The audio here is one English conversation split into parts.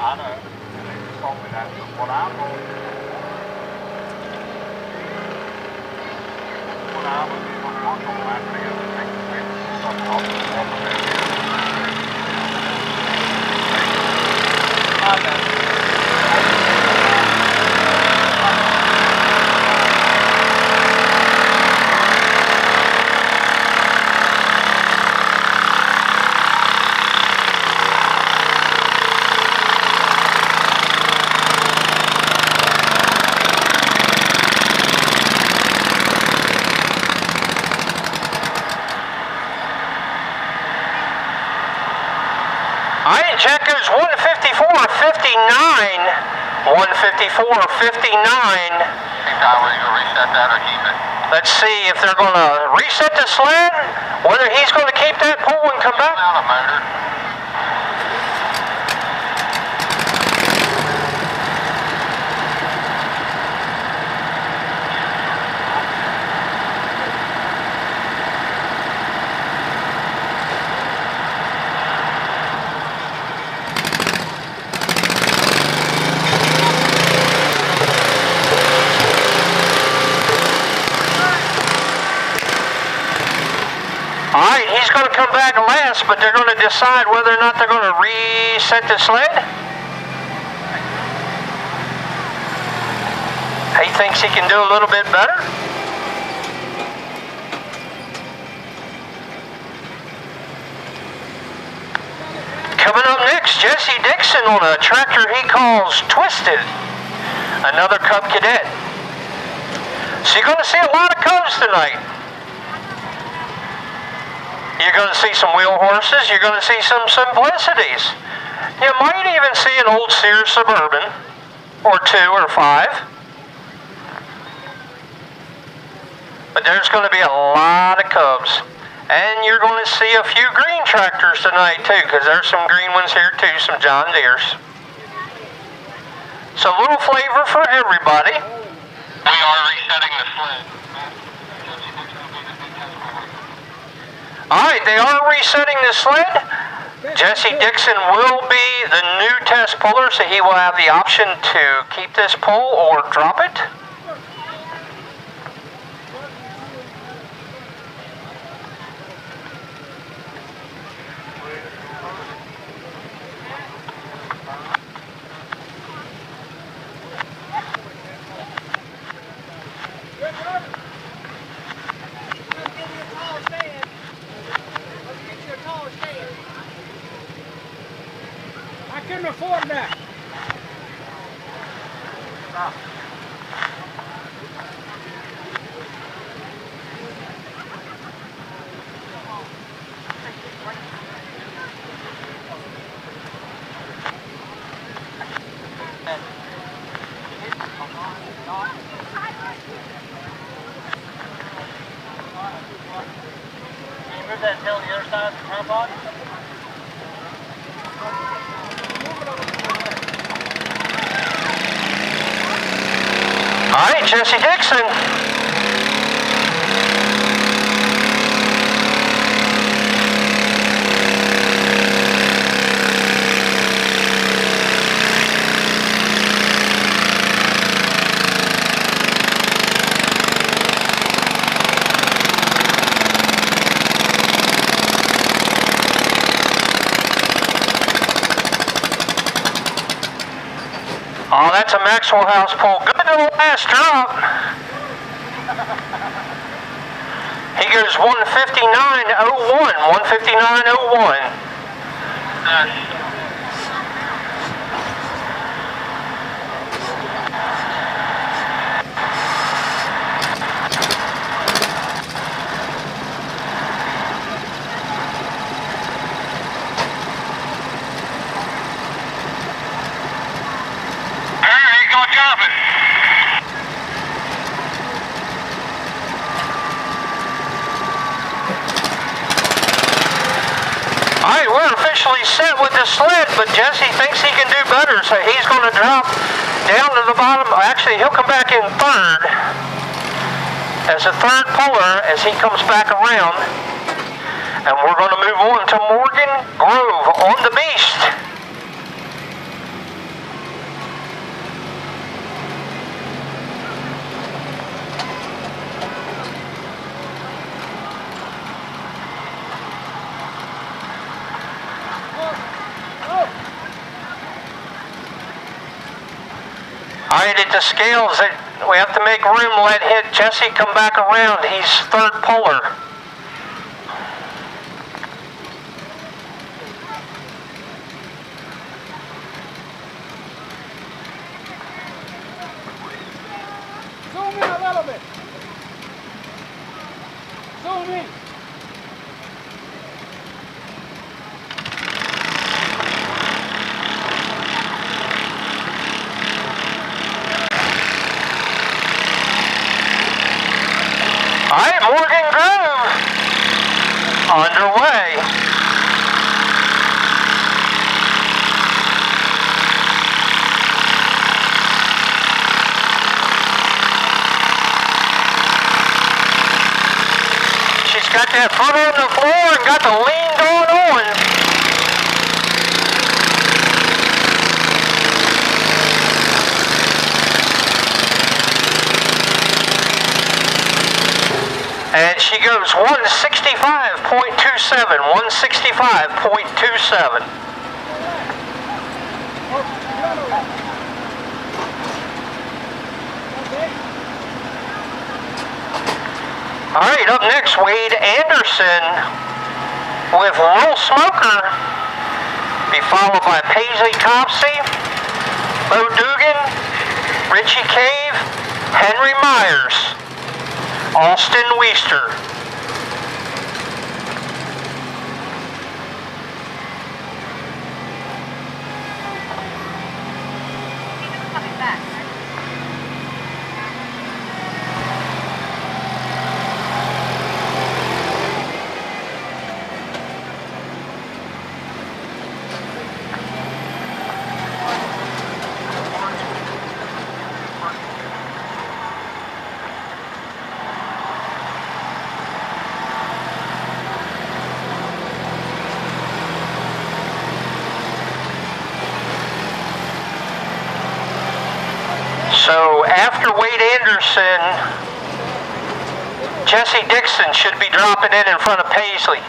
I know. And they just told me that. But what I'm going to do, what I'm going to do, I'm going to line together and take the pictures and stuff off the wall of that here. I know. Check goes 154.59. 154.59. Reset that or keep it? Let's see if they're going to reset the sled, whether he's going to keep that pole and come back. Out a motor. Alright, he's going to come back last, but they're going to decide whether or not they're going to reset the sled. He thinks he can do a little bit better. Coming up next, Jesse Dixon on a tractor he calls Twisted. Another Cub Cadet. So you're going to see a lot of Cubs tonight. You're going to see some wheel horses. You're going to see some simplicities. You might even see an old Sears Suburban, or 2 or 5. But there's going to be a lot of Cubs. And you're going to see a few green tractors tonight too, because there's some green ones here too, some John Deeres. So a little flavor for everybody. We are resetting the sled. Alright, they are resetting the sled. Jesse Dixon will be the new test puller, so he will have the option to keep this pull or drop it. I couldn't afford that. Can you move that tail to the other side of the tripod? All right, Jesse Dixon. Oh, that's a Maxwell House pull. Good to the last drop. He goes 159.01. 159.01. Alright, we're officially set with the sled, but Jesse thinks he can do better, so he's going to drop down to the bottom. Actually, he'll come back in third as a third puller as he comes back around. And we're going to move on to Morgan Grove on the Beast. All right, at the scales, we have to make room, let Jesse come back around. He's third puller. Zoom in a little bit. Zoom in. All right, Morgan Grove underway. She's got that foot on the floor and got the lean going on. And she goes 165.27, 165.27. All right, up next, Wade Anderson with Little Smoker, be followed by Paisley Topsy, Bo Dugan, Richie Cave, Henry Myers, Austin Weister. Coming back. So after Wade Anderson, Jesse Dixon should be dropping in front of Paisley.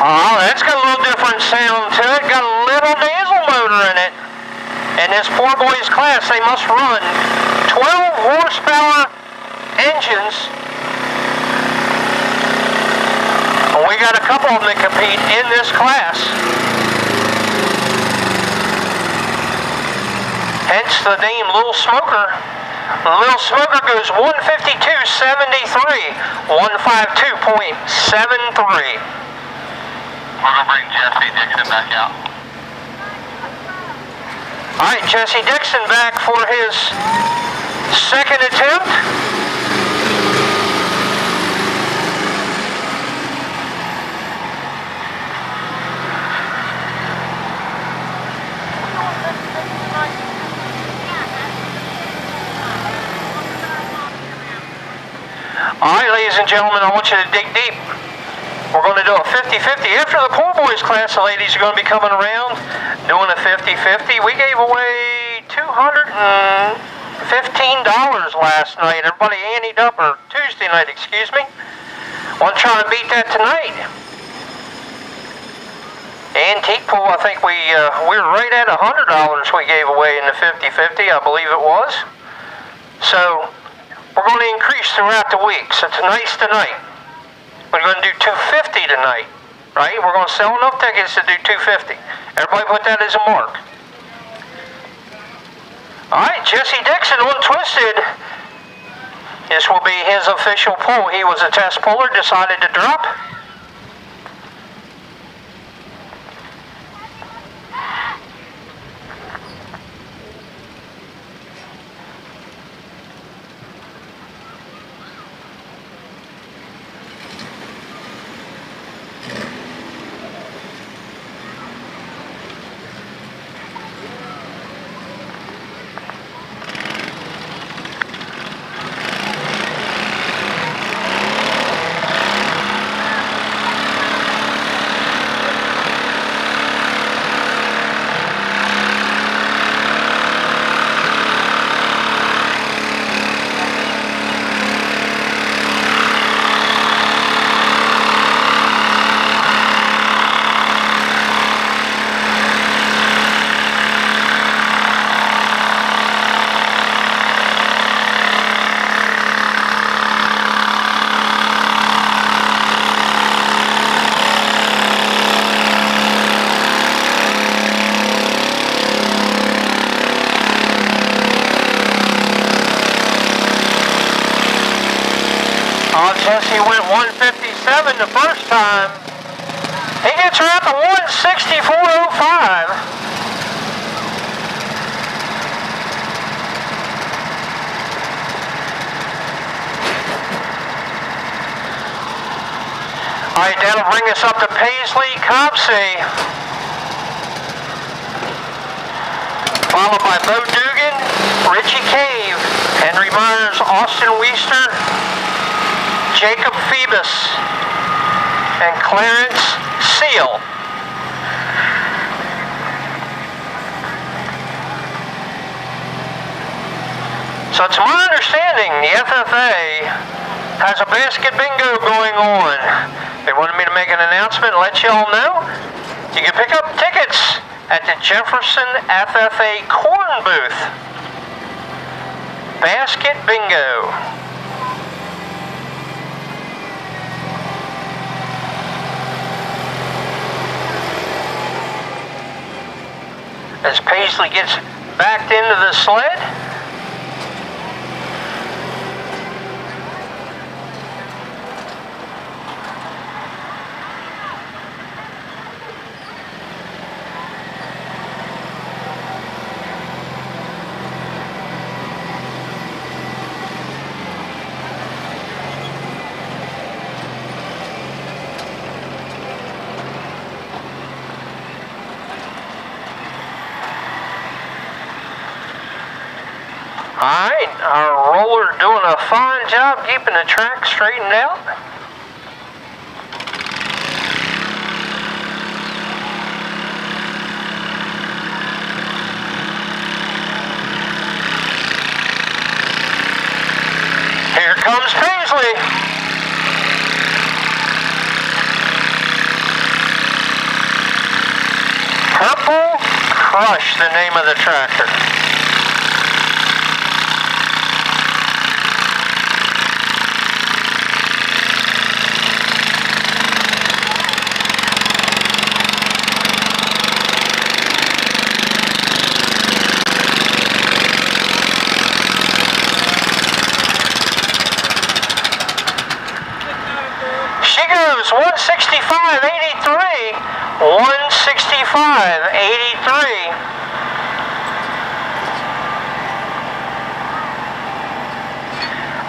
Oh, that's got a little different sound to it. Got a little diesel motor in it. In this poor boys class, they must run 12 horsepower engines. And we got a couple of them that compete in this class. Hence the name Little Smoker. Little Smoker goes 152.73, 152.73. We're going to bring Jesse Dixon back out. All right, Jesse Dixon back for his second attempt. All right, ladies and gentlemen, I want you to dig deep. We're going to do a 50-50. After the poor boys class, the ladies are going to be coming around doing a 50-50. We gave away $215 last night. Everybody anteed up, or Tuesday night, excuse me. Want to try to beat that tonight. Antique pool, I think we were right at $100 we gave away in the 50-50, I believe it was. So we're going to increase throughout the week. So tonight's tonight. We're going to do 250 tonight, right? We're going to sell enough tickets to do 250. Everybody put that as a mark. All right, Jesse Dixon on Twisted. This will be his official pull. He was a test puller, decided to drop. 157 the first time. He gets her out to 164.05. All right, that'll bring us up to Paisley, Copsey. Followed by Bo Dugan, Richie Cave, Henry Myers, Austin Weister, Jacob Phoebus, and Clarence Seal. So it's my understanding the FFA has a basket bingo going on. They wanted me to make an announcement and let you all know. You can pick up tickets at the Jefferson FFA corn booth. Basket bingo. As Paisley gets backed into the sled. Alright, our roller doing a fine job keeping the track straightened out. Here comes Paisley. Purple Crush, the name of the tractor. She goes 165.83, 165.83.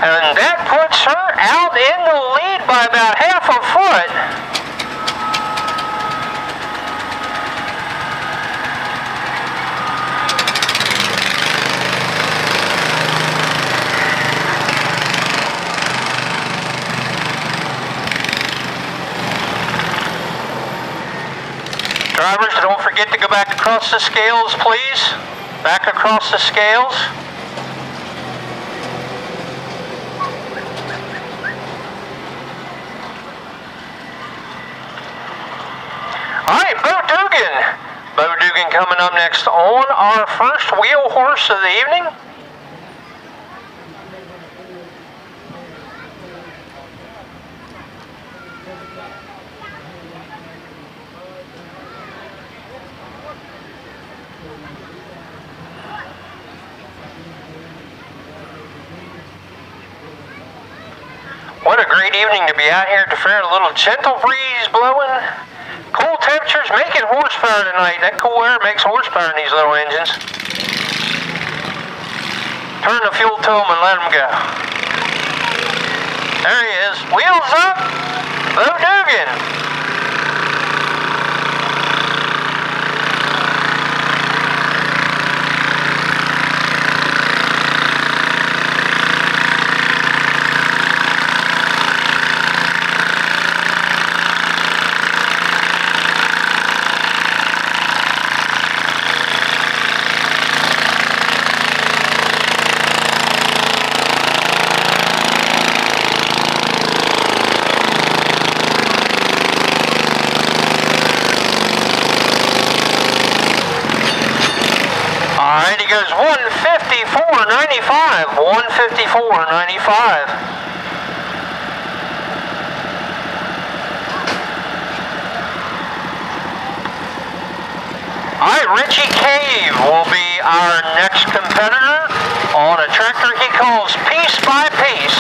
And that puts her out in the lead by about half a foot. Drivers, don't forget to go back across the scales, please. Back across the scales. All right, Bo Dugan. Bo Dugan coming up next on our first wheel horse of the evening. What a great evening to be out here at the fair. A little gentle breeze blowing. Cool temperatures, making horsepower tonight. That cool air makes horsepower in these little engines. Turn the fuel to them and let them go. There he is. Wheels up. Bo Dugan. Alright, he goes 154.95. 154.95. Alright, Richie Cave will be our next competitor on a tractor he calls Piece by Piece.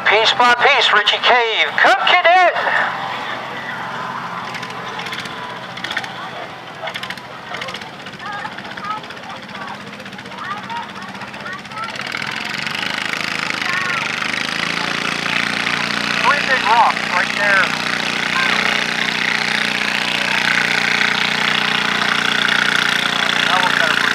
Piece by piece, Richie Cave, Cub Cadet. Three big rocks right there. That was better for me.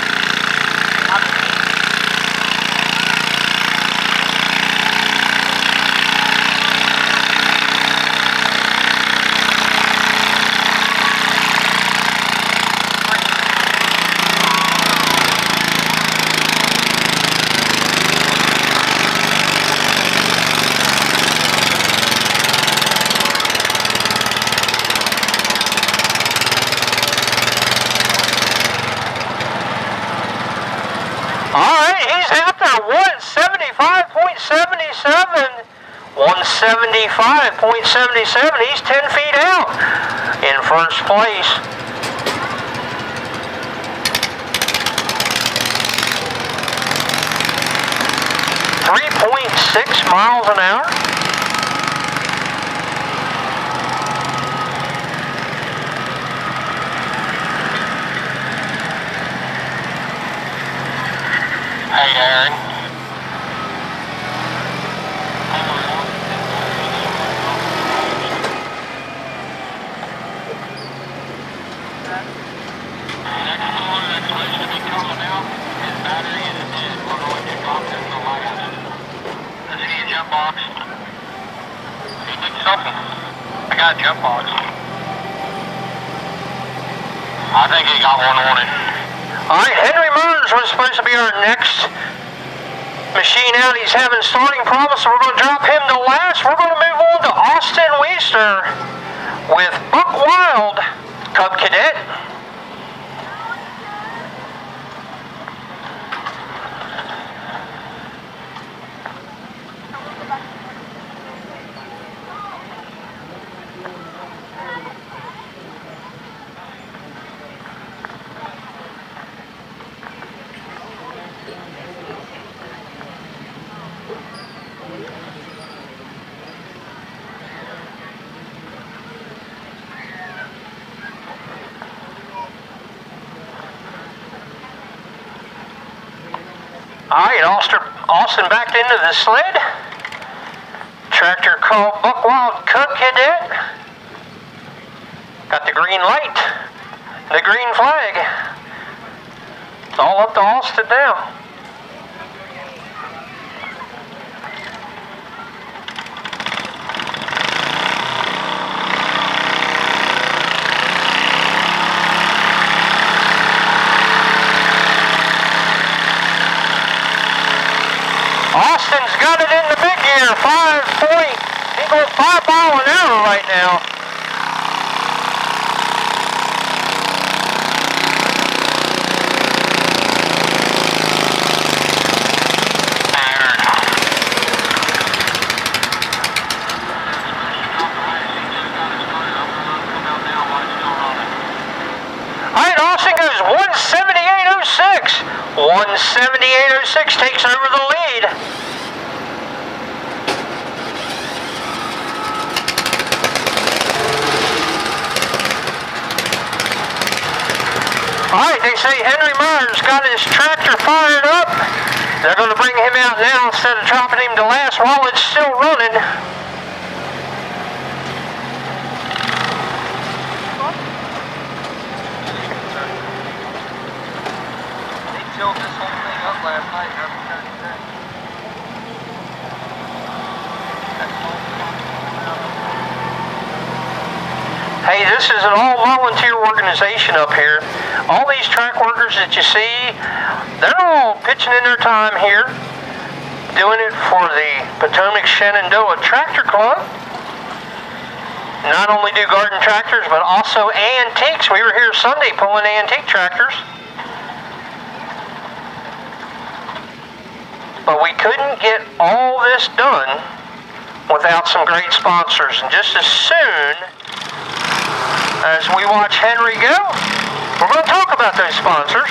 Alright, he's out there, 175.77. 175.77, he's 10 feet out in first place. .6 miles an hour. Hey, Aaron. Jump box. He did something. I got a jump box. I think he got one on it. Alright, Henry Murs was supposed to be our next machine out. He's having starting problems, so we're going to drop him to last. We're going to move on to Austin Weister with Buck Wild, Cub Cadet. Alright, Austin backed into the sled. Tractor called Buck Wild Cub Cadet. Got the green light, the green flag. It's all up to Austin now. Austin's got it in the big gear, 5 point. He goes 5 mile an hour right now. Alright, Austin goes 178.06. 178.06 takes over the lead. Alright, they say Henry Myers got his tractor fired up. They're going to bring him out now instead of dropping him to last while it's still running. They filled this whole thing up last night. Hey, this is an all-volunteer organization up here. All these track workers that you see, they're all pitching in their time here, doing it for the Potomac-Shenandoah Tractor Club. Not only do garden tractors, but also antiques. We were here Sunday pulling antique tractors. But we couldn't get all this done without some great sponsors. And just as soon as we watch Henry go, we're going to talk about those sponsors.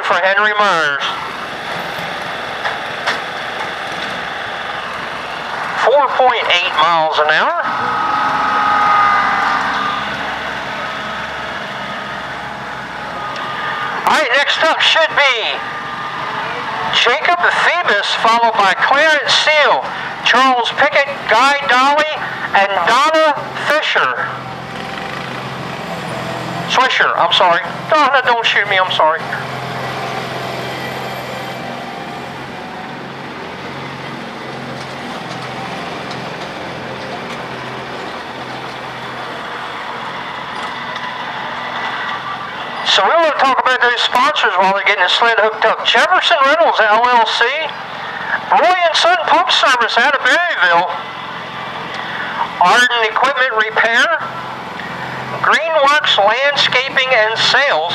for Henry Myers. 4.8 miles an hour. All right, next up should be Jacob Phoebus, followed by Clarence Seal, Charles Pickett, Guy Dolly, and Donna Swisher, I'm sorry. Donna, don't shoot me, I'm sorry. So we want to talk about those sponsors while they're getting the sled hooked up. Jefferson Rentals, LLC. Roy & Son Pump Service out of Berryville. Arden Equipment Repair. Greenworks Landscaping and Sales.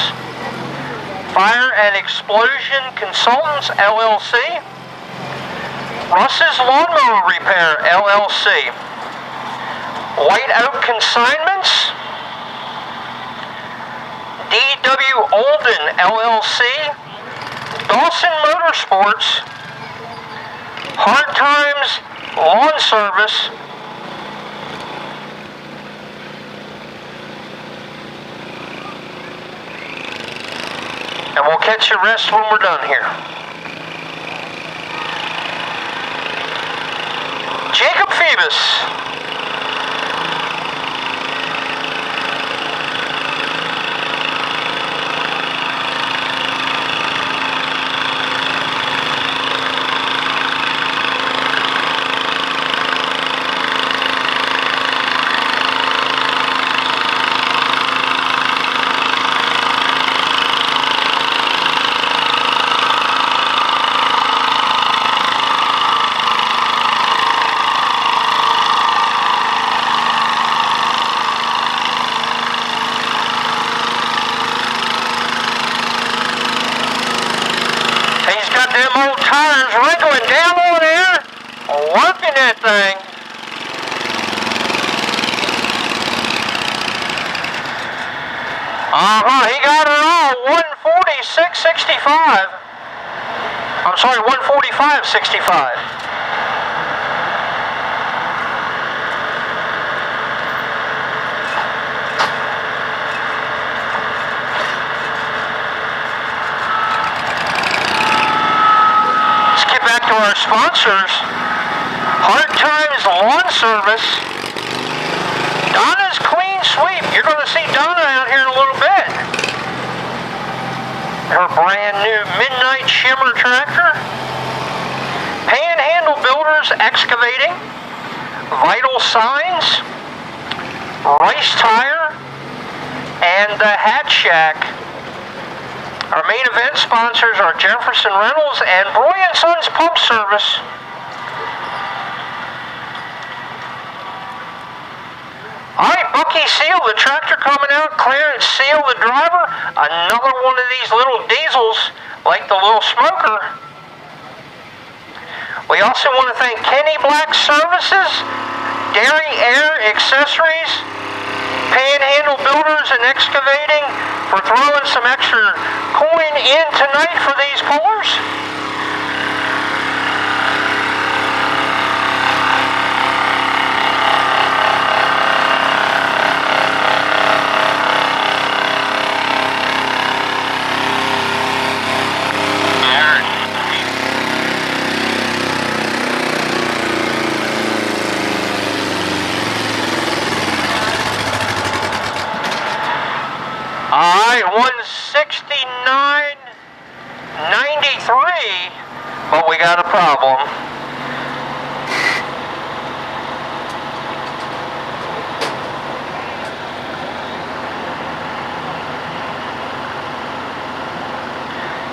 Fire and Explosion Consultants, LLC. Russ's Lawnmower Repair, LLC. White Oak Consignments. D.W. Olden, LLC, Dawson Motorsports, Hard Times Lawn Service, and we'll catch the rest when we're done here. Jacob Phoebus. Them old tires wriggling down on there, working that thing. He got it all, 146.65. I'm sorry, 145.65. Back to our sponsors, Hard Times Lawn Service, Donna's Clean Sweep. You're going to see Donna out here in a little bit. Her brand new Midnight Shimmer tractor, Panhandle Builders Excavating, Vital Signs, Rice Tire, and the Hat Shack. Our main event sponsors are Jefferson Rentals and Roy & Sons Pump Service. All right, Bucky Seal, the tractor coming out. Clarence Seal, the driver. Another one of these little diesels, like the little smoker. We also want to thank Kenny Black Services, Dairy Air Accessories, Panhandle Builders and Excavating for throwing some extra coin in tonight for these pullers. All right, 169.93, but we got a problem.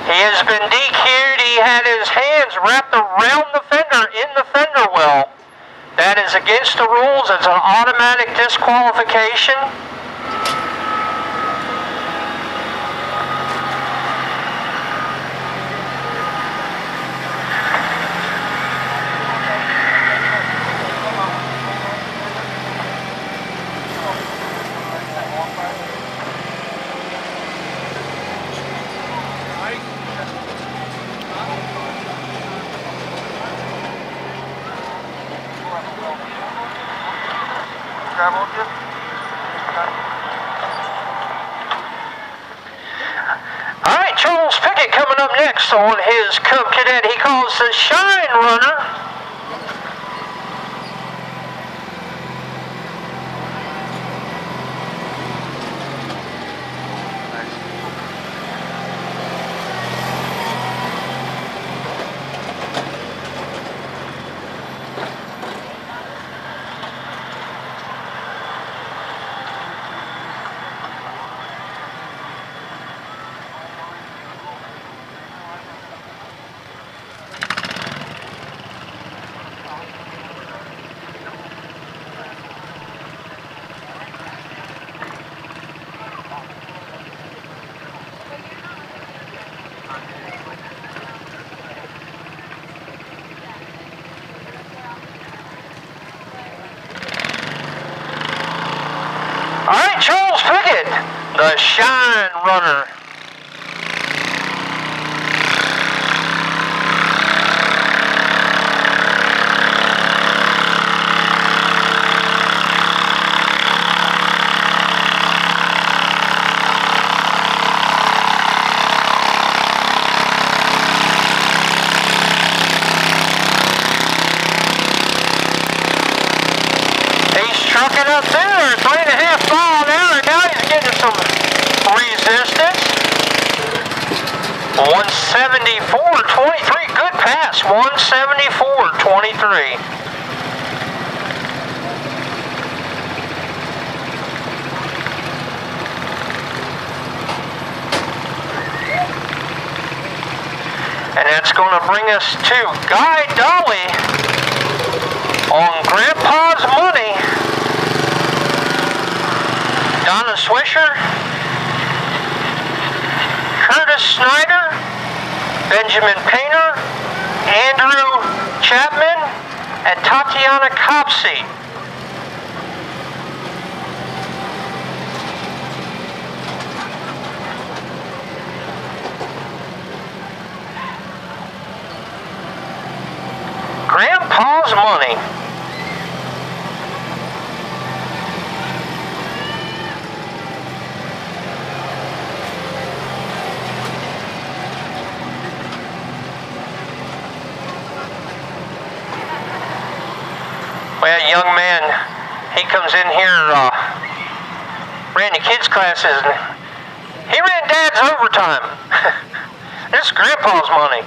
He has been DQ'd. He had his hands wrapped around the fender in the fender well. That is against the rules. It's an automatic disqualification. travel with you? All right, Charles Pickett coming up next on his Cub Cadet he calls the Shine Runner. All right, Charles Pickett, the Shine Runner. Trucking up there, 3.5 mile an hour. Now he's getting some resistance. 174.23, good pass. 174.23. And that's going to bring us to Guy Dolly on Grandpa's Money. Donna Swisher, Curtis Snyder, Benjamin Painter, Andrew Chapman, and Tatiana Copsey. Grandpa's Money. Well, young man, he comes in here, ran the kids' classes, and he ran Dad's overtime. This is Grandpa's money.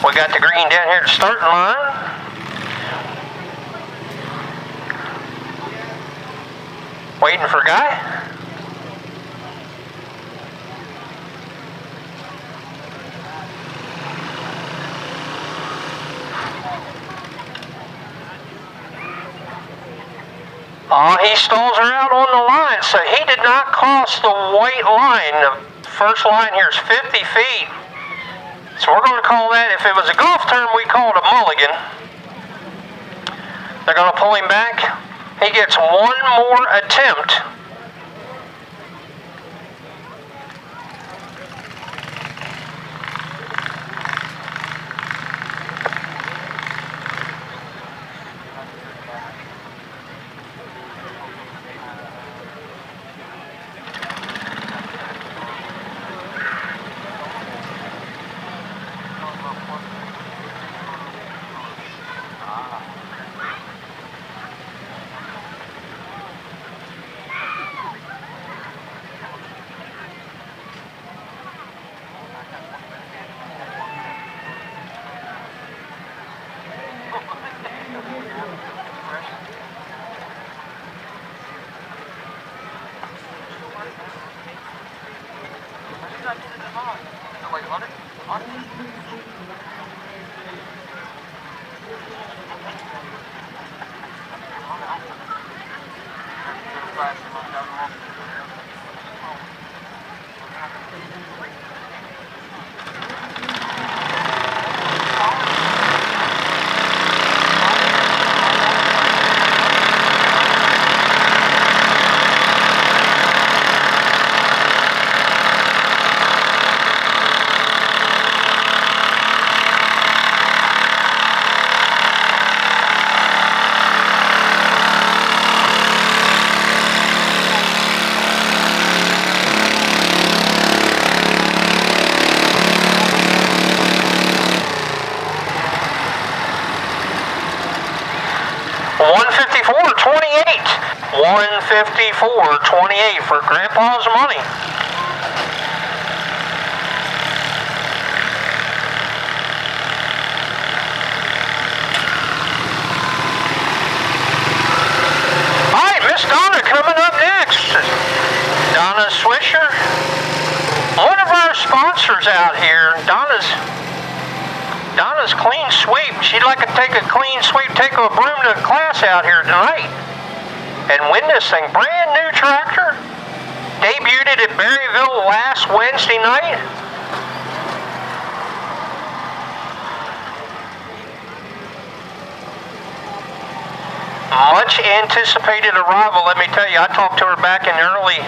We got the green down here at the starting line. Waiting for Guy. He stalls her out on the line, so he did not cross the white line. The first line here is 50 feet. So we're going to call that, if it was a golf term, we call it a mulligan. They're going to pull him back. He gets one more attempt. 154.28. 154.28 for Grandpa's money. All right, Miss Donna coming up next. Donna Swisher. One of our sponsors out here. Donna's Clean Sweep. She'd like to take a clean sweep, take a broom to class out here tonight and win this thing. Brand new tractor. Debuted it at Berryville last Wednesday night. Much anticipated arrival, let me tell you. I talked to her back in the early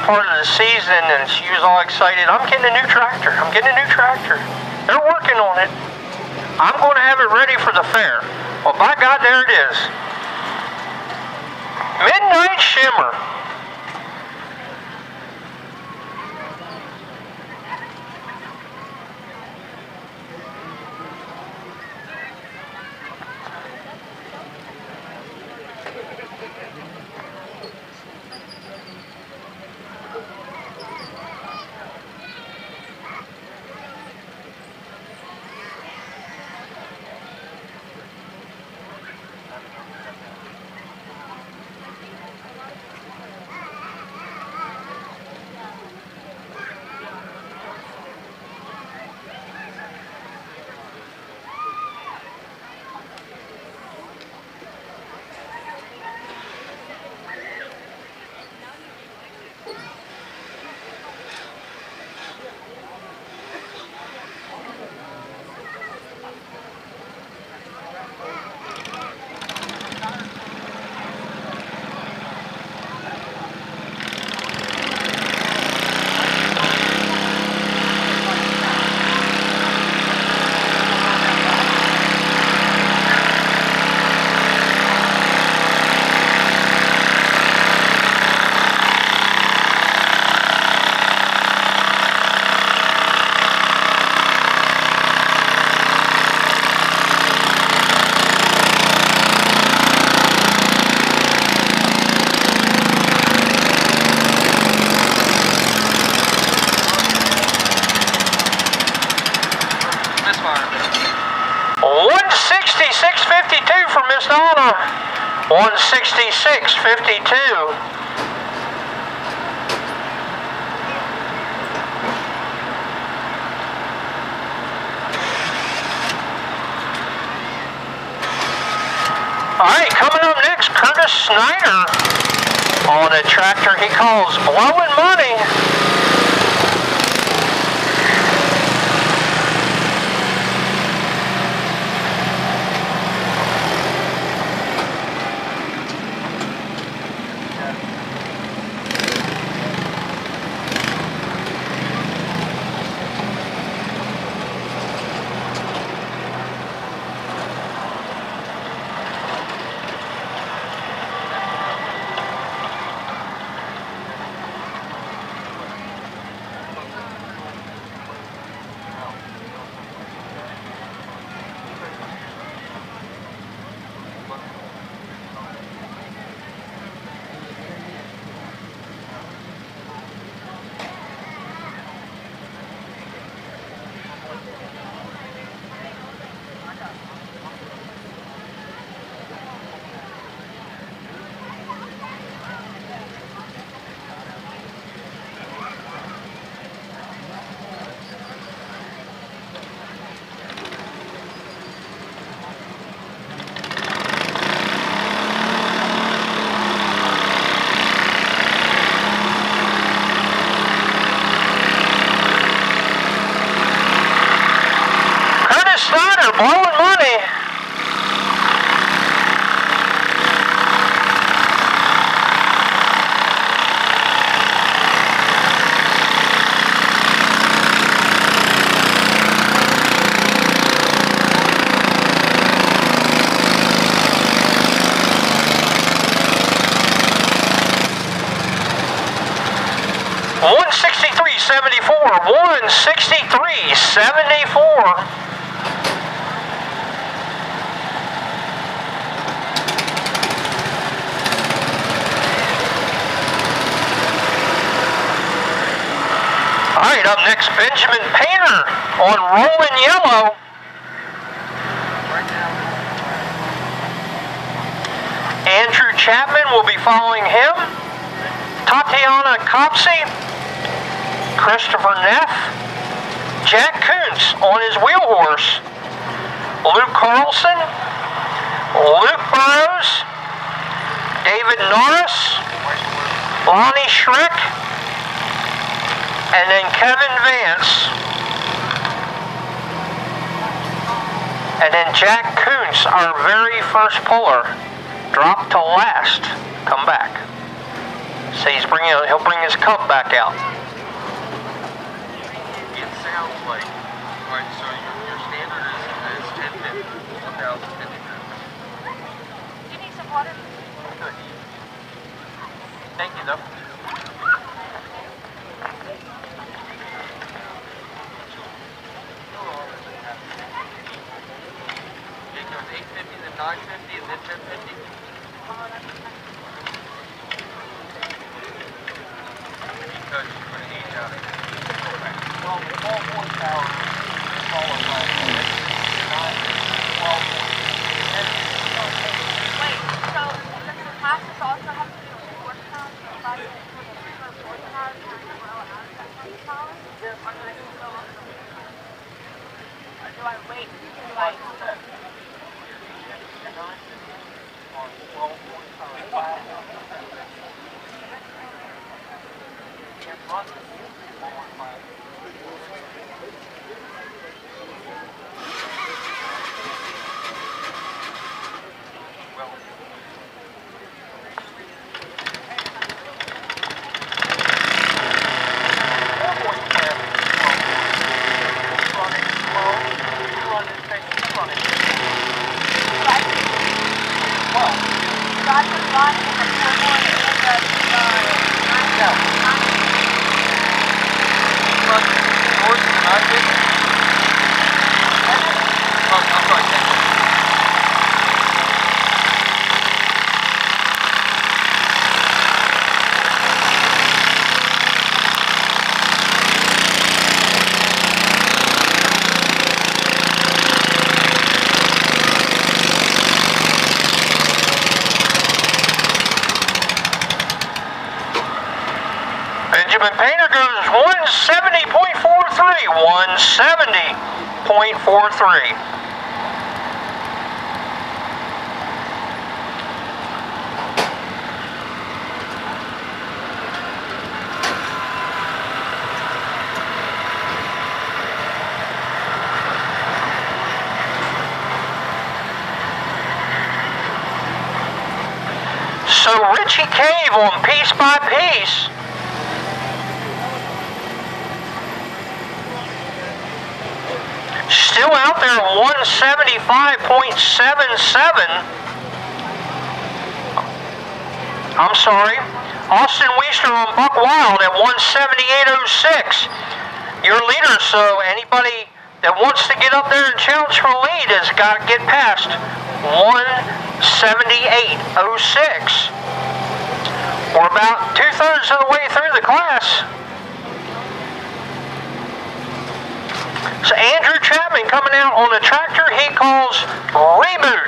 part of the season and she was all excited. I'm getting a new tractor. I'm getting a new tractor. They're working on it. I'm going to have it ready for the fair. Well, by God, there it is. Midnight Shimmer. For Miss Donna, 166.52. All right, coming up next, Curtis Snyder on a tractor he calls Blowing Money. Blowing money. $163.74. All right, up next, Benjamin Painter on Rolling Yellow. Andrew Chapman will be following him. Tatiana Copsey, Christopher Neff, Jack Kuntz on his wheel horse, Luke Carlson, Luke Burrows, David Norris, Lonnie Schreck, and then Kevin Vance. And then Jack Kuntz, our very first puller, dropped to last. Come back. So he'll bring his cup back out. It sounds like, right, so your standard is 1050, 1050. Do you need some water? Good. Thank you, though. It goes 850, then 950, and then 1050. Because you're going to age out of it. Well, all horsepower is followed by 9, 12, Wait, so does the classes also have to do with horsepower? So if I get for horsepower, can I grow out of that horsepower? Or do I just go up the or do I wait? Do I... on 12 horsepower class. Can't run this lower class. Well, Benjamin Painter goes 170.43. 170.43. So Richie Cave on Piece by Piece. Still out there at 175.77. I'm sorry. Austin Weister on Buck Wild at 178.06. Your leader, so anybody that wants to get up there and challenge for a lead has got to get past 178.06. We're about 2/3 of the way through the class. So Andrew Chapman coming out on a tractor he calls Reboot.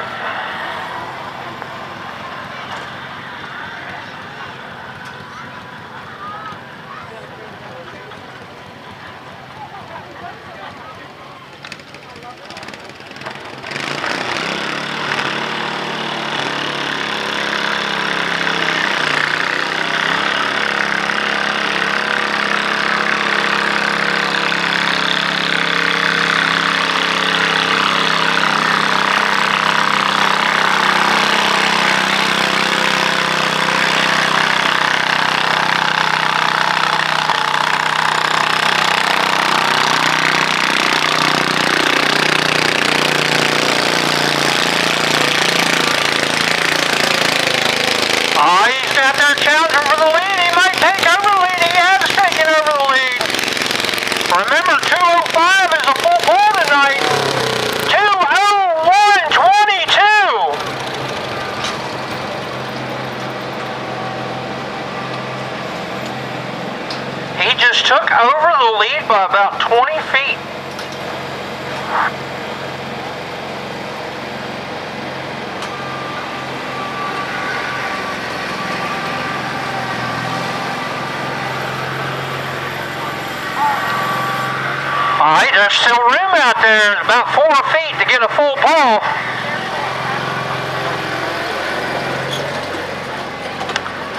There's still room out there, about 4 feet to get a full pull.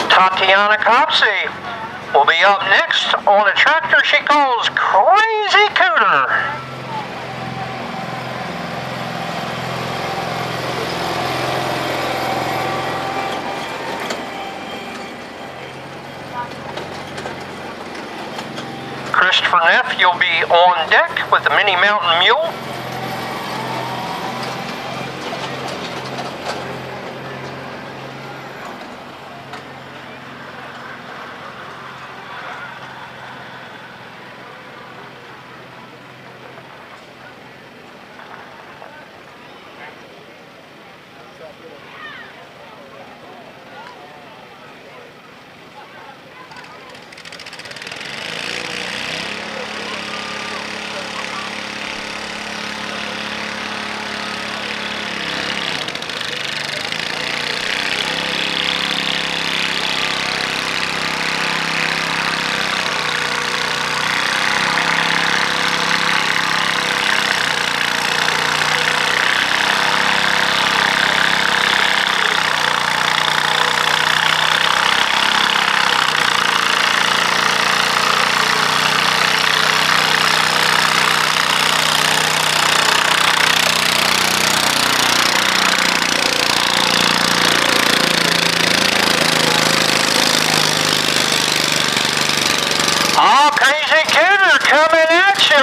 Tatiana Copsey will be up next on a tractor she calls Crazy Cooter. Christopher Neff, you'll be on deck with the Mini Mountain Mule. Crazy Cooter coming at you.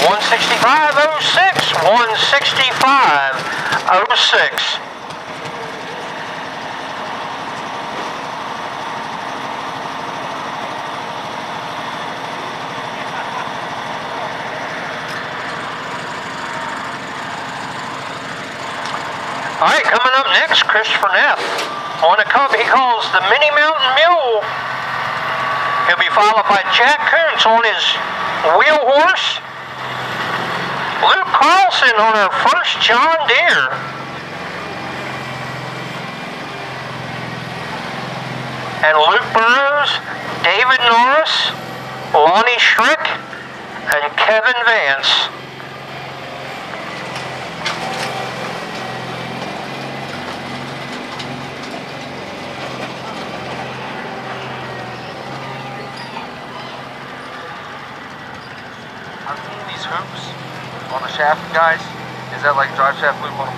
165.06, 165.06. All right, coming up next, Christopher Neff on a cub he calls the Mini Mountain Mule. He'll be followed by Jack Kuntz on his wheel horse. Luke Carlson on our first John Deere. And Luke Burrows, David Norris, Lonnie Schrick, and Kevin Vance. Hoops on the shaft, guys. Is that like drive shaft loop on a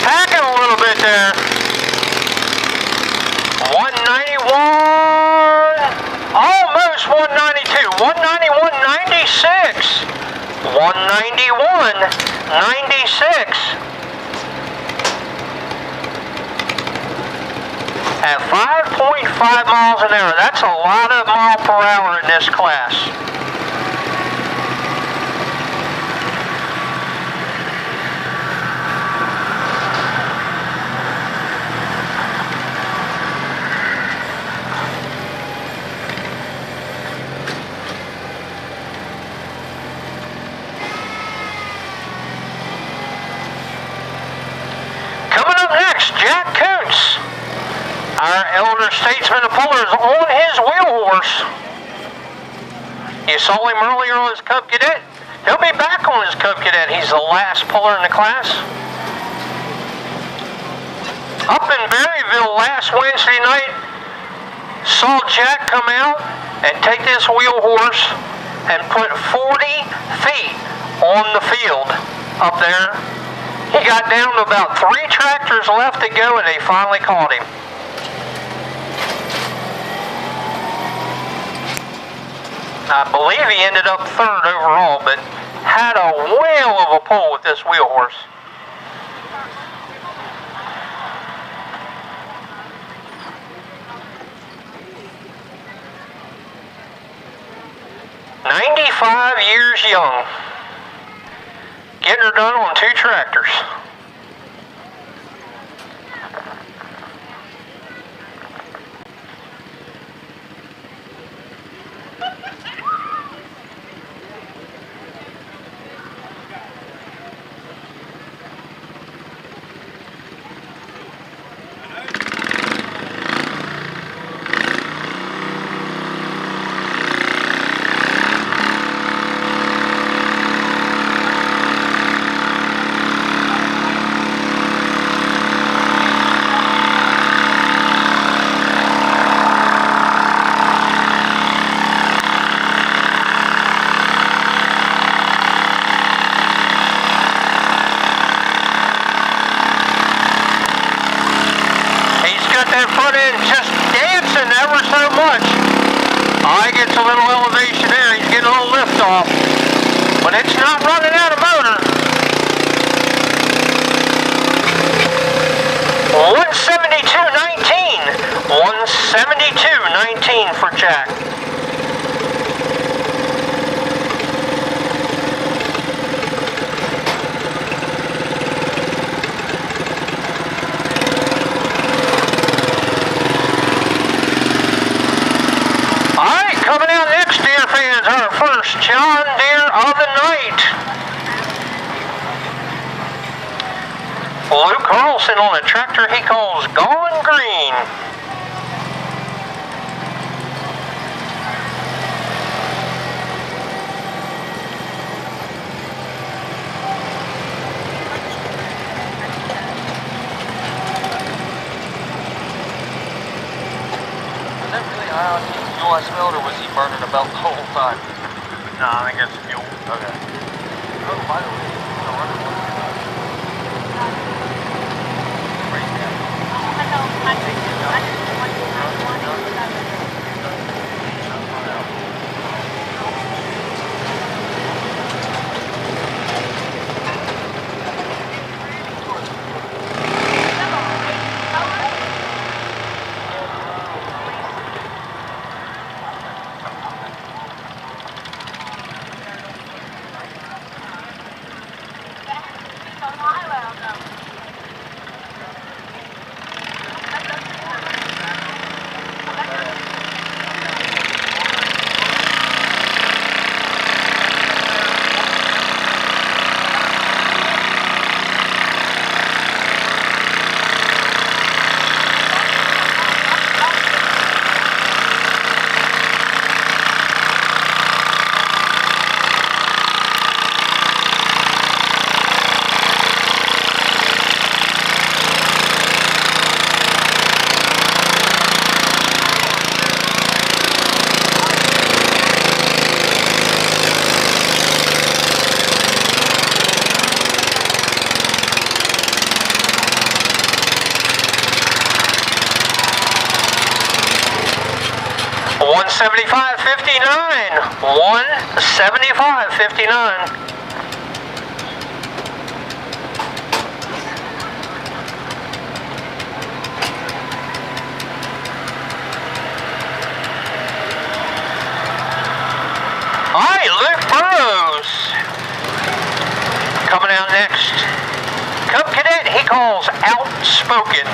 packing a little bit there. 191, almost 192, 191.96, 191.96. At 5.5 miles an hour, that's a lot of mile per hour in this class. Jack Kuntz, our elder statesman of pullers, on his wheel horse. You saw him earlier on his Cub Cadet. He'll be back on his Cub Cadet. He's the last puller in the class. Up in Berryville last Wednesday night, saw Jack come out and take this wheel horse and put 40 feet on the field up there. He got down to about 3 tractors left to go, and they finally caught him. I believe he ended up 3rd overall, but had a whale of a pull with this wheel horse. "95 years young. Getting her done on 2 tractors. That front end just dancing ever so much. Oh, he gets a little elevation there. He's getting a little lift off. But it's not running out of motor. 172.19. 172.19 for Jack. Coming out next, deer fans, our first John Deere of the night. Luke Carlson on a tractor he calls Gone Green. Was that really high on fuel I smelled, or was he burning about the whole time? No, I think it's fuel. Okay. Oh, by the way, I wonder what $175.59. $175.59. All right, Luke Burrows coming out next. Cub Cadet he calls Outspoken.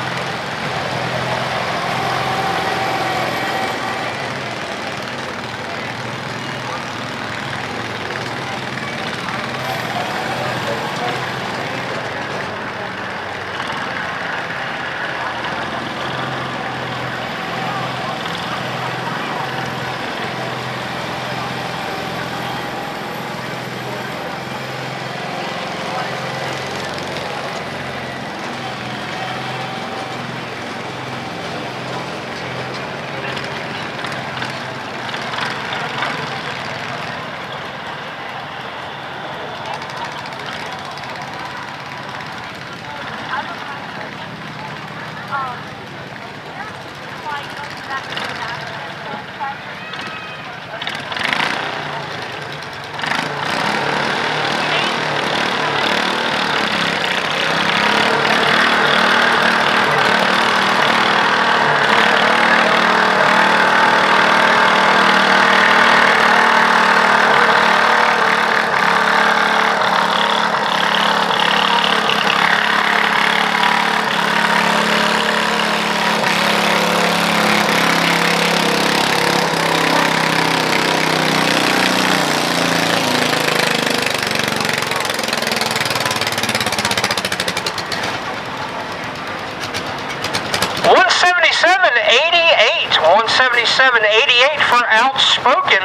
177.88 for Outspoken.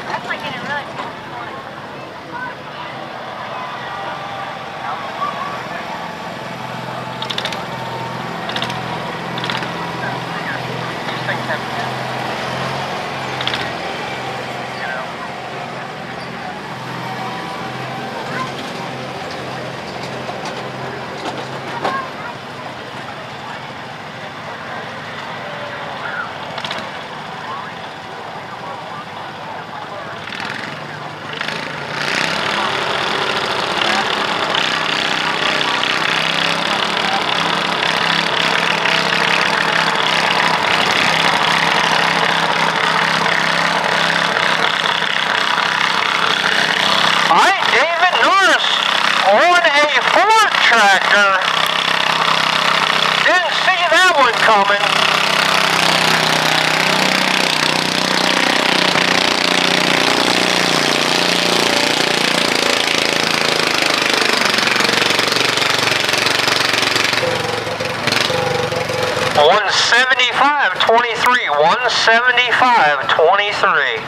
That's like getting really cool. These things have, you know, 175.23.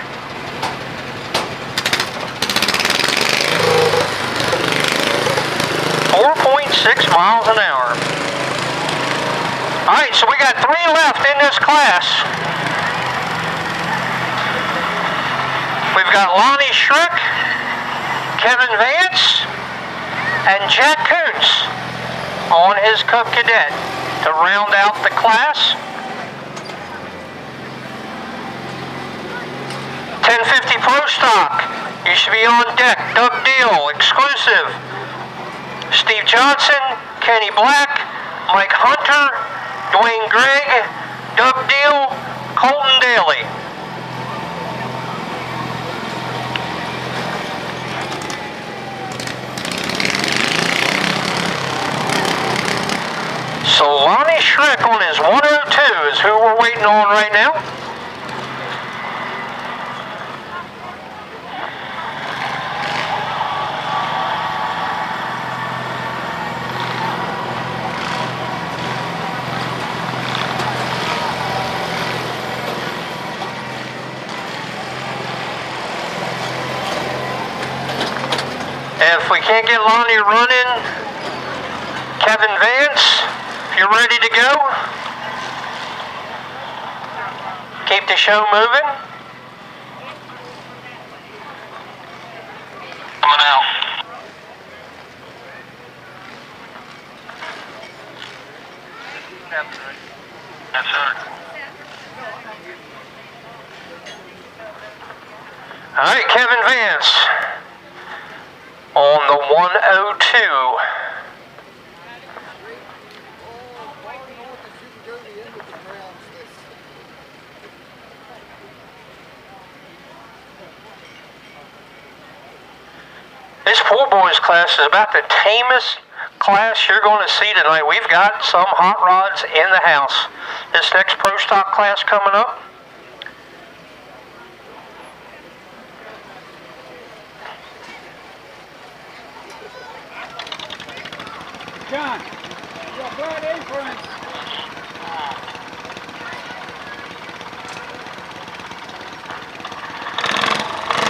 4.6 miles an hour. All right, so we got 3 left in this class. We've got Lonnie Schrick, Kevin Vance, and Jack Koontz on his Cub Cadet to round out the class. 1050 Pro Stock. You should be on deck. Doug Deal, exclusive. Steve Johnson, Kenny Black, Mike Hunter, Dwayne Gregg, Doug Deal, Colton Daly. So Lonnie Schrick on his 102 is who we're waiting on right now. If we can't get Lonnie running, Kevin Vance, if you're ready to go, keep the show moving. coming out. Yes, sir. All right, Kevin Vance on the 102. This pool boys class is about the tamest class you're going to see tonight. We've got some hot rods in the house. This next Pro Stock class coming up. John, your blood apron.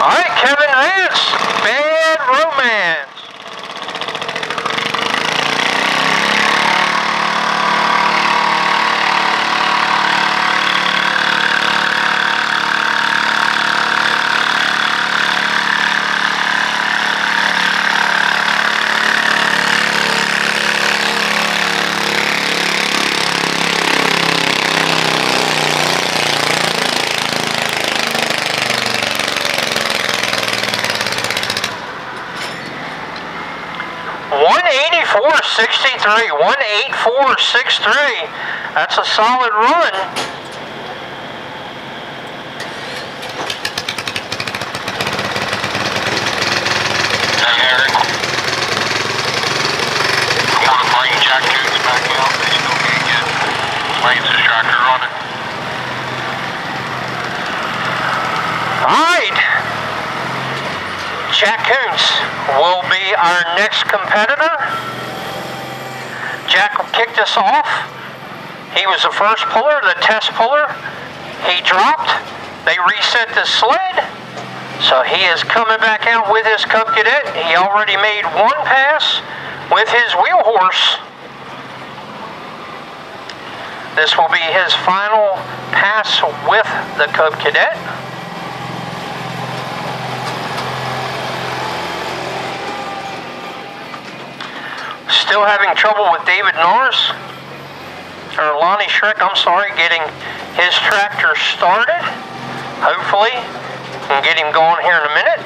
All right, Kevin Vance, Bad Romance. 184.63. 184.63. That's a solid run. Hey, Eric. I want to bring Jack Coots back out. They still can't get Lane's distractor running. Alright. Jack Coots will be our next competitor. Jack kicked us off. He was the first puller, the test puller. He dropped. They reset the sled. So he is coming back out with his Cub Cadet. He already made one pass with his wheel horse. This will be his final pass with the Cub Cadet. Still having trouble with David Norris, or Lonnie Schreck, I'm sorry, getting his tractor started. Hopefully, we can get him going here in a minute.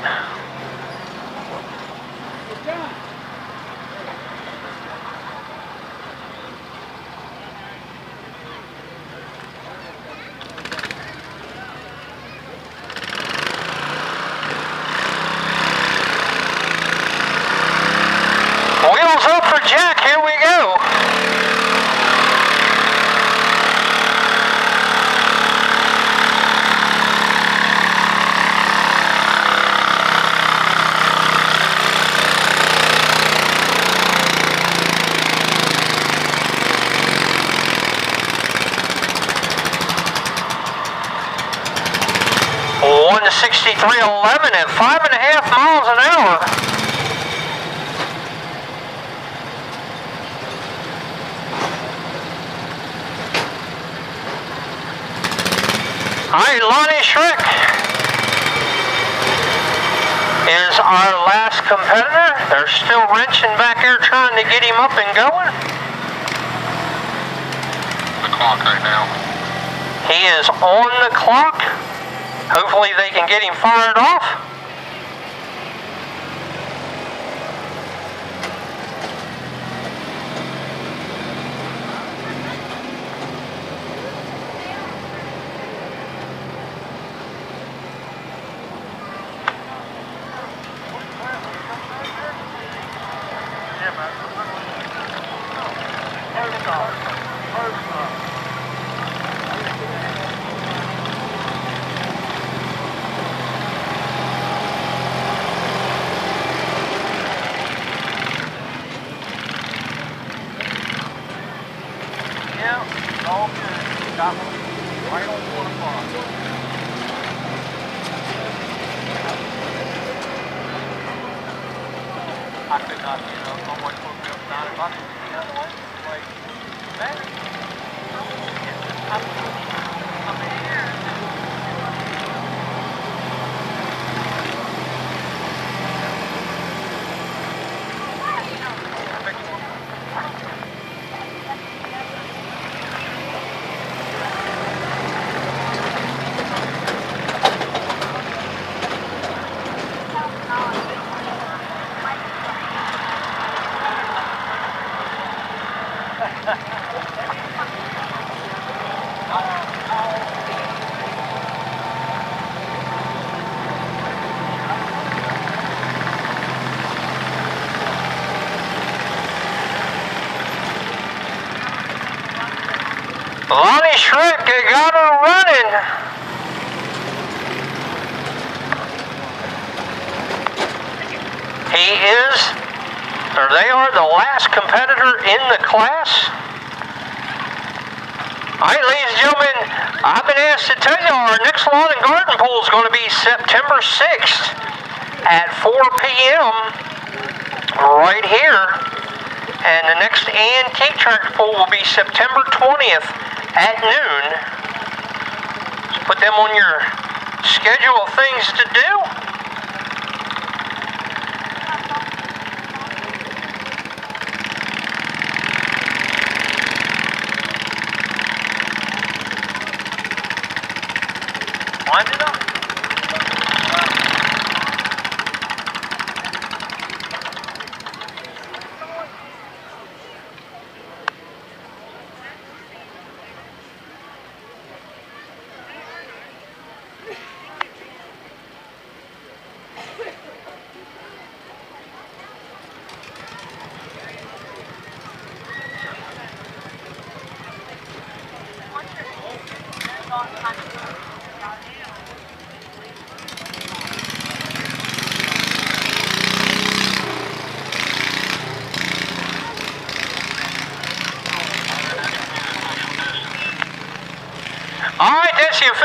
Wheels up for Jack, here we go. One 63.11 at 5.5 miles an hour. All right, Lonnie Schreck is our last competitor. They're still wrenching back here trying to get him up and going. The clock right now. He is on the clock. Hopefully they can get him fired off. I could not, on my foot real down. If I could be the other way, like that, I'm here. Lonnie Schreck, they got her running. He is, or they are the last competitor in the class. All right, ladies and gentlemen, I've been asked to tell you our next lawn and garden pool is going to be September 6th at 4 p.m. right here. And the next antique tractor pull will be September 20th at noon. So put them on your schedule of things to do. Wind it up.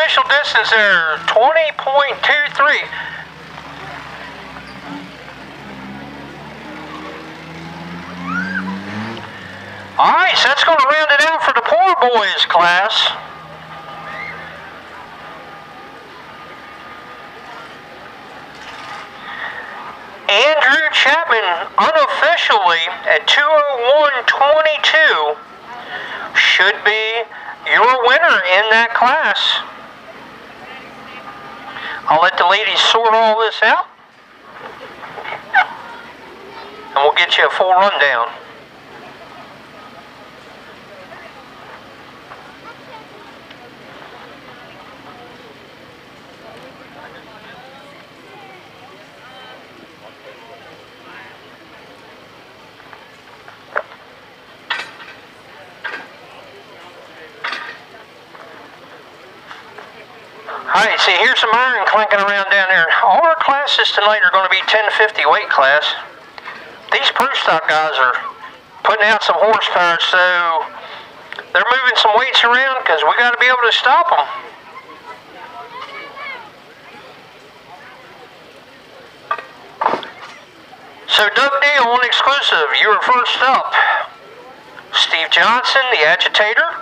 official distance there, 20.23. All right, so that's going to round it out for the poor boys class. Andrew Chapman, unofficially at 2:01:22, should be your winner in that class. I'll let the ladies sort all this out, and we'll get you a full rundown. Alright, see, here's some iron clinking around down there. All our classes tonight are going to be 1050 weight class. These proof stock guys are putting out some horsepower, so they're moving some weights around because we got to be able to stop them. So Doug Deal on exclusive, you were first up. Steve Johnson, the agitator.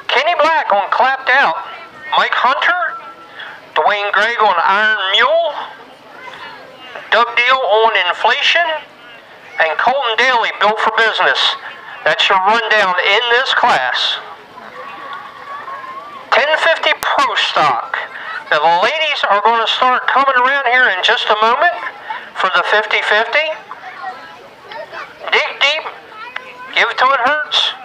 Kenny Black on clapped out. Mike Hunter, Dwayne Gregg on Iron Mule, Doug Deal on Inflation, and Colton Daly, Built for Business. That's your rundown in this class. 1050 Pro Stock. Now the ladies are going to start coming around here in just a moment for the 50-50. Dig deep, give it till it hurts.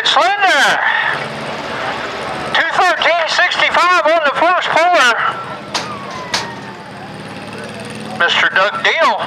Slender. 213.65 on the first puller. Mr. Doug Deal.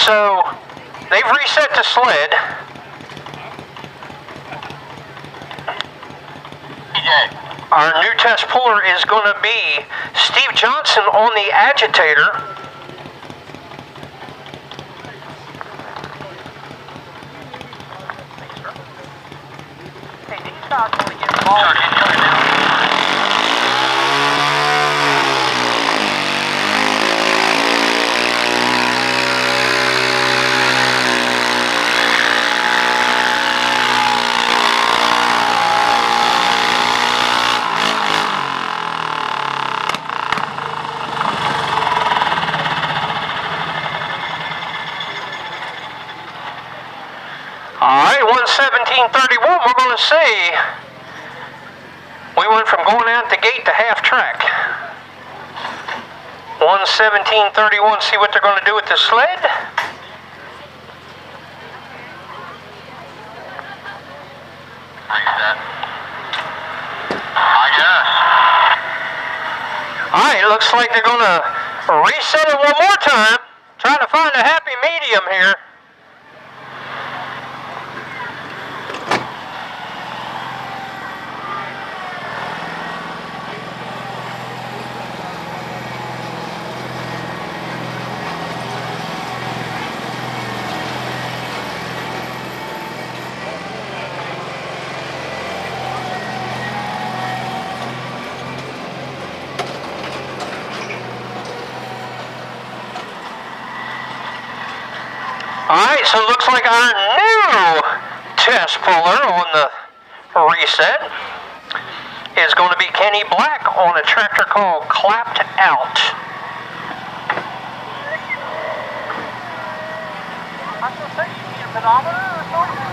So they've reset the sled. Our new test puller is going to be Steve Johnson on the agitator. Hey, these guys want to get involved. All right, 1:17:31, we're going to see. We went from going out the gate to half track. 1:17:31, see what they're going to do with the sled. I guess. All right, looks like they're going to reset it one more time. Trying to find a happy medium here. Alright, so it looks like our new test puller on the reset is going to be Kenny Black on a tractor called Clapped Out. I was going to say, you need a pedometer or something?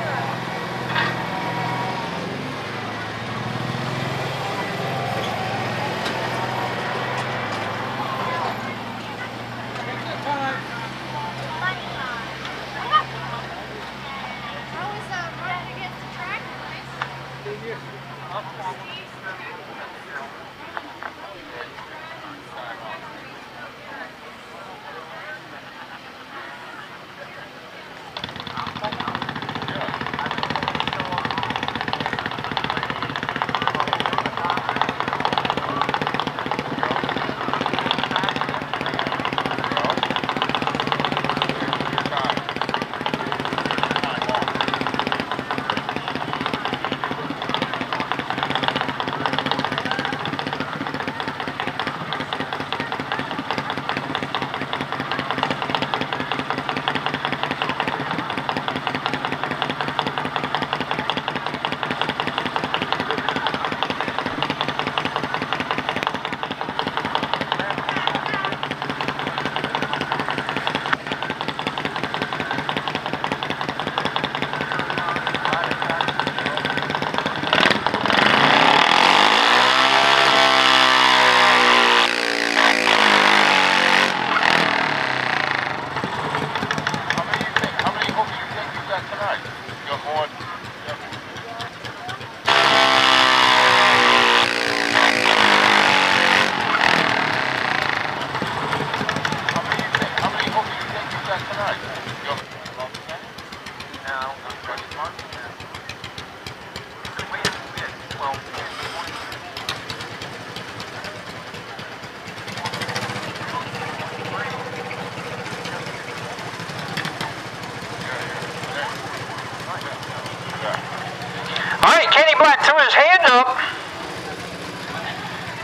Alright, Kenny Black threw his hand up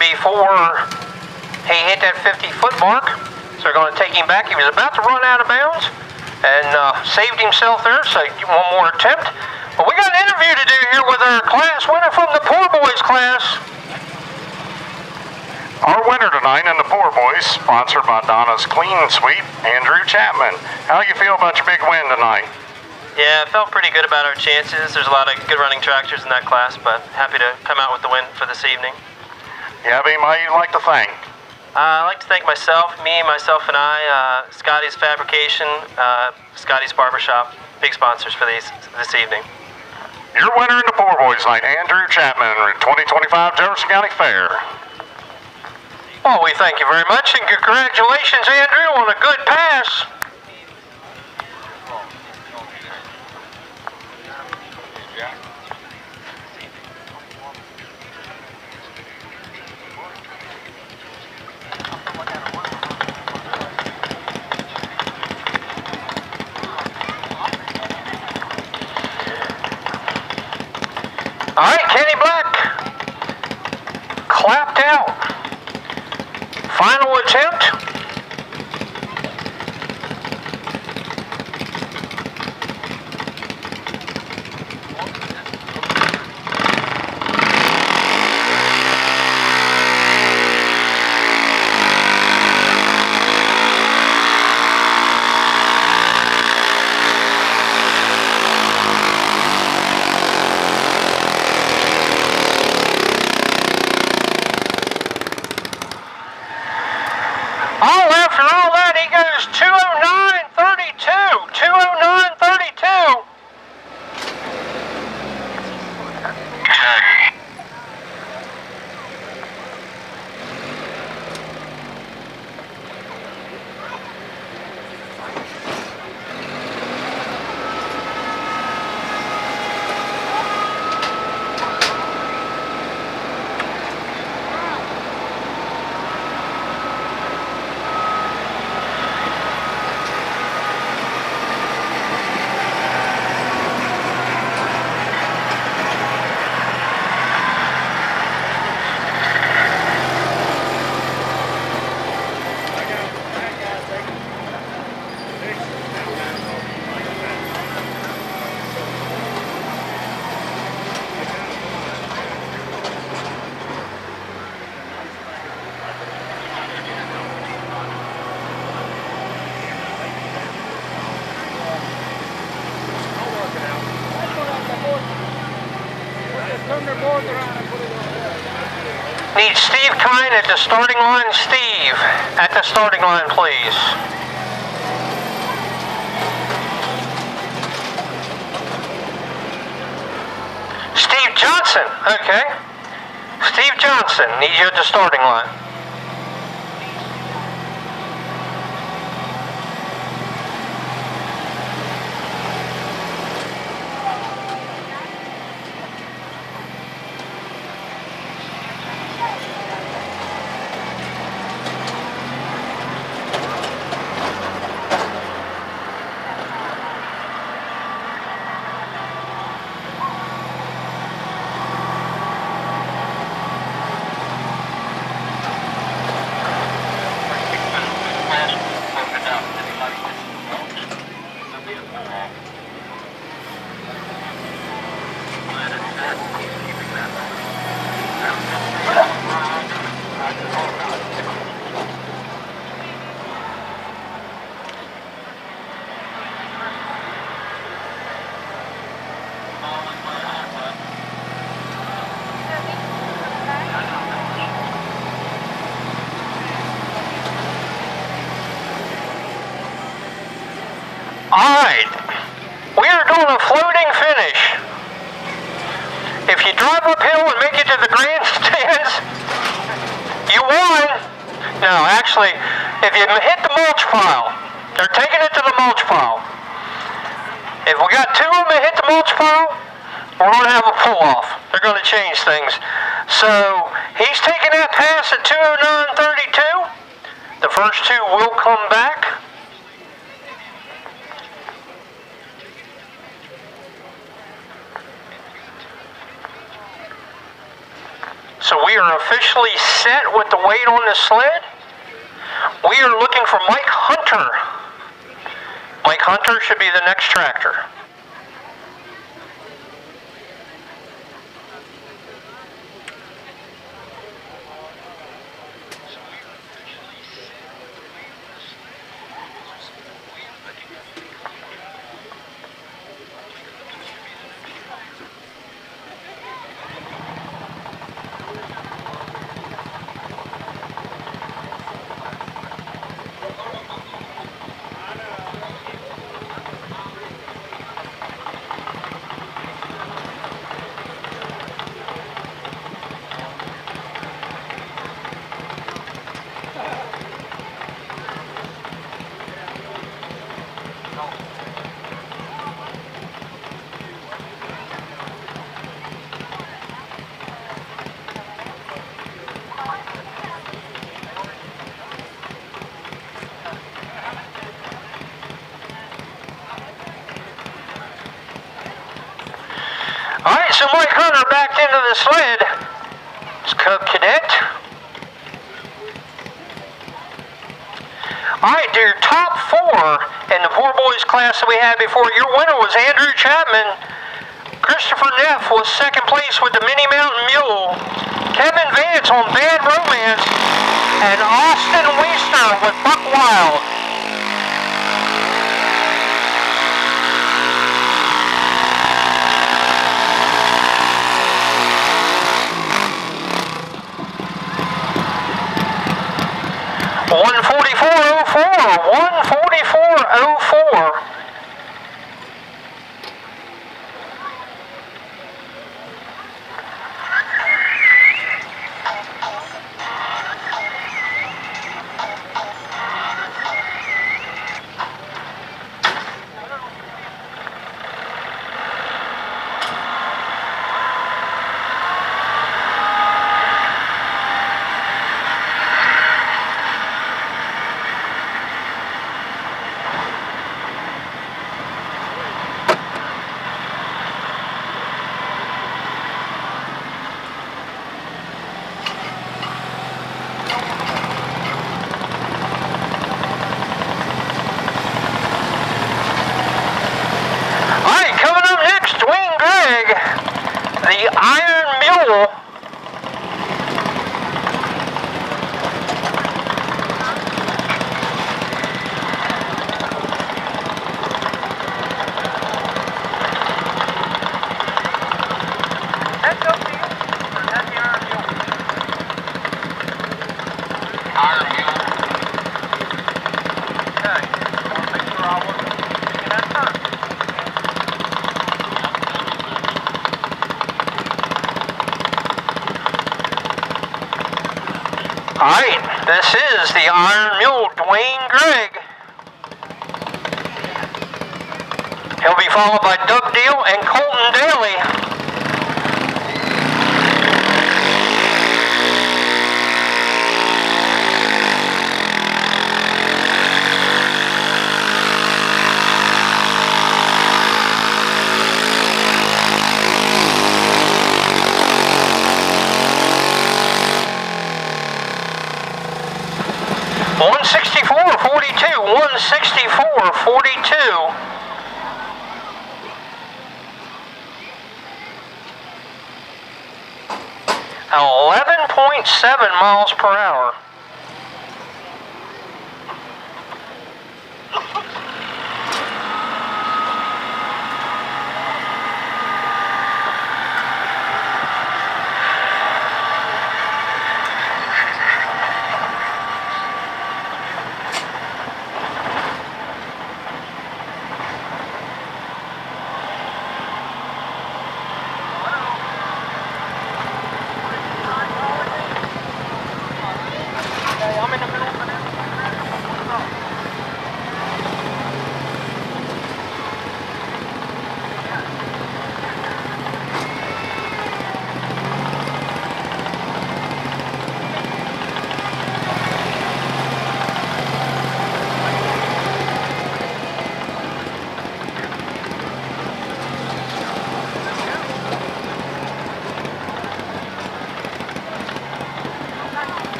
before he hit that 50-foot mark. So they're going to take him back. He was about to run out of bounds and saved himself there, so one more attempt. But we got an interview to do here with our class winner from the Poor Boys class. Our winner tonight in the Poor Boys, sponsored by Donna's Clean and Sweep, Andrew Chapman. How do you feel about your big win tonight? Yeah, I felt pretty good about our chances. There's a lot of good running tractors in that class, but happy to come out with the win for this evening. You have anybody you'd like to thank? I'd like to thank myself and I, Scotty's Fabrication, Scotty's Barbershop, big sponsors for this evening. Your winner in the Poor Boys night, Andrew Chapman, 2025 Jefferson County Fair. Well, we thank you very much, and congratulations, Andrew, on a good pass. All right, Kenny Black. Clapped out. Final attempt. After all that, he goes 209.32. 209.32. Need Steve Kine at the starting line. Steve, at the starting line, please. Steve Johnson, okay. Steve Johnson, need you at the starting line. Alright, we are doing a floating finish. If you drive uphill and make it to the grandstands, you won. No, actually, if you hit the mulch pile, they're taking it to the mulch pile. If we got two of them that hit the mulch pile, we're going to have a pull-off. They're going to change things. So, he's taking that pass at 209.32. The first two will come back. So we are officially set with the weight on the sled. We are looking for Mike Hunter. Mike Hunter should be the next tractor. Vance and Mike Hunter backed into the sled. It's Cub Cadet. All right, to your top 4 in the poor boys class that we had before. Your winner was Andrew Chapman. Christopher Neff was second place with the Mini Mountain Mule. Kevin Vance on Bad Romance. And Austin Weister with Buck Wild. $144.04. The Iron Mule. That's okay. That's the Iron Mule. Iron Mule. Okay. I want to make sure I wasn't taking that turn. All right, this is the Iron Mule, Dwayne Gregg. He'll be followed by Doug Deal and Colton Daly. $164.42. 11.7 miles per hour.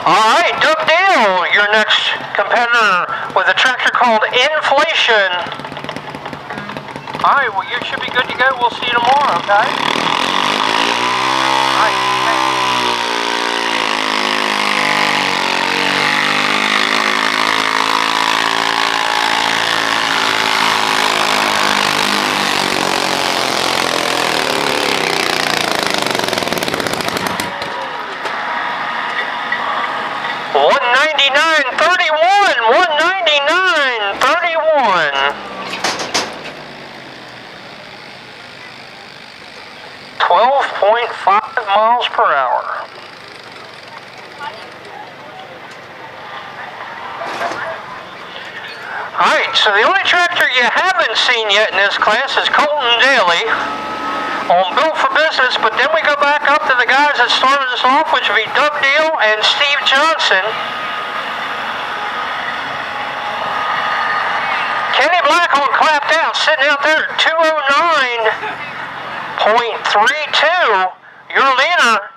All right, Doug Dale, your next competitor with a tractor called Inflation. All right, well, you should be good to go. We'll see you tomorrow, okay? All right, thanks. Alright, so the only tractor you haven't seen yet in this class is Colton Daly on Built for Business, but then we go back up to the guys that started us off, which would be Doug Deal and Steve Johnson. Kenny Blackhorn clapped out, sitting out there at 209.32. Your leader.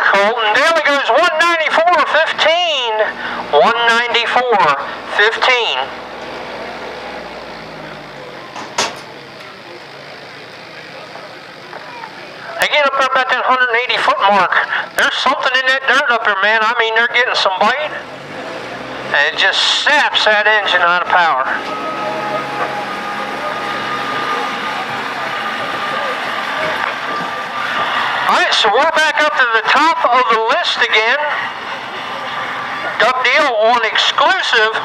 Colton Daly goes 194.15. 194.15. They get up there about that 180-foot mark. There's something in that dirt up there, man. I mean, they're getting some bite. And it just saps that engine out of power. Alright, so we're back up to the top of the list again. Doug Deal on exclusive.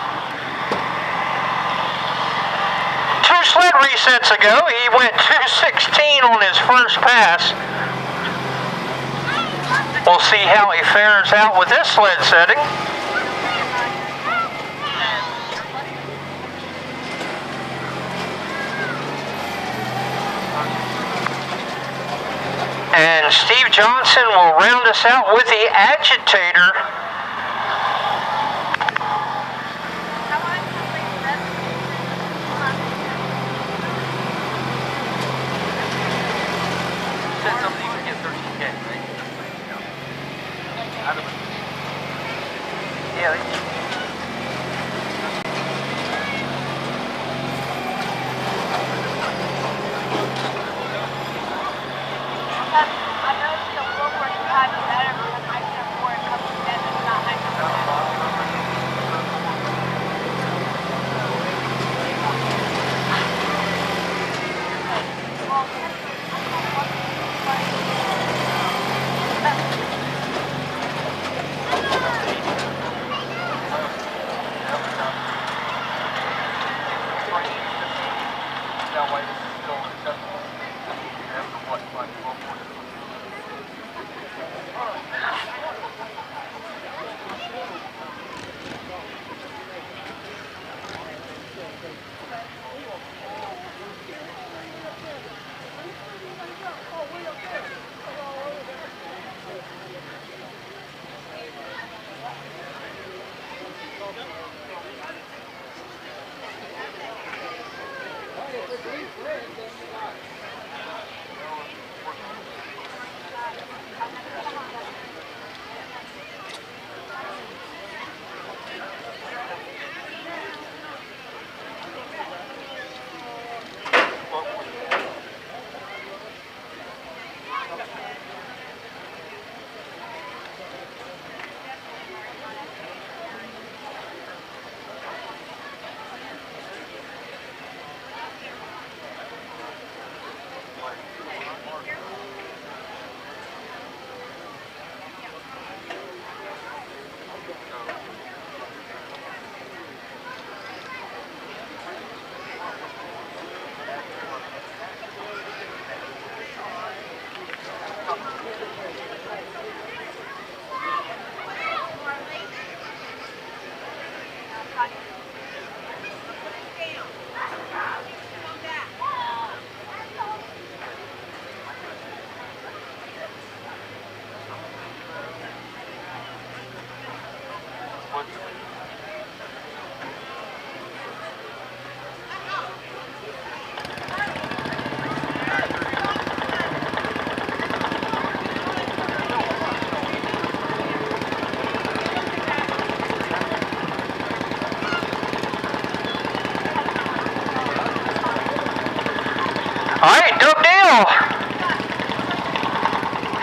2 sled resets ago, he went 216 on his first pass. We'll see how he fares out with this sled setting. And Steve Johnson will round us out with the agitator. Said somebody could get 13K, right? Yeah, I noticed the Wilbur tried better because I can afford a couple of days and not like that way this is still acceptable. After what, like 12 more.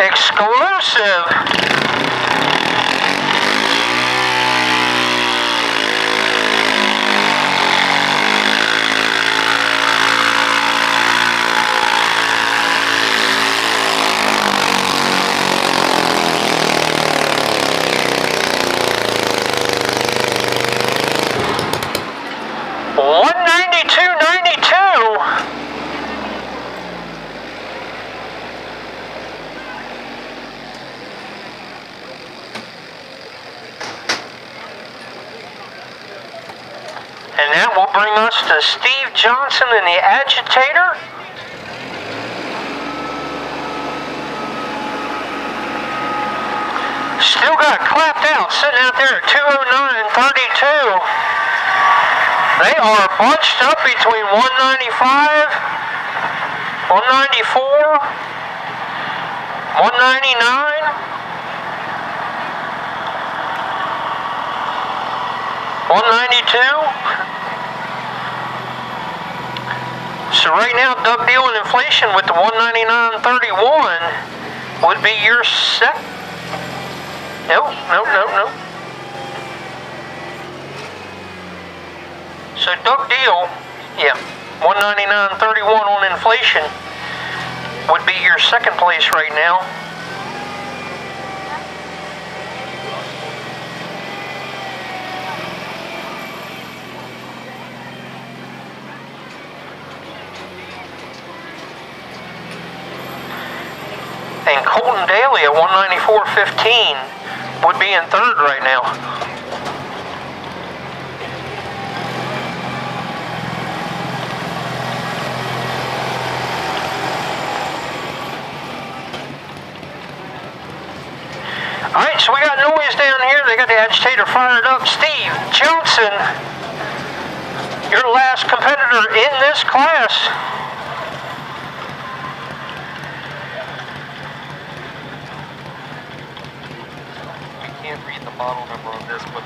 Exclusive. And that will bring us to Steve Johnson in the agitator. Still got clapped out, sitting out there at 209.32. They are bunched up between 195, 194, 199. 192. So right now, Doug Deal and inflation with the 199.31 would be your sec. No. So Doug Deal, yeah, 199.31 on inflation would be your second place right now. And Colton Daly at 194.15 would be in third right now. All right, so we got noise down here. They got the agitator fired up. Steve Johnson, your last competitor in this class. Can't read the model number on this, but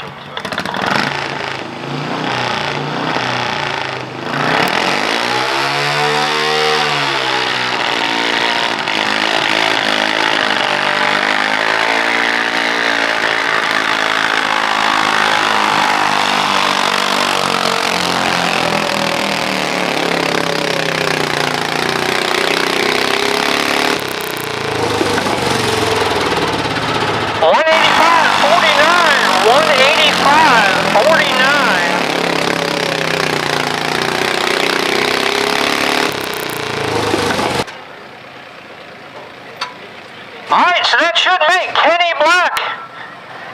Alright, so that should make Kenny Black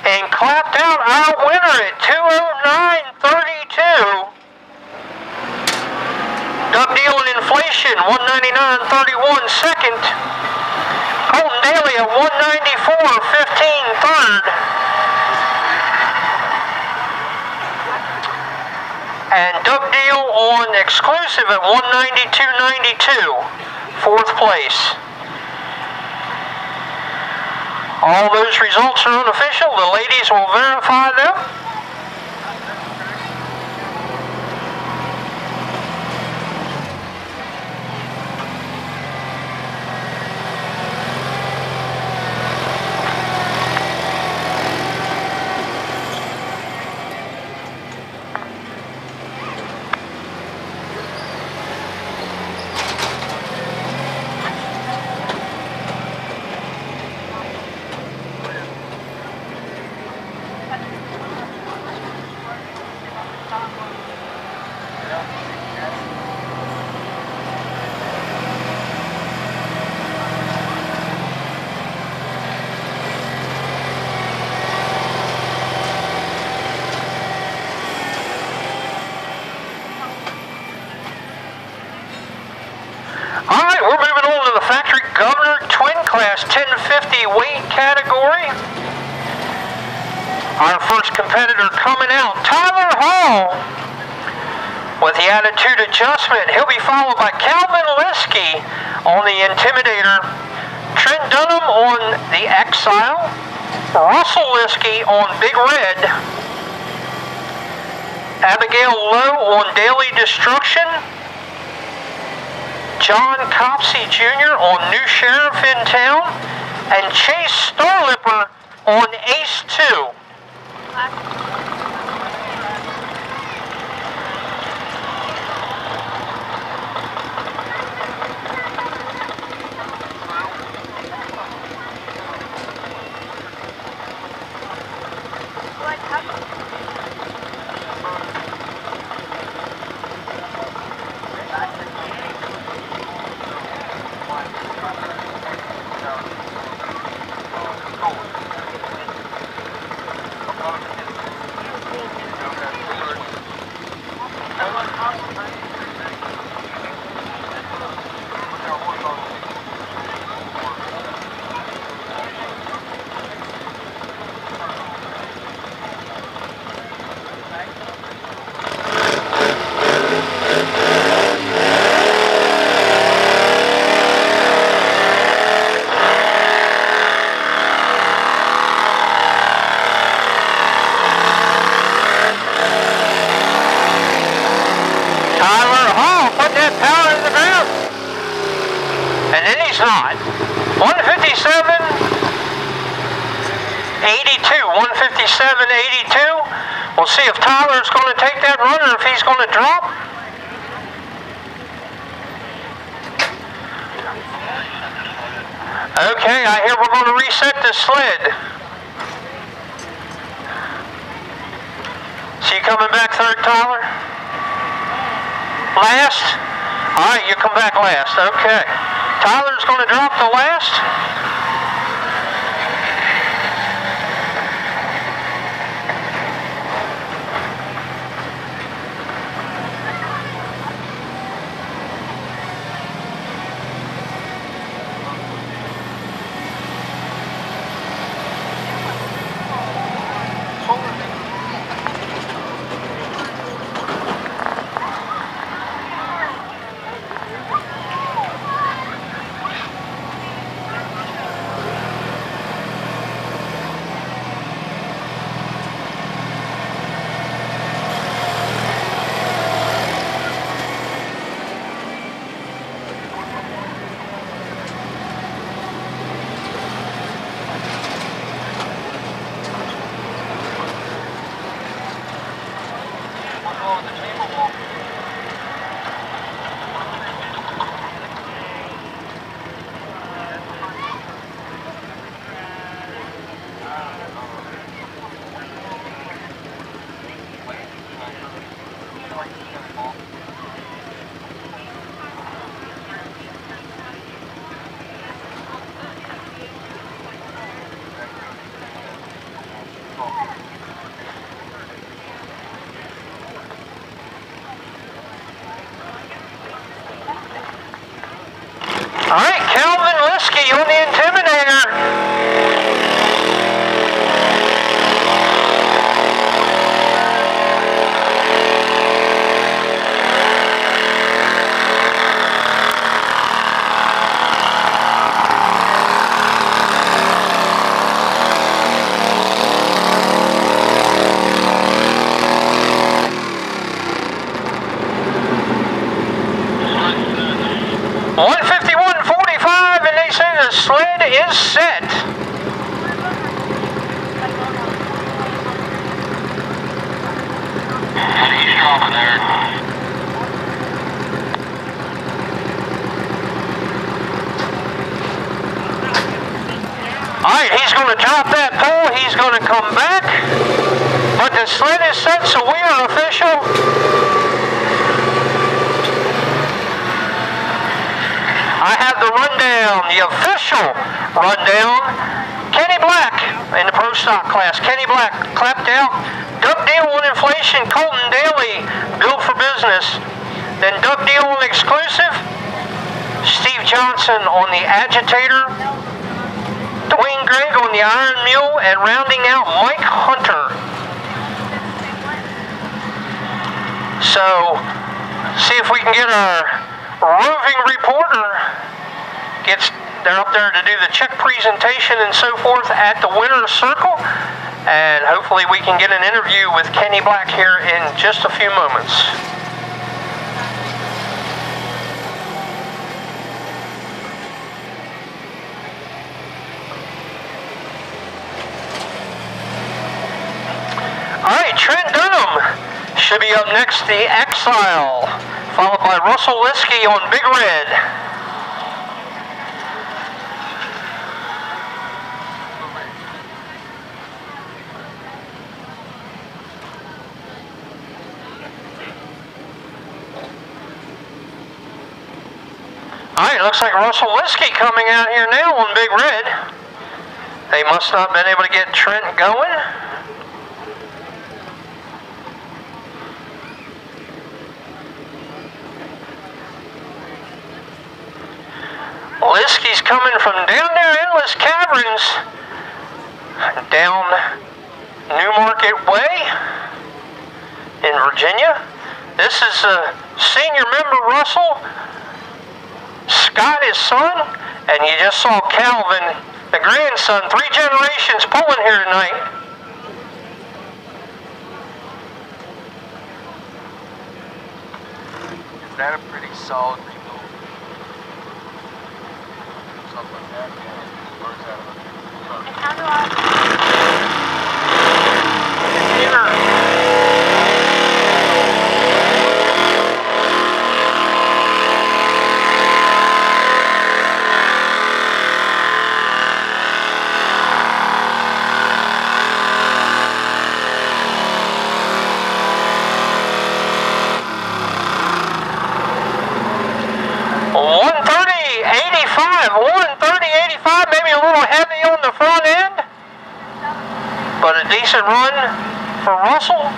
and clapped out our winner at 209.32. Doug Deal and inflation, 199.31 second. Colton Daly at 194.15 third. And Doug Deal on exclusive at 192.92, fourth place. All those results are unofficial. The ladies will verify them. Alright, we're moving on to the factory governor twin class 1050 weight category. Our first competitor coming out, Tyler Hall, with the attitude adjustment. He'll be followed by Calvin Liskey on the Intimidator, Trent Dunham on the Exile, Russell Liskey on Big Red, Abigail Lowe on Daily Destruction, John Copsey Jr. on New Sheriff in Town, and Chase Starlipper on Ace 2. Not 157.82. 157.82. We'll see if Tyler's going to take that run or if he's going to drop. Okay, I hear we're going to reset the sled. So you coming back third, Tyler? Last? All right, you come back last. Okay. Tyler's going to drop the last. All right, Calvin Liskey on the Intimidator. Sled is set. He's dropping there. All right, he's going to drop that pole. He's going to come back. But the sled is set, so we are official. I have the rundown, the official rundown. Kenny Black in the pro stock class. Kenny Black clapped out. Doug Deal on inflation. Colton Daly built for business. Then Doug Deal on exclusive. Steve Johnson on the agitator. Dwayne Gregg on the iron mule. And rounding out Mike Hunter. So, see if we can get our roving reporter they're up there to do the check presentation and so forth at the winner's circle, and hopefully we can get an interview with Kenny Black here in just a few moments. Should be up next, the Exile, followed by Russell Liskey on Big Red. All right, looks like Russell Liskey coming out here now on Big Red. They must not have been able to get Trent going. Liskey's coming from down there, Endless Caverns, down Newmarket Way in Virginia. This is senior member Russell, Scott his son, and you just saw Calvin, the grandson, 3 generations pulling here tonight. Is that a pretty solid rebuild? Something like that, yeah. Works out of it. And how do I... Maybe a little heavy on the front end, but a decent run for Russell.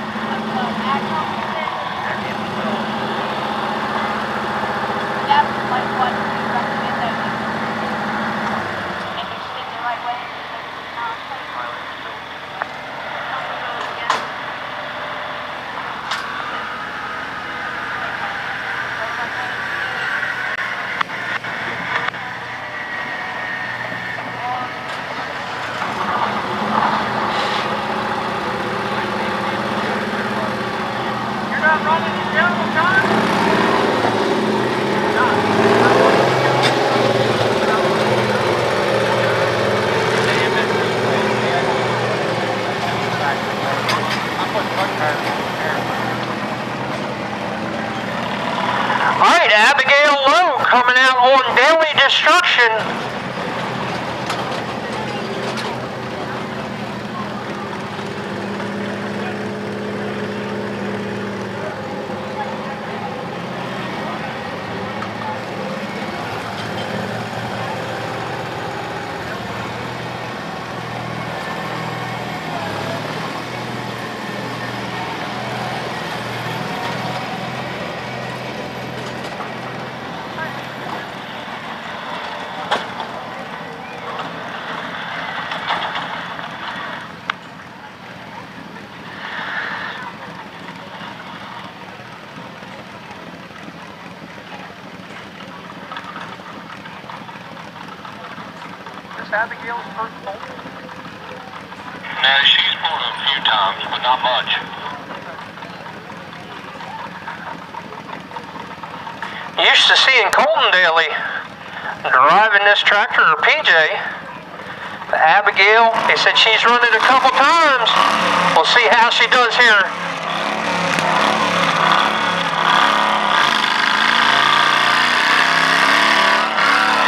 Coming out on Daily Destruction. Abigail's first pull? No, she's pulled a few times, but not much. Used to seeing Colton Daly driving this tractor, or PJ. Abigail, they said she's run it a couple times. We'll see how she does here.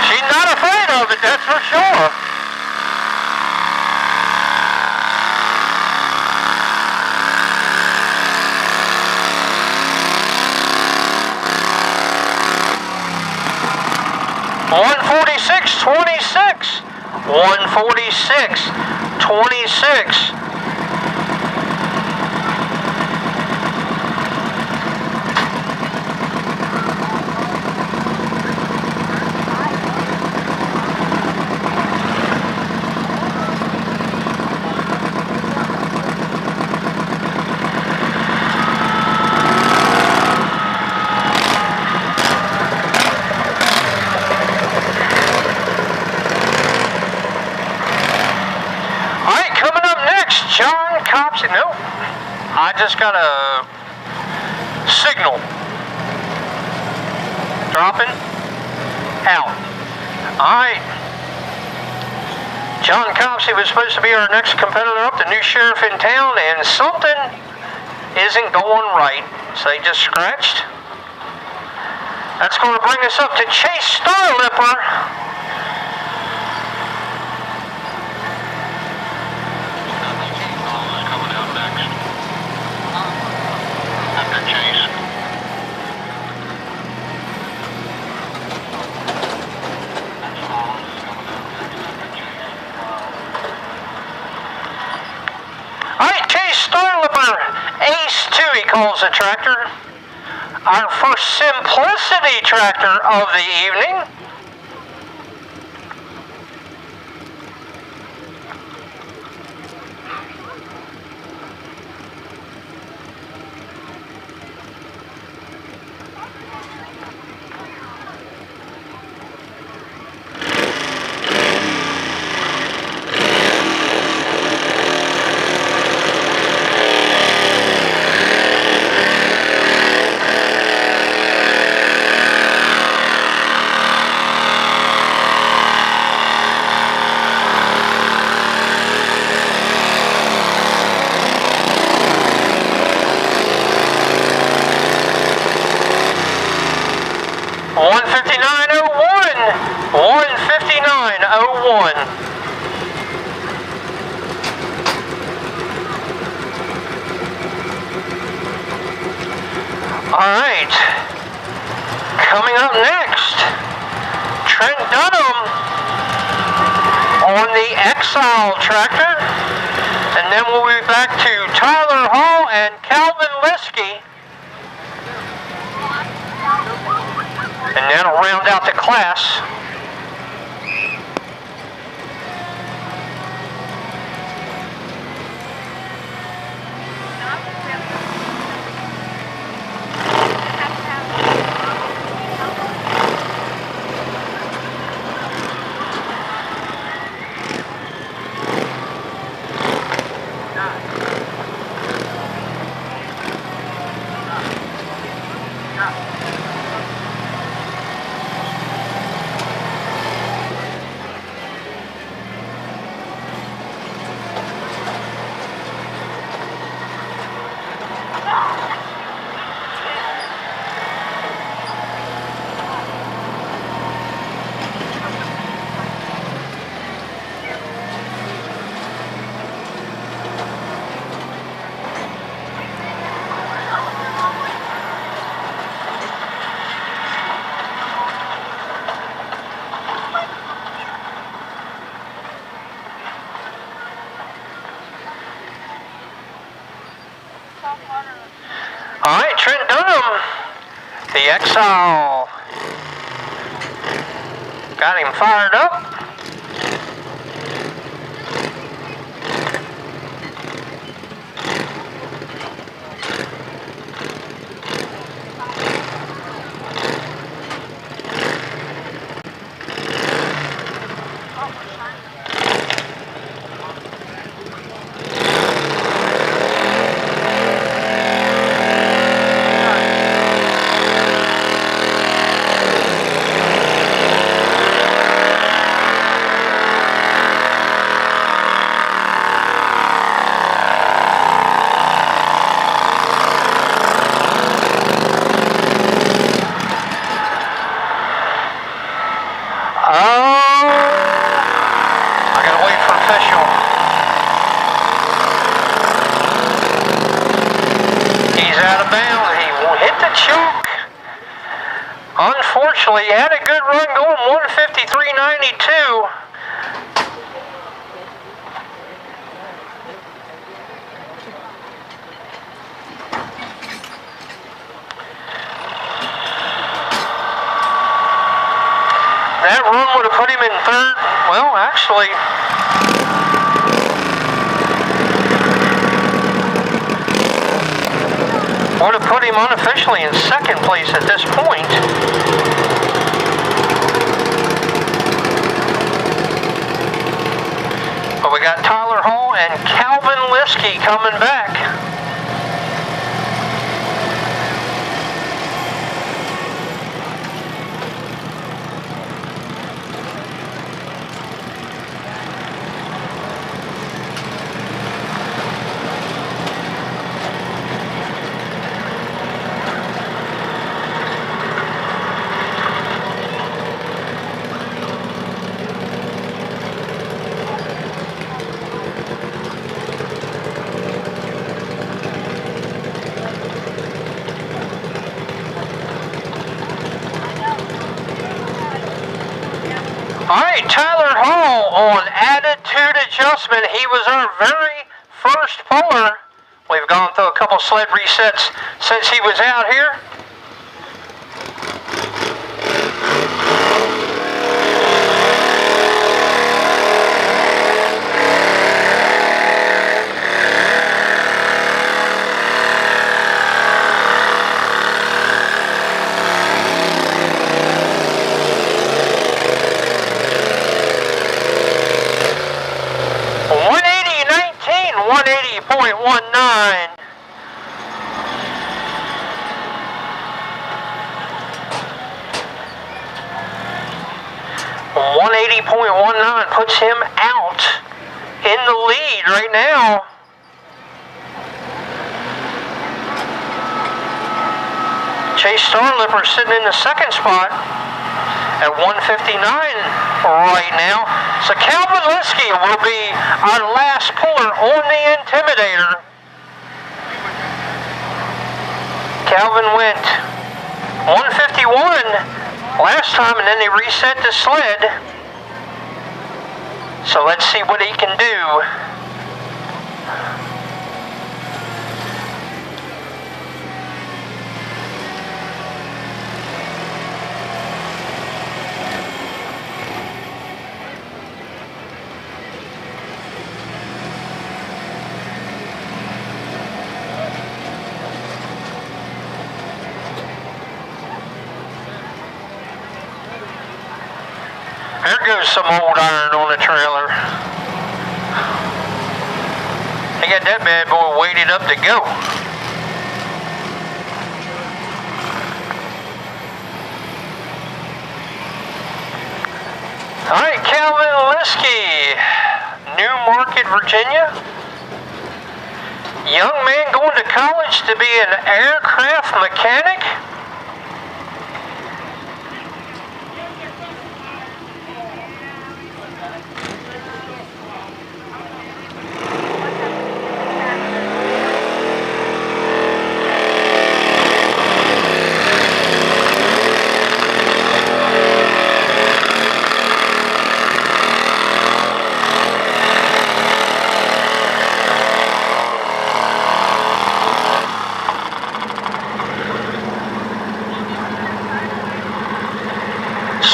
She's not afraid of it, that's for sure. $146.26. 146.26. No, I just got a signal. Dropping out. Alright. John Copsey was supposed to be our next competitor up, the new sheriff in town, and something isn't going right. So they just scratched. That's going to bring us up to Chase Starlipper. Coming out next. After Chase. Alright, Chase Starlipper, Ace 2 he calls the tractor. Our first Simplicity tractor of the evening. Alright, coming up next, Trent Dunham on the Exile tractor, and then we'll be back to Tyler Hall and Calvin Liskey, and that'll round out the class. Alright, Trent Dunham, the Exile, got him fired up. Unfortunately, he had a good run going, 153.92. That run would have put him in third. Well, actually, would have put him unofficially in second place at this point. But we got Tyler Hall and Calvin Liskey coming back. adjustment. He was our very first puller. We've gone through a couple sled resets since he was out here. .19. 180.19 puts him out in the lead right now. Chase Starlipper sitting in the second spot at 159 right now. So Calvin Liskey will be our last puller on the Intimidator. Calvin went 151 last time, and then they reset the sled. So let's see what he can do. There goes some old iron on the trailer. They got that bad boy weighted up to go. All right, Calvin Liskey, New Market, Virginia. Young man going to college to be an aircraft mechanic.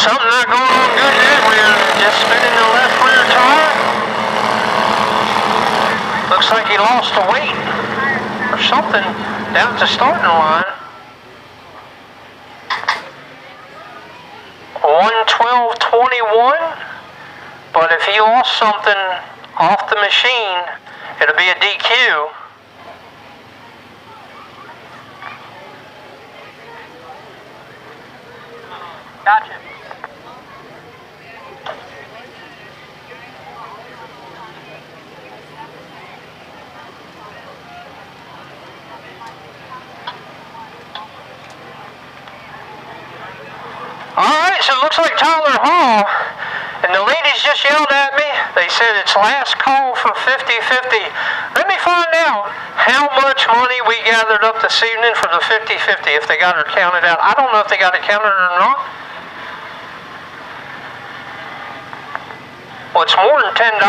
Something not going on good there. We're just spinning the left rear tire. Looks like he lost a weight or something down at the starting line. 112.21. But if he lost something off the machine, it'll be a DQ. Gotcha. Alright, so it looks like Tyler Hall, and the ladies just yelled at me. They said it's last call for 50-50. Let me find out how much money we gathered up this evening for the 50-50, if they got it counted out. I don't know if they got it counted or not. Well, it's more than $10.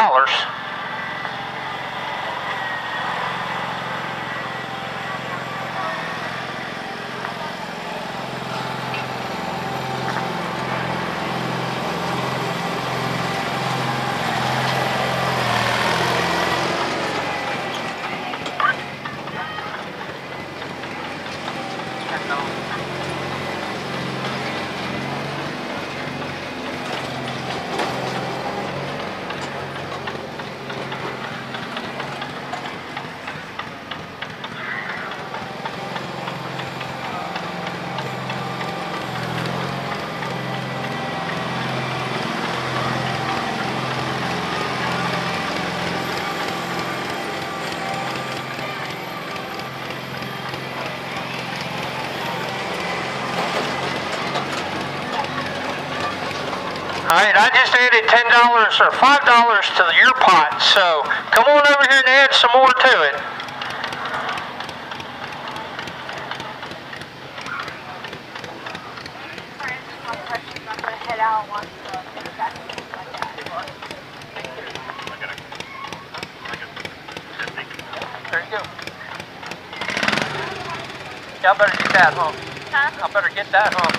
Alright, I just added $10 or $5 to your pot, so come on over here and add some more to it. I'm going to head out once the back like that. Yeah, I better get that, huh? Huh? I better get that, huh?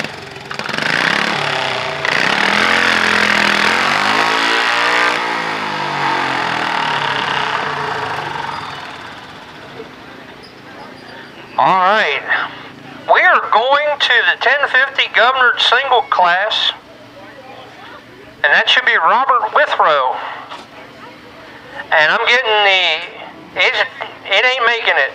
All right. We are going to the 1050 Governor Single class, and that should be Robert Withrow. And I'm getting it ain't making it.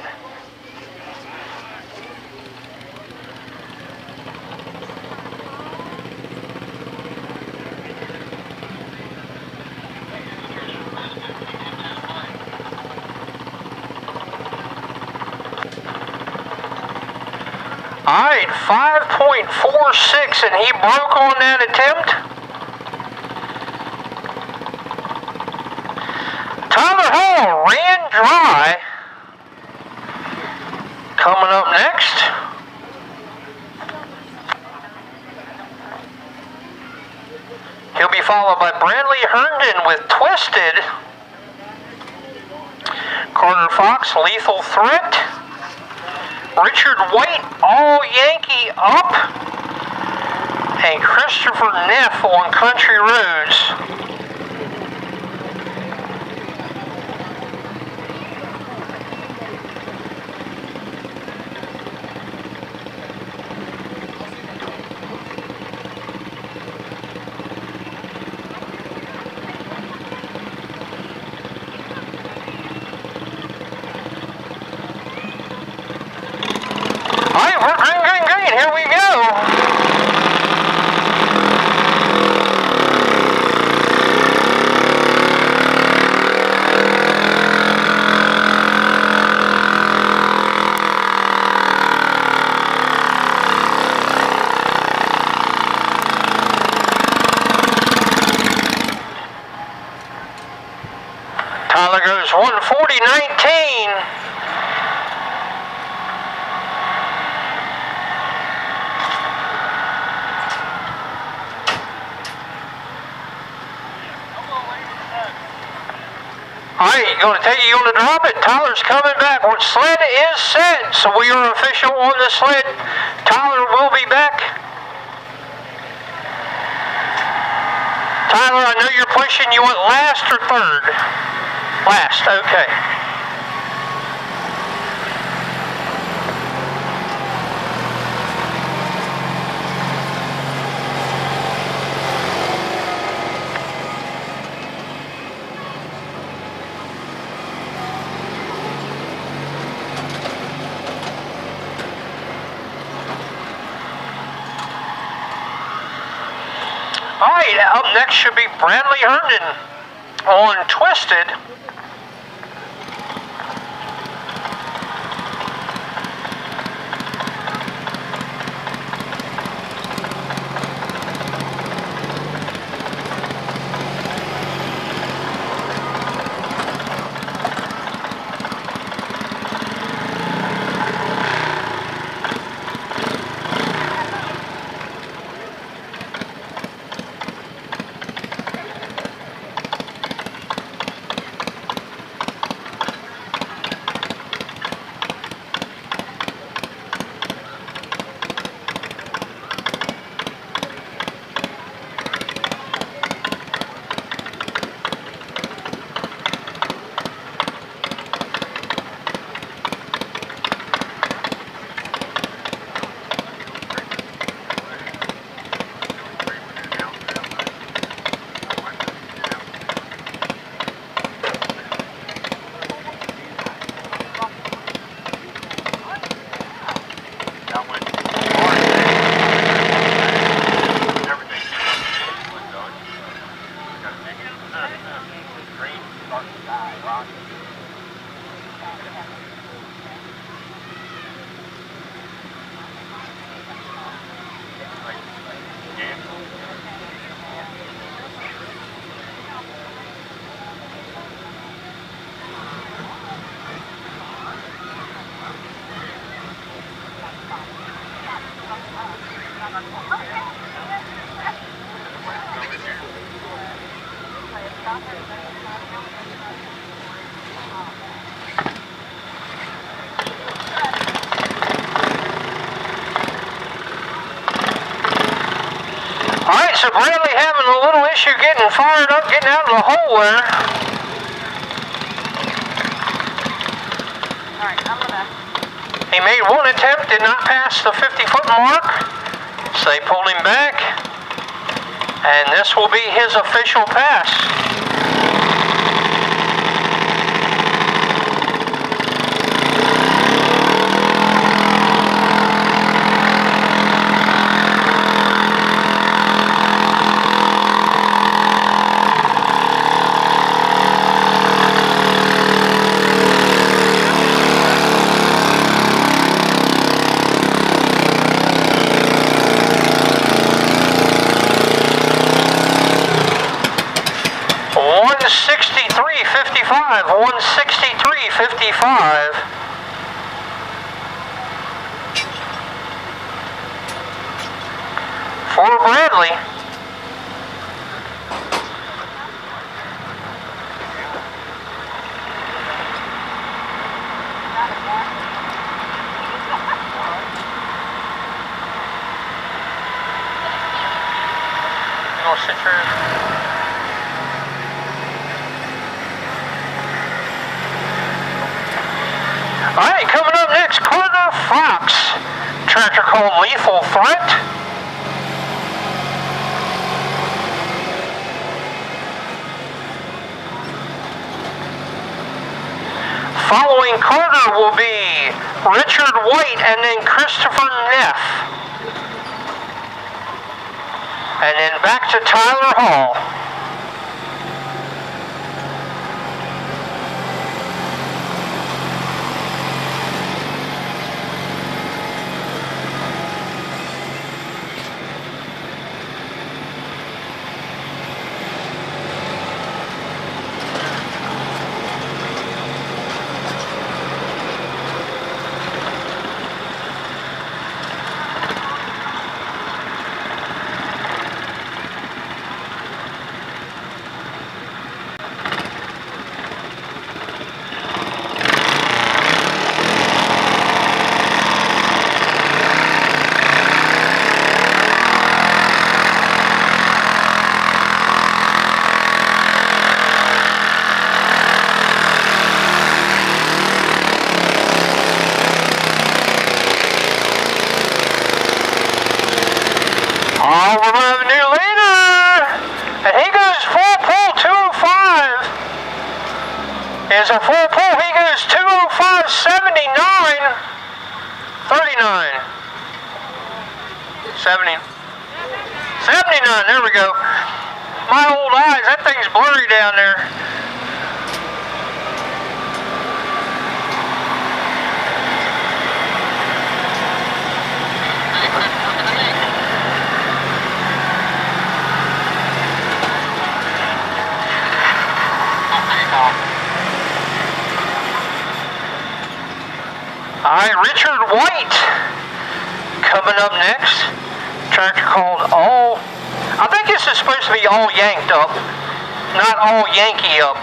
All right, 5.46, and he broke on that attempt. Tyler Hall ran dry. Coming up next. He'll be followed by Bradley Herndon with Twisted. Carter Fox, Lethal Threat. Richard White, All Yankee Up, and Christopher Neff on Country Roads. Here we go. Tyler goes 140.19. All right, you're going to drop it. Tyler's coming back. Sled is set, so we are official on the sled. Tyler will be back. Tyler, I know you're pushing. You want last or third? Last, okay. All right, up next should be Bradley Herndon on Twisted. so Bradley having a little issue getting fired up, getting out of the hole there. Alright, I'm gonna... He made one attempt, did not pass the 50-foot mark, so they pulled him back, and this will be his official pass. $163.55. For Bradley. You gonna sit your... Alright, coming up next, Carter Fox. Tractor called Lethal Threat. Following Carter will be Richard White and then Christopher Neff. And then back to Tyler Hall. Oh, we're going to have a new leader. And he goes full pull, 205. Is a full pull. He goes 205, 79, 39. 70. 79, there we go. My old eyes, that thing's blurry down there. Alright, Richard White coming up next. Tractor called All. I think this is supposed to be All Yanked Up, not All Yankee Up.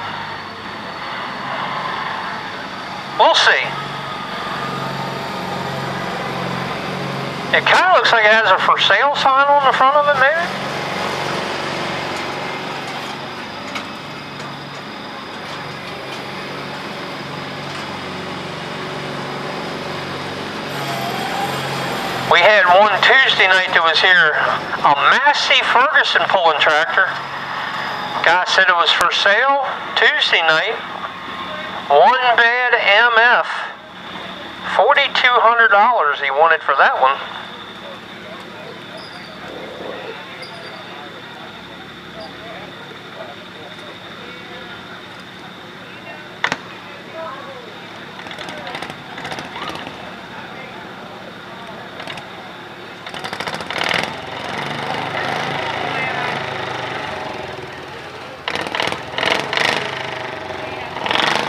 We'll see. It kind of looks like it has a for sale sign on the front of it, maybe? We had one Tuesday night that was here, a Massey Ferguson pulling tractor. Guy said it was for sale Tuesday night. One bed MF. $4,200 he wanted for that one.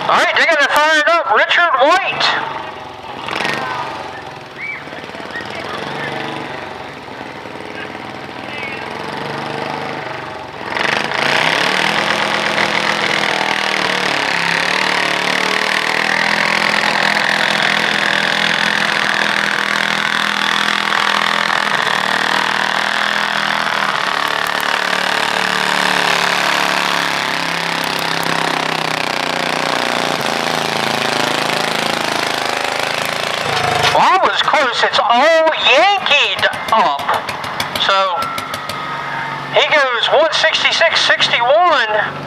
All right, they're going to fire it up. Richard White. notice it's all Yankeed up. So he goes 166.61.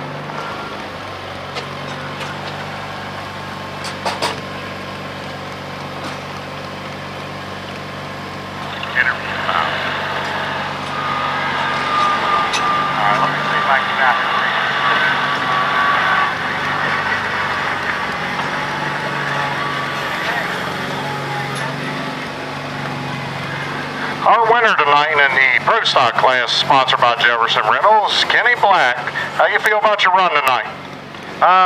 Our winner tonight in the Pro Stock class, sponsored by Jefferson Rentals, Kenny Black. How you feel about your run tonight?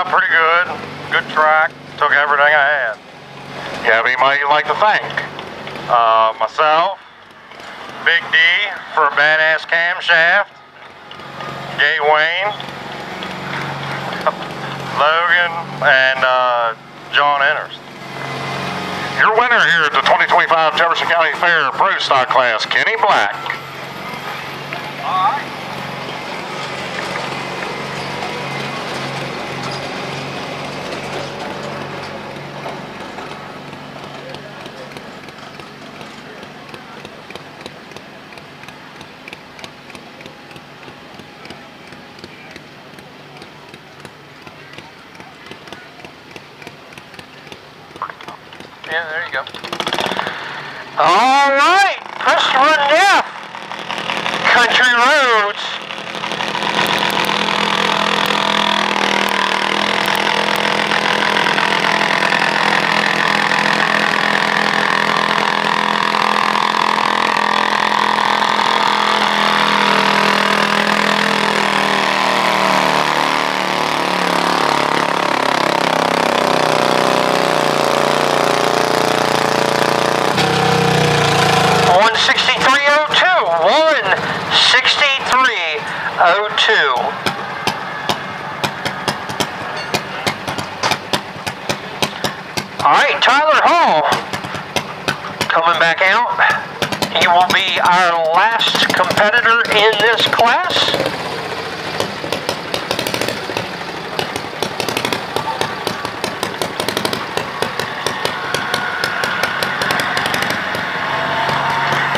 Pretty good. Good track. Took everything I had. You have anybody you'd like to thank? Myself, Big D for a badass camshaft, Gay Wayne, Logan, and John Ennerst. Your winner here at the 2025 Jefferson County Fair Pro Stock class, Kenny Black. All right. Yeah, there you go. All right, press run left. Country roads. All right, Tyler Hall coming back out. He will be our last competitor in this class.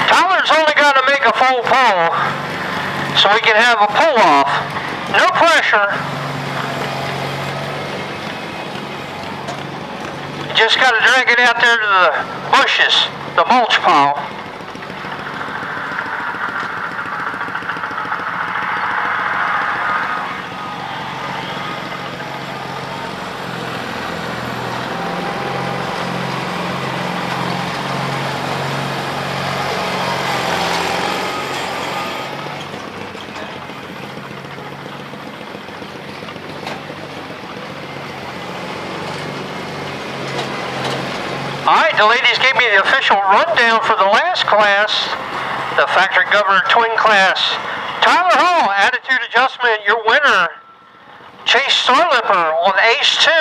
Tyler's only got to make a full pull so we can have a pull off. No pressure. Just got to drag it out there to the bushes, the mulch pile. Alright, the ladies gave me the official rundown for the last class, the factory governor twin class. Tyler Hall, attitude adjustment, your winner. Chase Starlipper on Ace 2,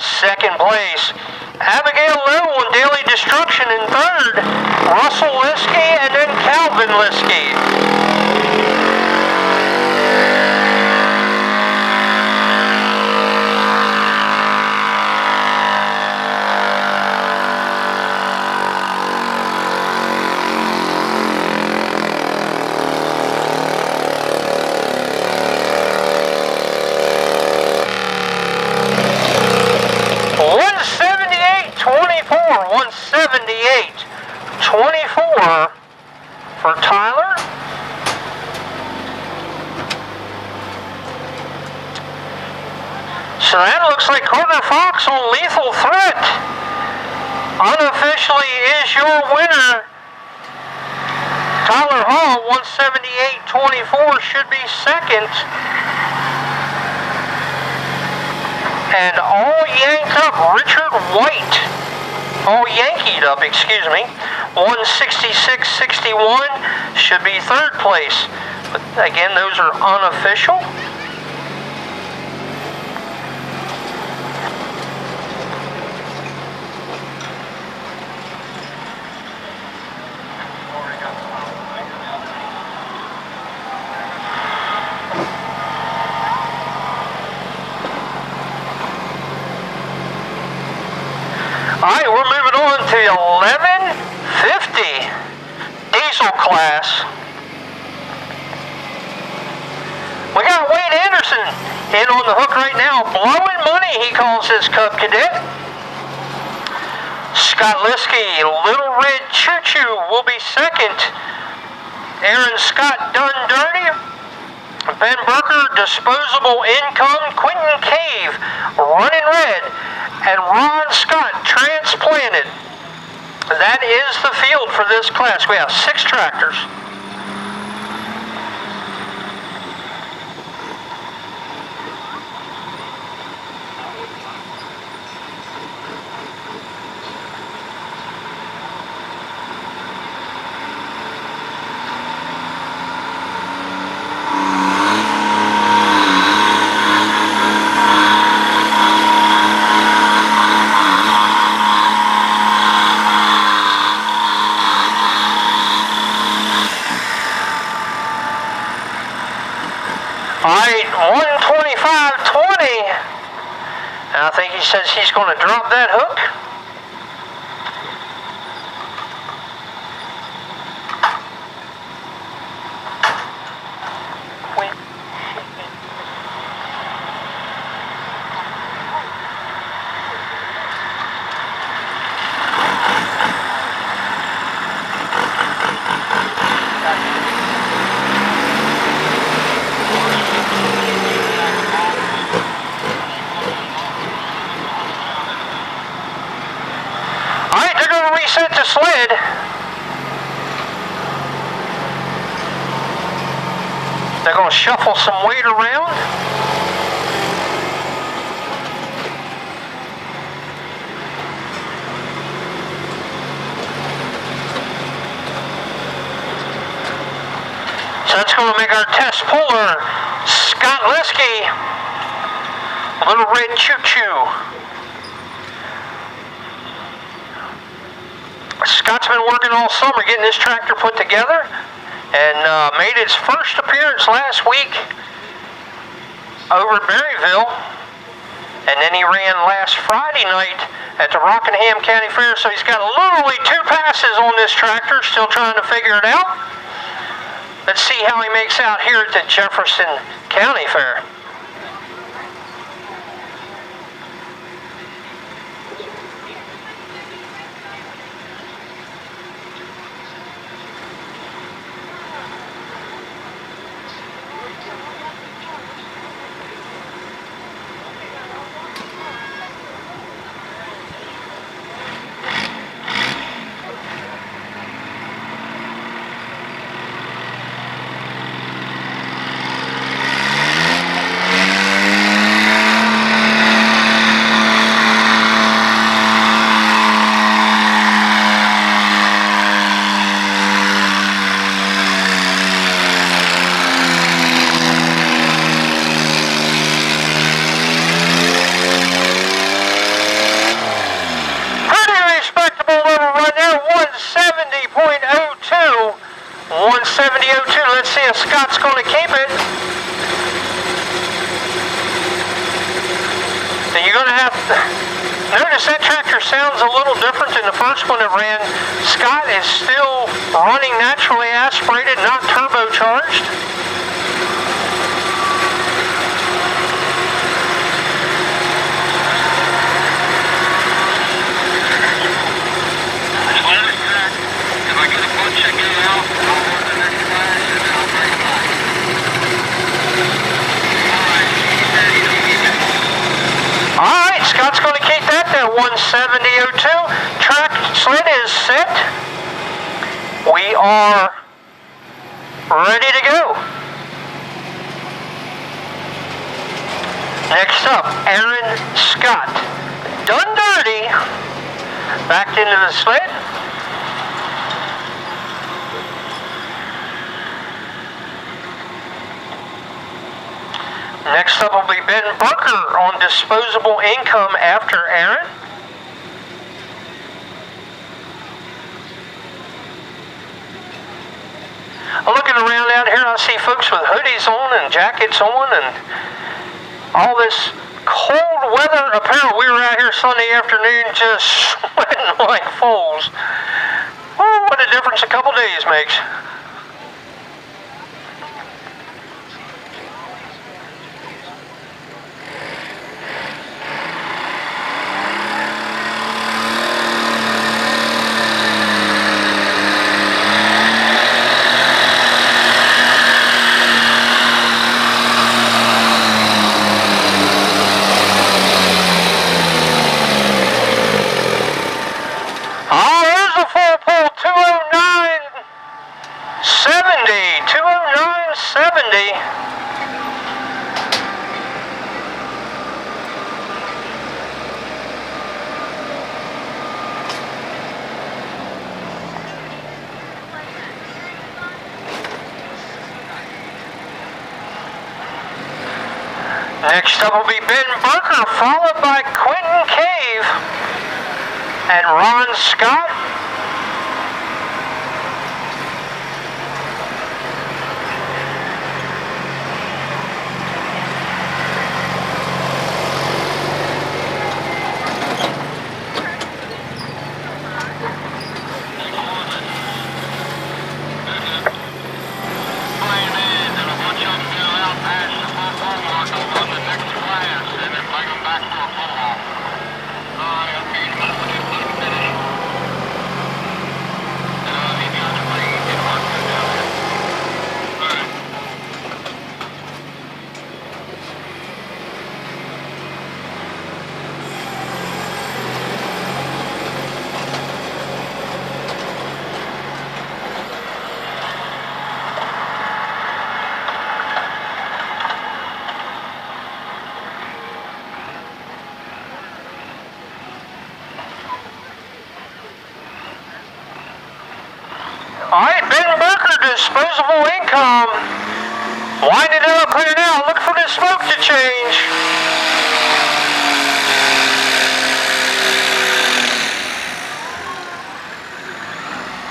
second place. Abigail Lowe on Daily Destruction in third. Russell Liskey and then Calvin Liskey. $178.24 for Tyler. So that looks like Carter Fox on Lethal Threat unofficially is your winner. Tyler Hall, 178.24, should be second. And all yanked up, Richard White. All Yankeed up, excuse me. 166.61 should be third place. But again, those are unofficial. All right, we're moving on to 11, 50 diesel class. We got Wade Anderson in on the hook right now. Blowing money, he calls his Cub Cadet. Scott Liskey, Little Red Choo Choo will be second. Aaron Scott, Done Dirty. Ben Burker, Disposable Income. Quentin Cave, Running Red. And Ron Scott, Transplanted. That is the field for this class. We have 6 tractors. Alright, 125.20. And I think he says he's going to drop that hook. Reset the sled. They're going to shuffle some weight around. So that's going to make our test puller Scott Liskey, Little Red Choo Choo. Scott's been working all summer getting this tractor put together and made its first appearance last week over at Berryville. And then he ran last Friday night at the Rockingham County Fair. So he's got literally 2 passes on this tractor, still trying to figure it out. Let's see how he makes out here at the Jefferson County Fair. Let's see if Scott's going to keep it. And you're going to have to notice that tractor sounds a little different than the first one that ran. Scott is still running naturally aspirated, not turbocharged. If I get a bunch of get out, I'll run the next class and then I'll bring it back. Alright, Scott's going to keep that there, 170.02. Track sled is set. We are ready to go. Next up, Aaron Scott. Done dirty. Backed into the sled. Next up will be Ben Burker on disposable income after Aaron. Looking around out here, I see folks with hoodies on and jackets on and all this cold weather apparel. We were out here Sunday afternoon just sweating like fools. Woo! what a difference a couple days makes. Oh, there's a full pull, 209.70, 209.70. Next up will be Ben Barker, followed by Quentin Cave and Ron Scott. All right, Ben Barker, disposable income. Winding it up here now. Look for the smoke to change.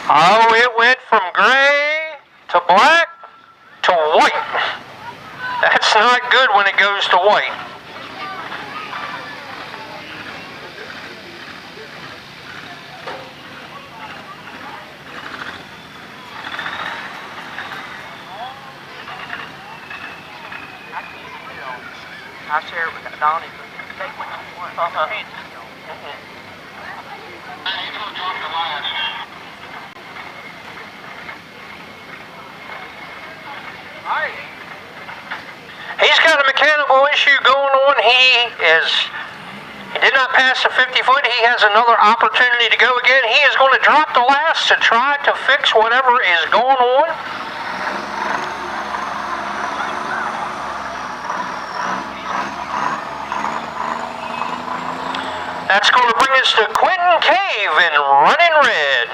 Oh, it went from gray to black to white. That's not good when it goes to white. I share it with Donnie, but take what you want. He's got a mechanical issue going on. He did not pass the 50 foot. He has another opportunity to go again. He is going to drop the last to try to fix whatever is going on. That's going to bring us to Quentin Cave in running red.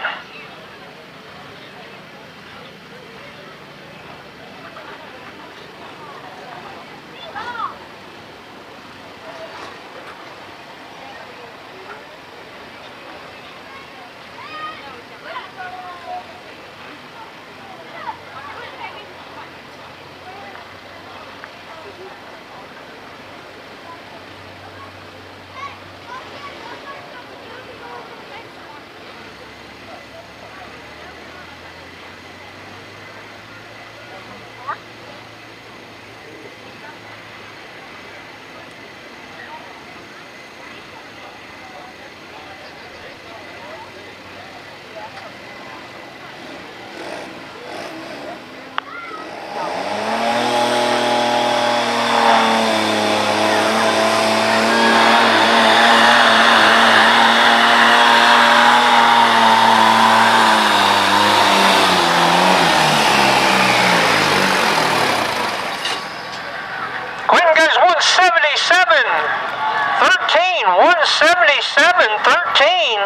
Quentin goes 177, 13, 177, 13.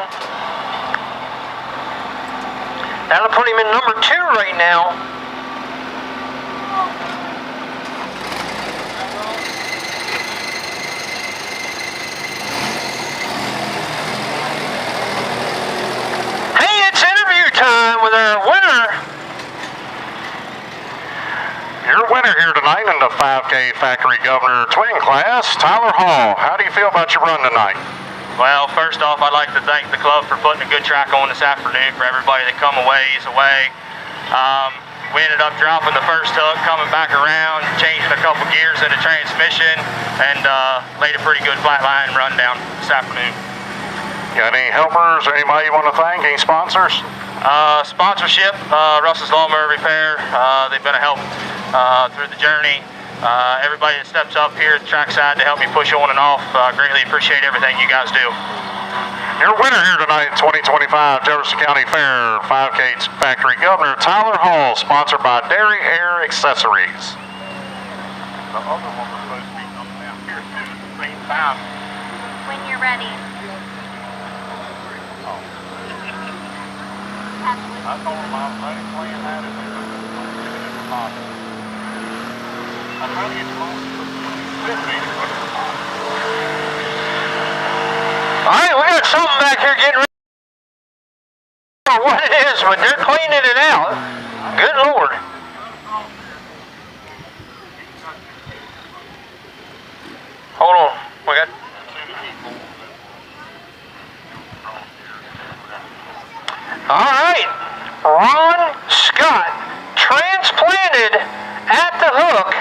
That'll put him in number 2 right now. Hey, it's interview time with our winner. Your winner here tonight in the 5K Factory Governor Twin class, Tyler Hall. How do you feel about your run tonight? Well, first off, I'd like to thank the club for putting a good track on this afternoon for everybody that come away. We ended up dropping the first hook, coming back around, changing a couple gears in the transmission, and laid a pretty good flat line run down this afternoon. Got any helpers or anybody you want to thank? Any sponsors? Sponsorship, Russell's Lawnmower Repair. They've been a help through the journey. Everybody that steps up here at the trackside to help me push on and off, greatly appreciate everything you guys do. Your winner here tonight, 2025 Jefferson County Fair 5K Factory Governor Tyler Hall, sponsored by Dairy Air Accessories. The other one was supposed to be coming down here too at the same time. When you're ready. I told him I was running playing that and they were going to give it in the pocket. I'm trying to get close to the 50 to put it in the pocket. All right, we got something back here getting ready for what it is, but they're cleaning it out. Good Lord. Hold on. We got... All right. Ron Scott transplanted at the hook.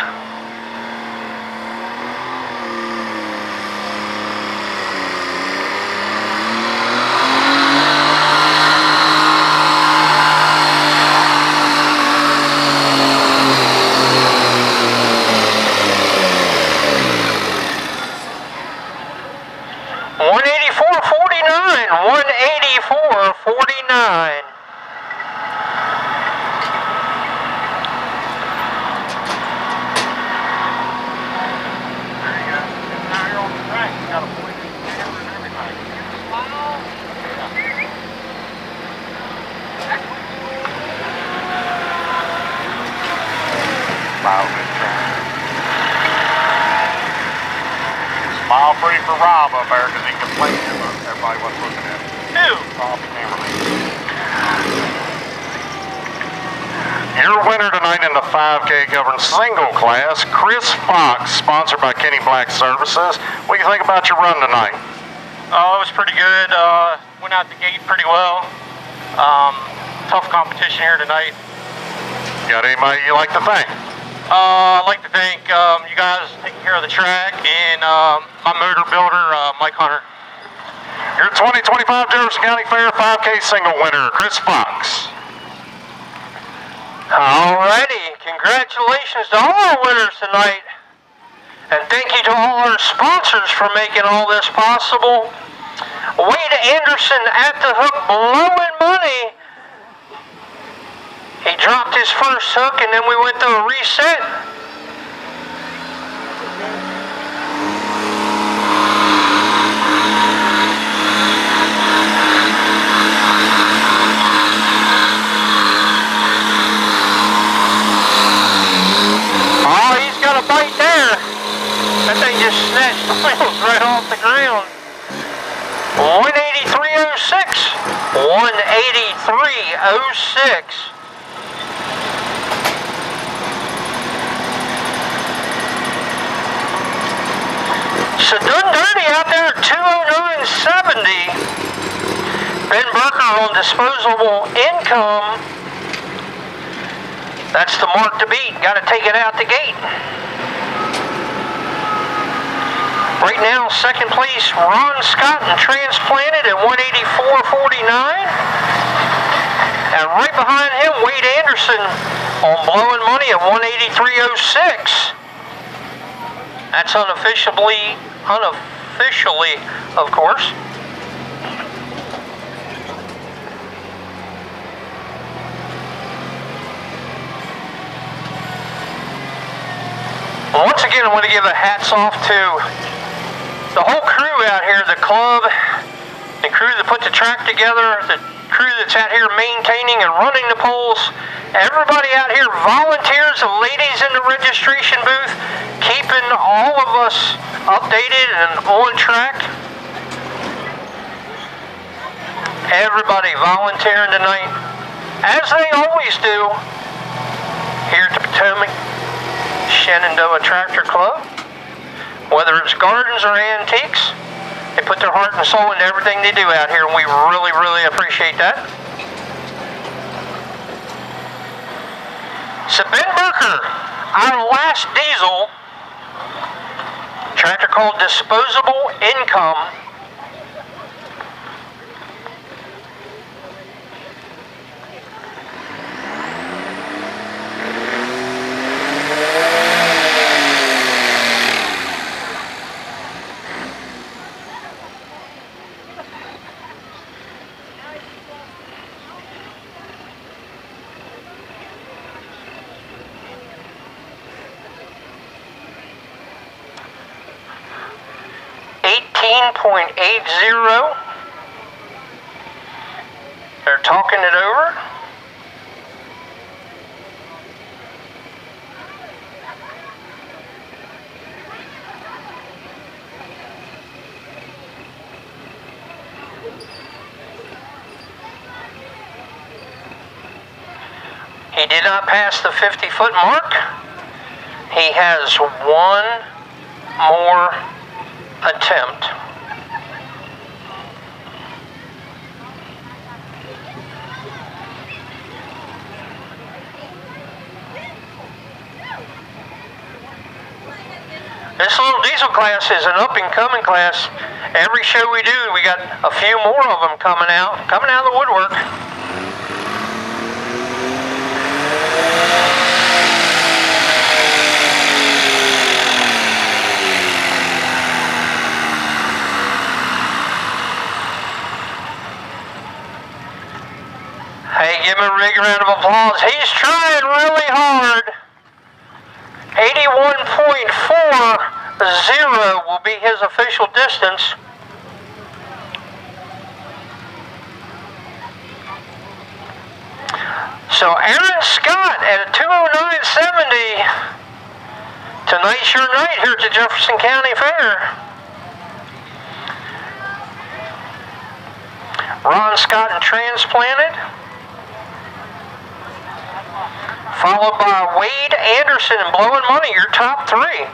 $184.49. Smile pretty for Rob up there because he complained about everybody wasn't looking at him. Who? Rob the cameraman. Your winner tonight in the 5K governed single class, Chris Fox, sponsored by Kenny Black Services. What do you think about your run tonight? Oh, it was pretty good. Went out the gate pretty well. Tough competition here tonight. Got anybody you like to thank? I'd like to thank you guys taking care of the track and my motor builder, Mike Hunter. Your 2025 Jefferson County Fair 5K single winner, Chris Fox. Alrighty, congratulations to all our winners tonight. And thank you to all our sponsors for making all this possible. Wade Anderson at the hook, blowing money. He dropped his first hook and then we went to a reset. Oh, he's got a bite there. That thing just snatched the wheels right off the ground. 183.06. 183.06. So done dirty out there at 209.70. Ben Berker on disposable income. That's the mark to beat. Got to take it out the gate. Right now, second place, Ron Scott and transplanted at 184.49. And right behind him, Wade Anderson on blowing money at 183.06. That's unofficially, of course. Once again, I want to give a hats off to the whole crew out here, the club, the crew that put the track together, the crew that's out here maintaining and running the poles, everybody out here, volunteers, the ladies in the registration booth, keeping all of us updated and on track. Everybody volunteering tonight, as they always do, here at the Potomac-Shenandoah Tractor Club. Whether it's gardens or antiques, they put their heart and soul into everything they do out here, and we really, really appreciate that. So Ben Burker, our last diesel, tractor called Disposable Income. .80. They're talking it over. He did not pass the 50-foot mark. He has one more attempt. This little diesel class is an up-and-coming class. Every show we do, we got a few more of them coming out of the woodwork. Hey, give him a big round of applause. He's trying really hard. 81.40 will be his official distance. So Aaron Scott at a 209.70. Tonight's your night here at the Jefferson County Fair. Ron Scott and Transplanted. Followed by Wade Anderson and Blowing Money, your top three.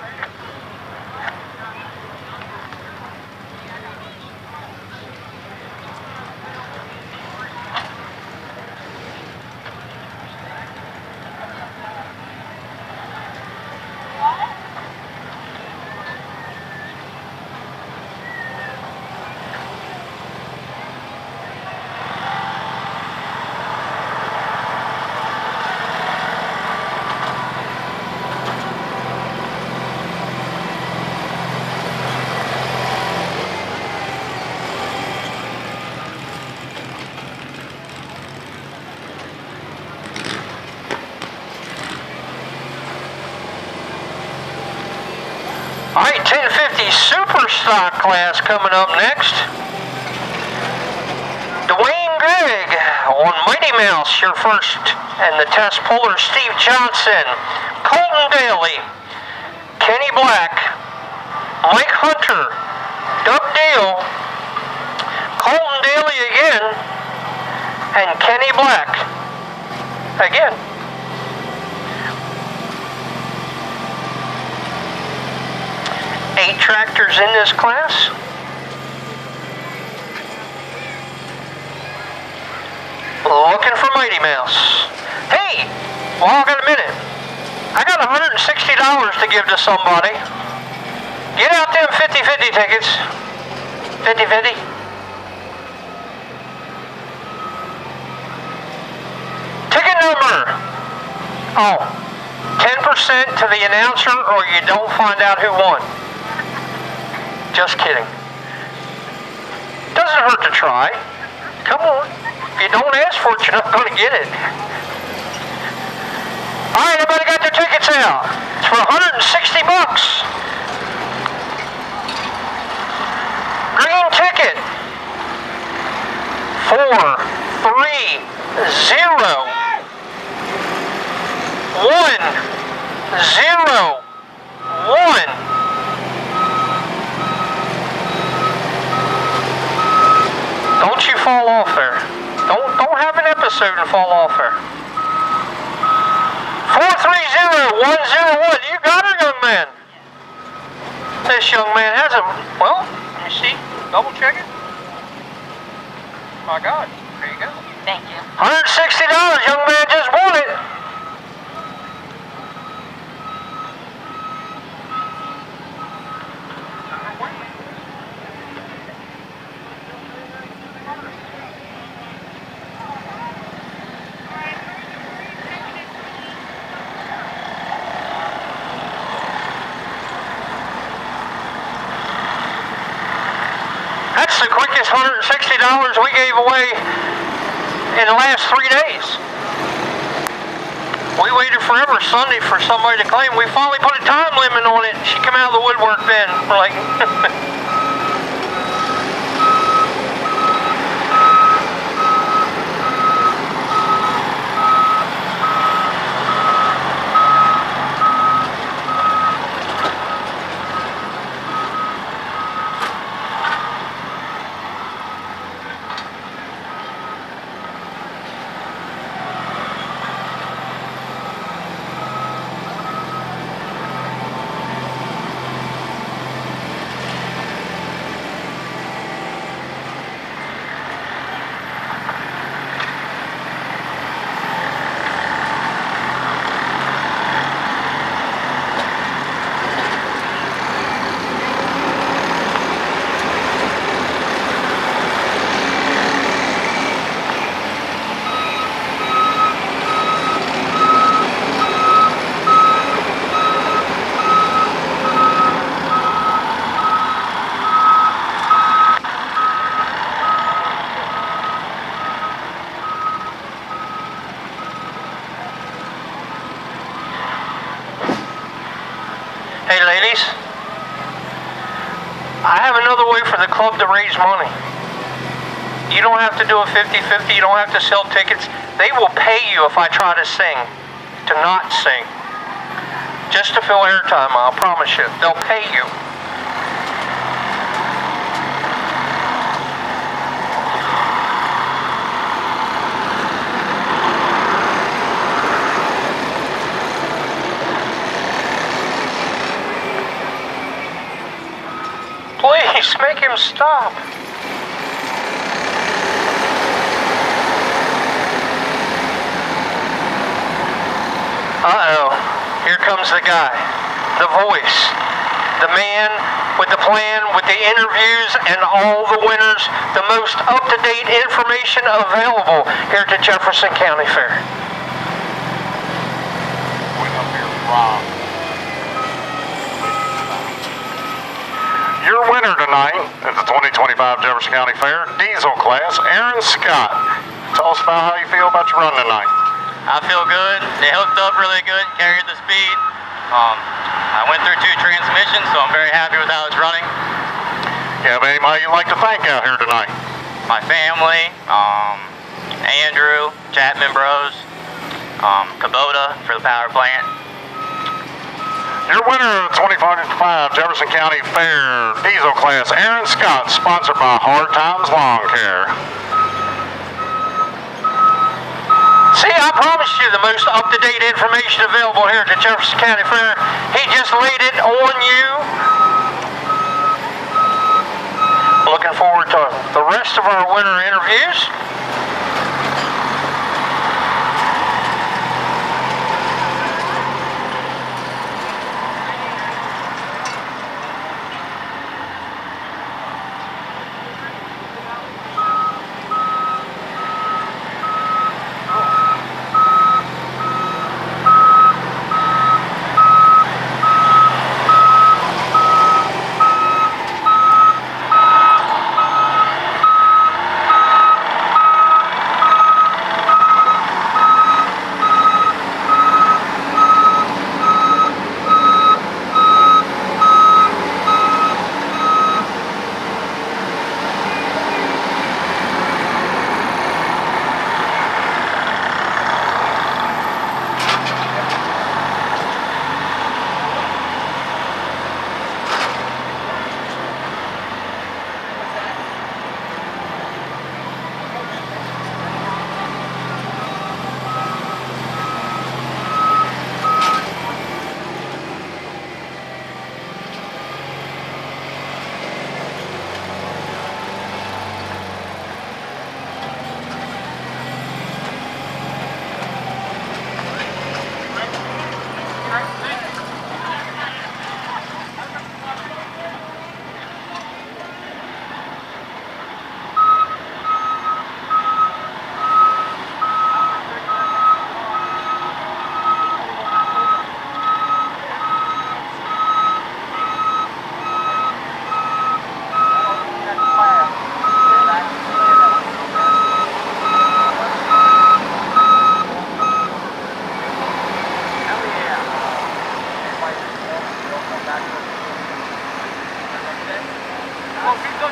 All right, 1050 Super Stock class coming up next. Dwayne Gregg on Mighty Mouse, your first, and the test puller Steve Johnson, Colton Daly, Kenny Black, Mike Hunter, Doug Deal, Colton Daly again, and Kenny Black again. 8 tractors in this class. Looking for Mighty Mouse. Hey, well, I got a minute. I got $160 to give to somebody. Get out them 50-50 tickets. 50-50. Ticket number. Oh, 10% to the announcer or you don't find out who won. Just kidding. Doesn't hurt to try. Come on. If you don't ask for it, you're not going to get it. All right, everybody got their tickets out. It's for $160. Green ticket. 430-101. Don't you fall off there. Don't have an episode and fall off there. 430-101. You got her, young man. This young man has a, well, you see, Double check it. My God, there you go. Thank you. $160, young man just won it. That's the quickest $160 we gave away in the last 3 days. We waited forever Sunday for somebody to claim. We finally put a time limit on it. She came out of the woodwork then. We're like, hey ladies, I have another way for the club to raise money. You don't have to do a 50-50, you don't have to sell tickets. They will pay you if I try to sing, to not sing. Just to fill airtime, I'll promise you. They'll pay you. Please, make him stop. Uh-oh. Here comes the guy. The voice. The man with the plan, with the interviews and all the winners. The most up-to-date information available here at the Jefferson County Fair. Going up here, Rob. Your winner tonight at the 2025 Jefferson County Fair, diesel class, Aaron Scott. Tell us about how you feel about your run tonight. I feel good. They hooked up really good, carried the speed. I went through 2 transmissions, so I'm very happy with how it's running. You have anybody you'd like to thank out here tonight? My family, Andrew, Chapman Bros, Kubota for the power plant. Your winner of the 2025 Jefferson County Fair diesel class, Aaron Scott, sponsored by Hard Times Lawn Care. See, I promised you the most up-to-date information available here at the Jefferson County Fair. He just laid it on you. Looking forward to the rest of our winter interviews.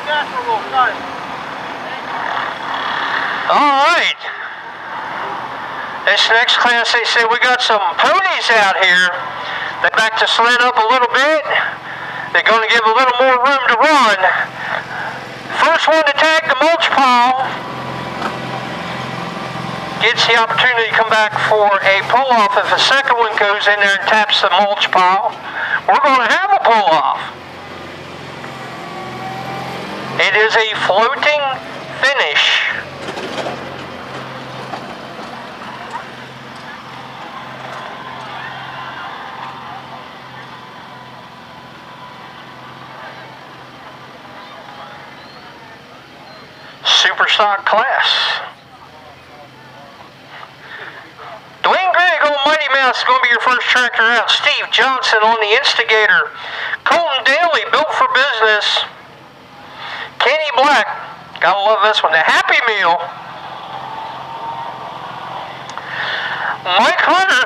gas for a little, got it. All right. This next class, they said we got some ponies out here. They back the sled up a little bit. They're going to give a little more room to run. First one to tag the mulch pile gets the opportunity to come back for a pull-off. If a second one goes in there and taps the mulch pile, we're going to have a pull-off. It is a floating finish. Super stock class. Dwayne Gregg on Mighty Mouse is going to be your first tractor out. Steve Johnson on the Instigator. Colton Daly, Built for Business. Kenny Black, gotta love this one. The Happy Meal. Mike Hunter,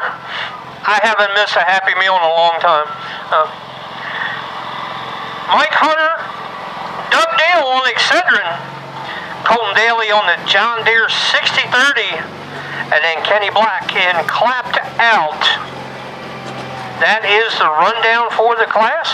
I haven't missed a Happy Meal in a long time. Mike Hunter, Doug Dale on the Excedrin. Colton Daly on the John Deere 6030, and then Kenny Black in Clapped Out. That is the rundown for the class.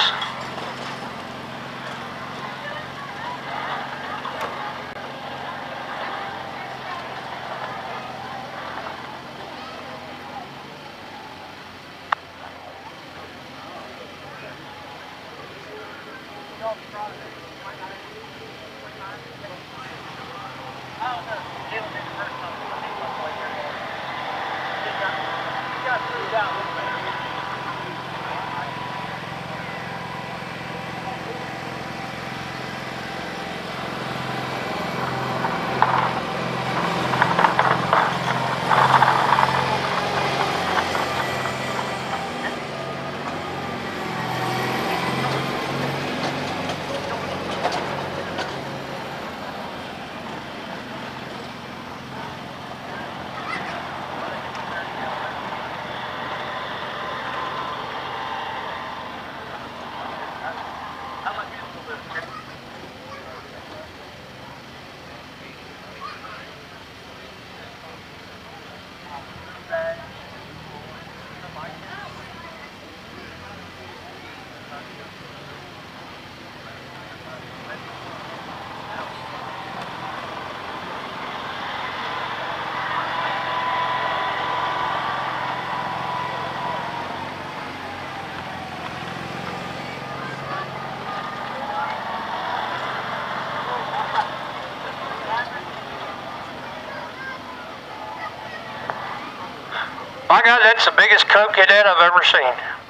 My God, that's the biggest Cub Cadet I've ever seen.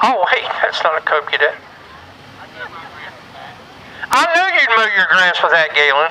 Oh, wait, that's not a Cub Cadet. I knew you'd mow your grass with that, Galen.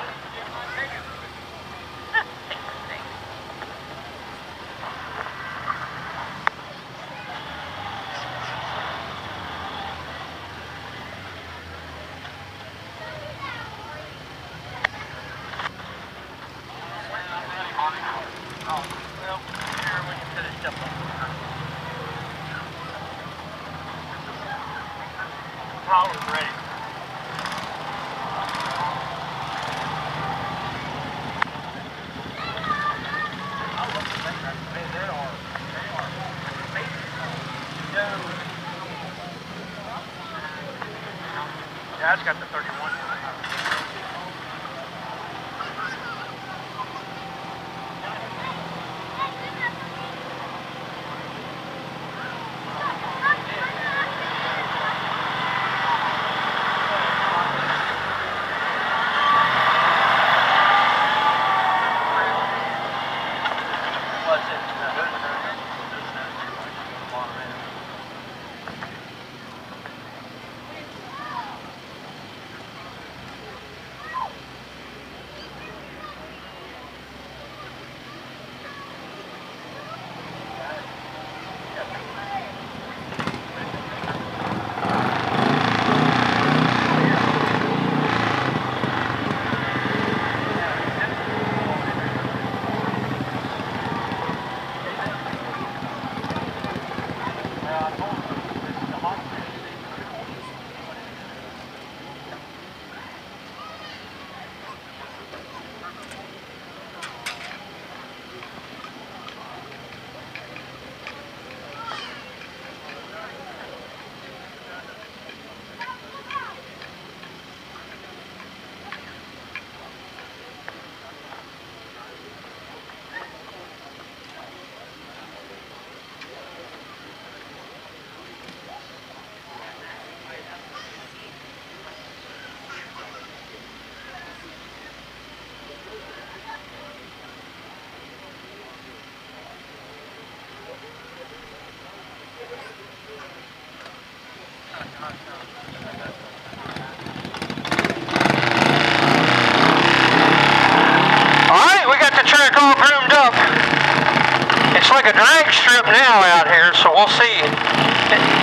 drag strip now out here, so we'll see.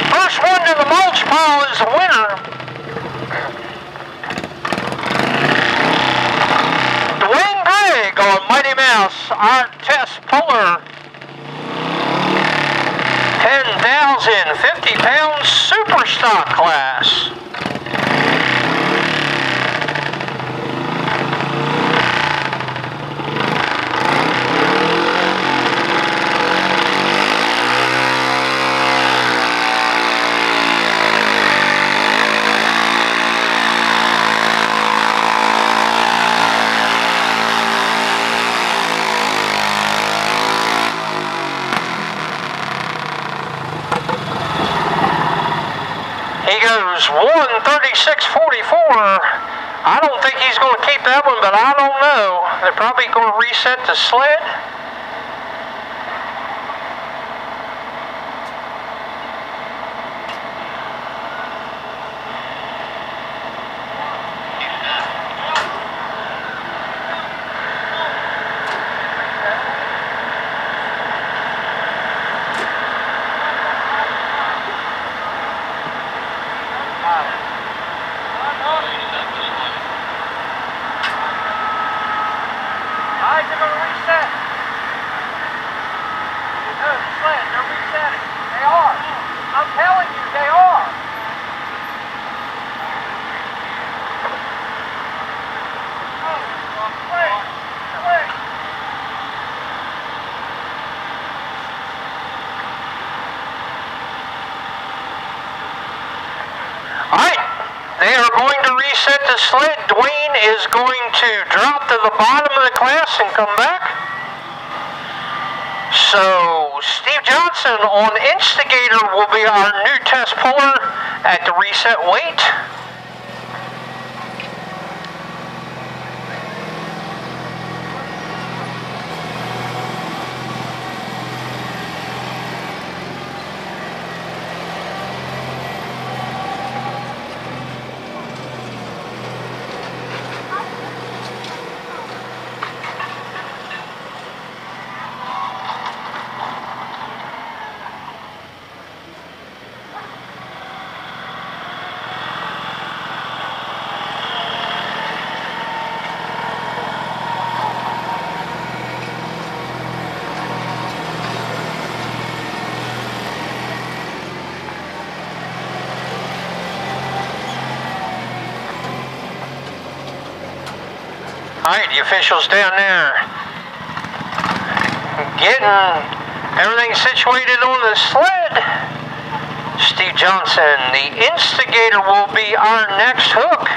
First one to the mulch pile is the winner. Dwayne Gregg on Mighty Mouse, our test puller. 10,050-pound super stock class. He goes 1:36.44. I don't think he's going to keep that one, but I don't know. They're probably going to reset the sled. They are going to reset the sled. Dwayne is going to drop to the bottom of the class and come back. So Steve Johnson on Instigator will be our new test puller at the reset weight. All right, the officials down there getting everything situated on the sled. Steve Johnson, the Instigator, will be our next hook.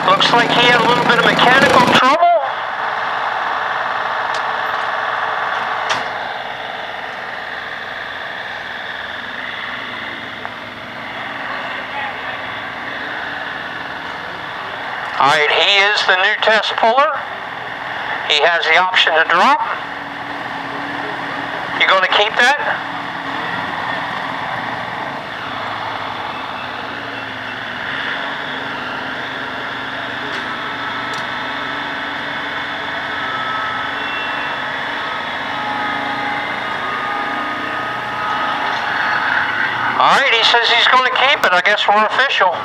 Looks like he had a little bit of mechanical trouble. All right, he is the new test puller. He has the option to drop. You going to keep that? All right, he says he's going to keep it. I guess we're official.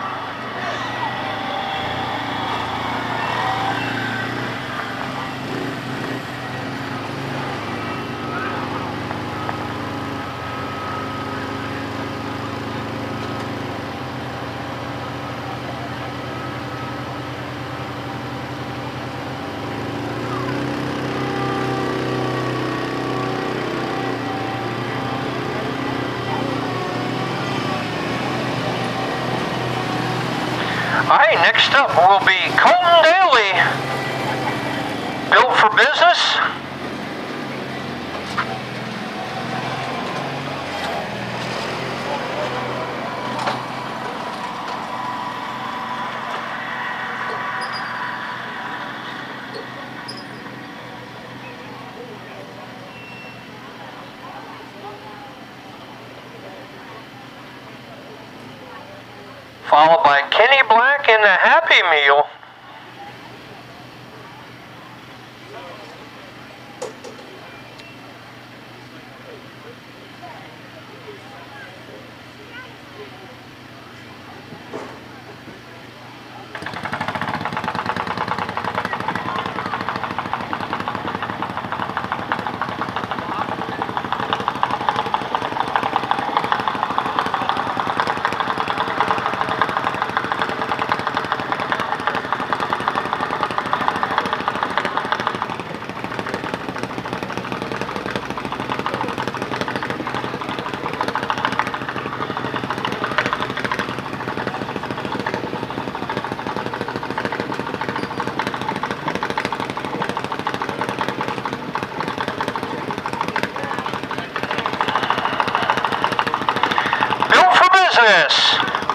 All right, next up will be Colton Daly, built for business. Followed by Kenny Black in the Happy Meal.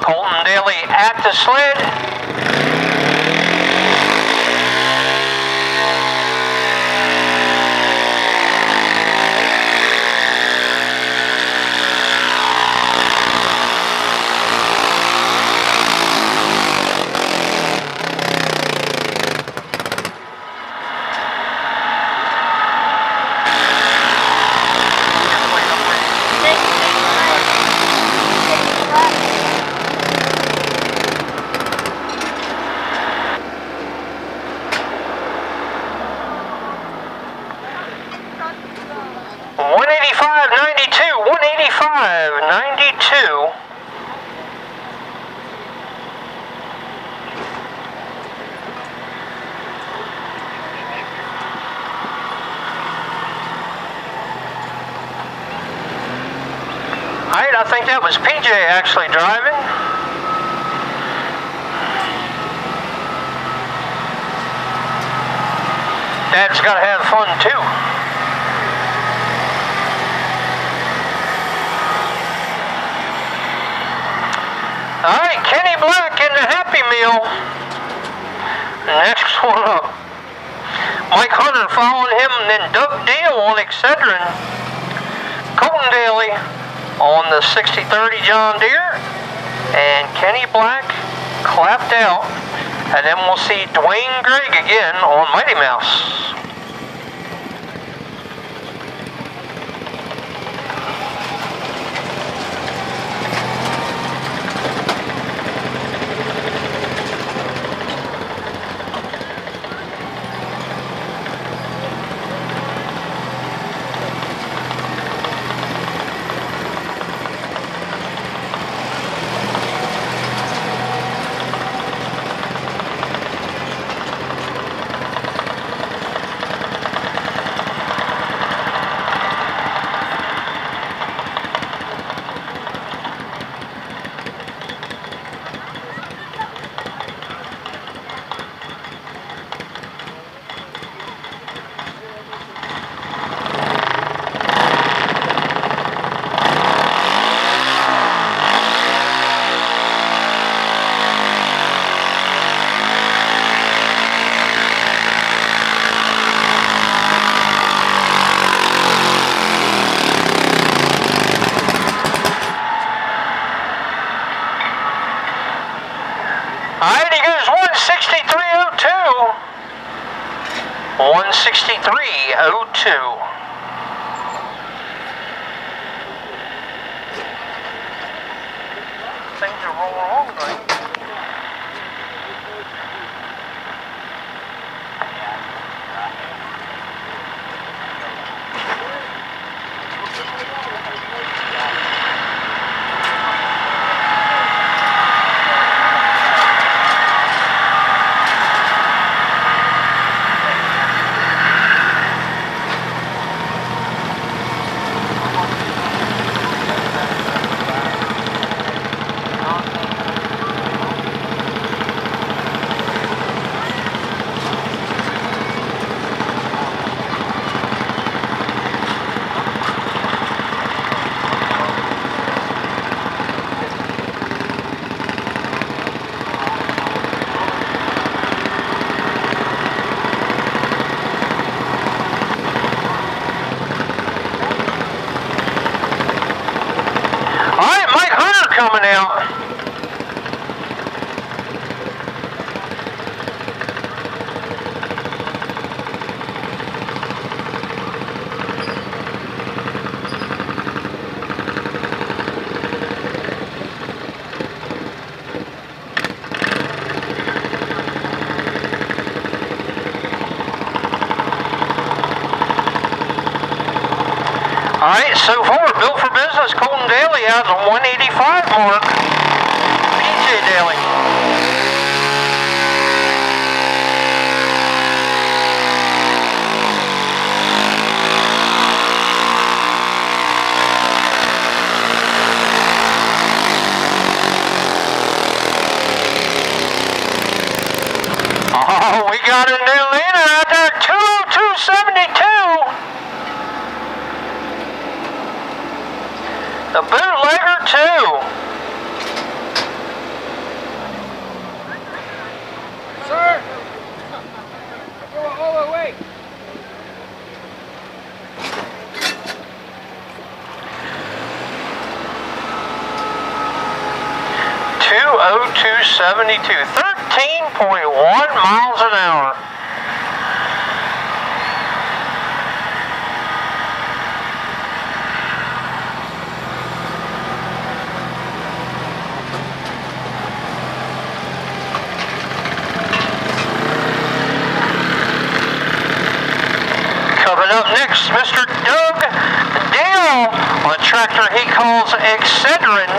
Colton Daly at the sled. I think that was PJ actually driving. Dad's got to have fun too. All right, Kenny Black in the Happy Meal. Next one up. Mike Hunter following him, and then Doug Deal on Excedrin. Colton Daly on the 6030 John Deere, and Kenny Black clapped out, and then we'll see Dwayne Gregg again on Mighty Mouse. Alright, he goes 163.02. 163.02. Things are rolling along, right? coming out. Alright, so far, built for business, Colton Daly has a 185 mark. PJ Daly. Oh, we got a new leader out there, 202.72. The bootlegger 2. Sir! Go all the way. .72, 13.1 miles an hour. Coming up next, Mr. Doug Dale on a tractor he calls Excedrin.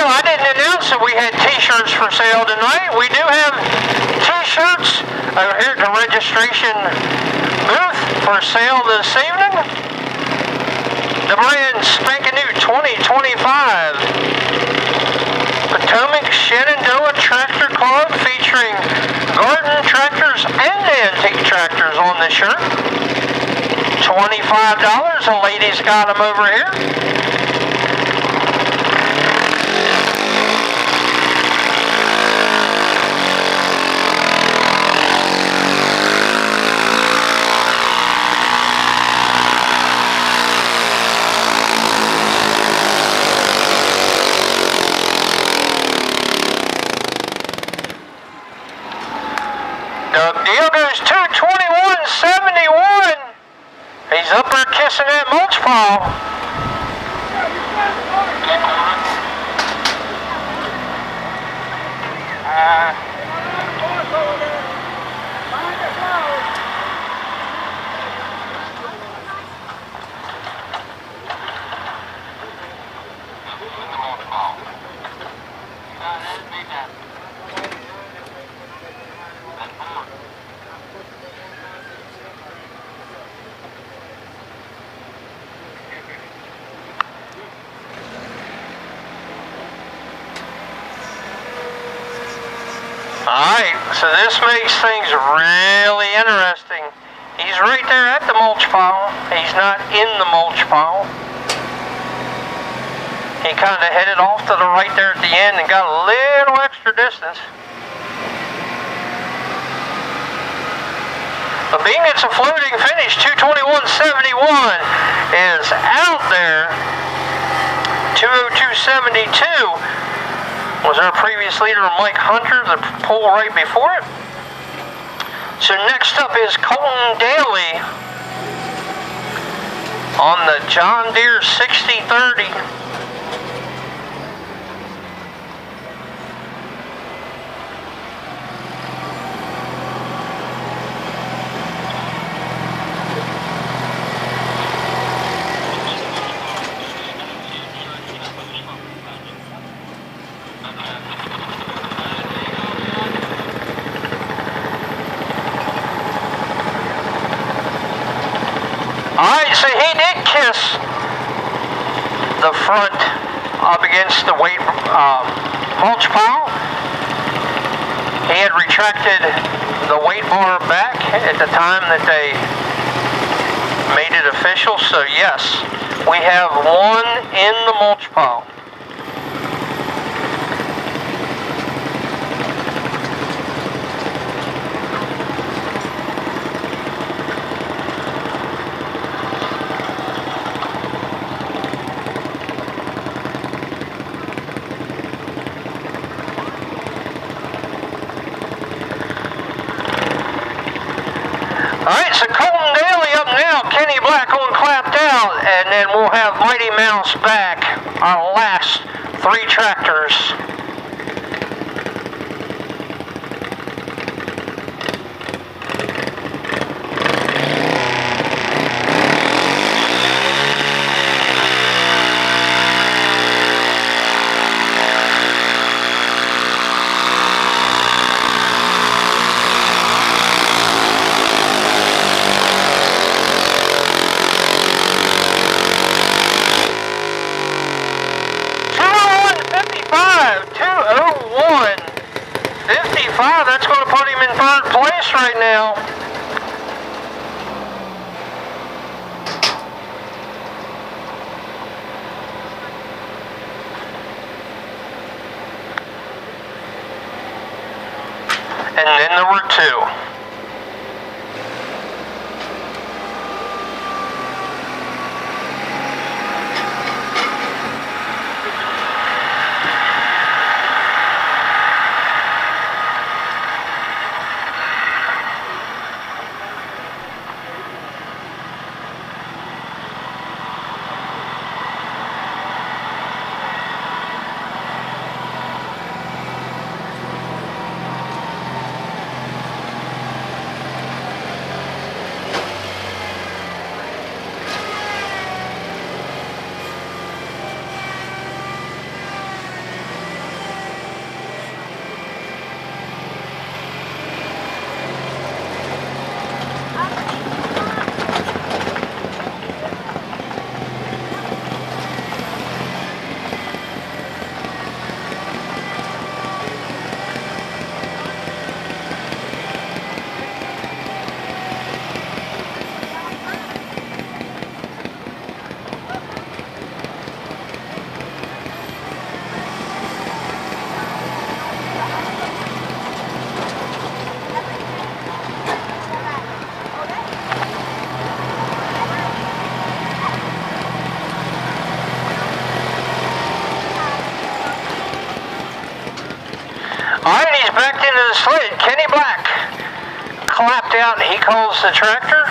I didn't announce that we had t-shirts for sale tonight. We do have t-shirts over here at the registration booth for sale this evening. The brand spanking new 2025 Potomac-Shenandoah Tractor Club featuring garden tractors and antique tractors on the shirt. $25. The ladies got them over here. Doug Deal goes 221.71. He's up there kissing that mulch pile. Alright, so this makes things really interesting. He's right there at the mulch pile. He's not in the mulch pile. He kind of headed off to the right there at the end and got a little extra distance. But being it's a floating finish, 221.71 is out there. 202.72 was our previous leader, Mike Hunter, the pole right before it. So next up is Colton Daly on the John Deere 6030. Alright, so he did kiss the front up against the weight mulch pile. He had retracted the weight bar back at the time that they made it official, so yes, We have one in the mulch pile. Alright, so Colton Daly up now, Kenny Black on clapped out, and then we'll have Mighty Mouse back, our last 3 tractors. That's going to put him in 3rd place right now. And then there were 2. Alright, he's backed into the sled. Kenny Black clapped out and he calls the tractor.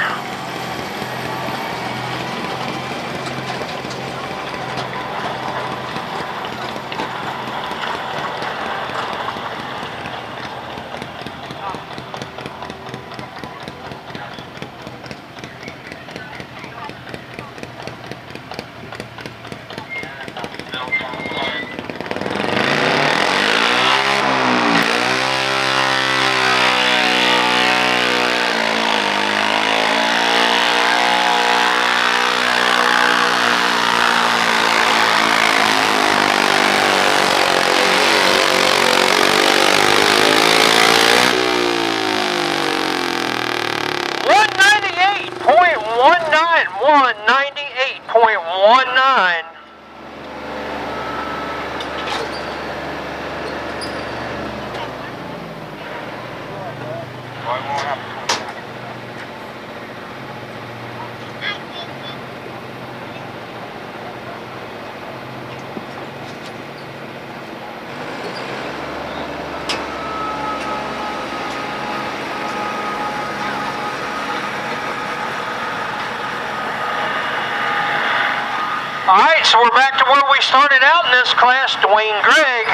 Alright, so we're back to where we started out in this class. Dwayne Gregg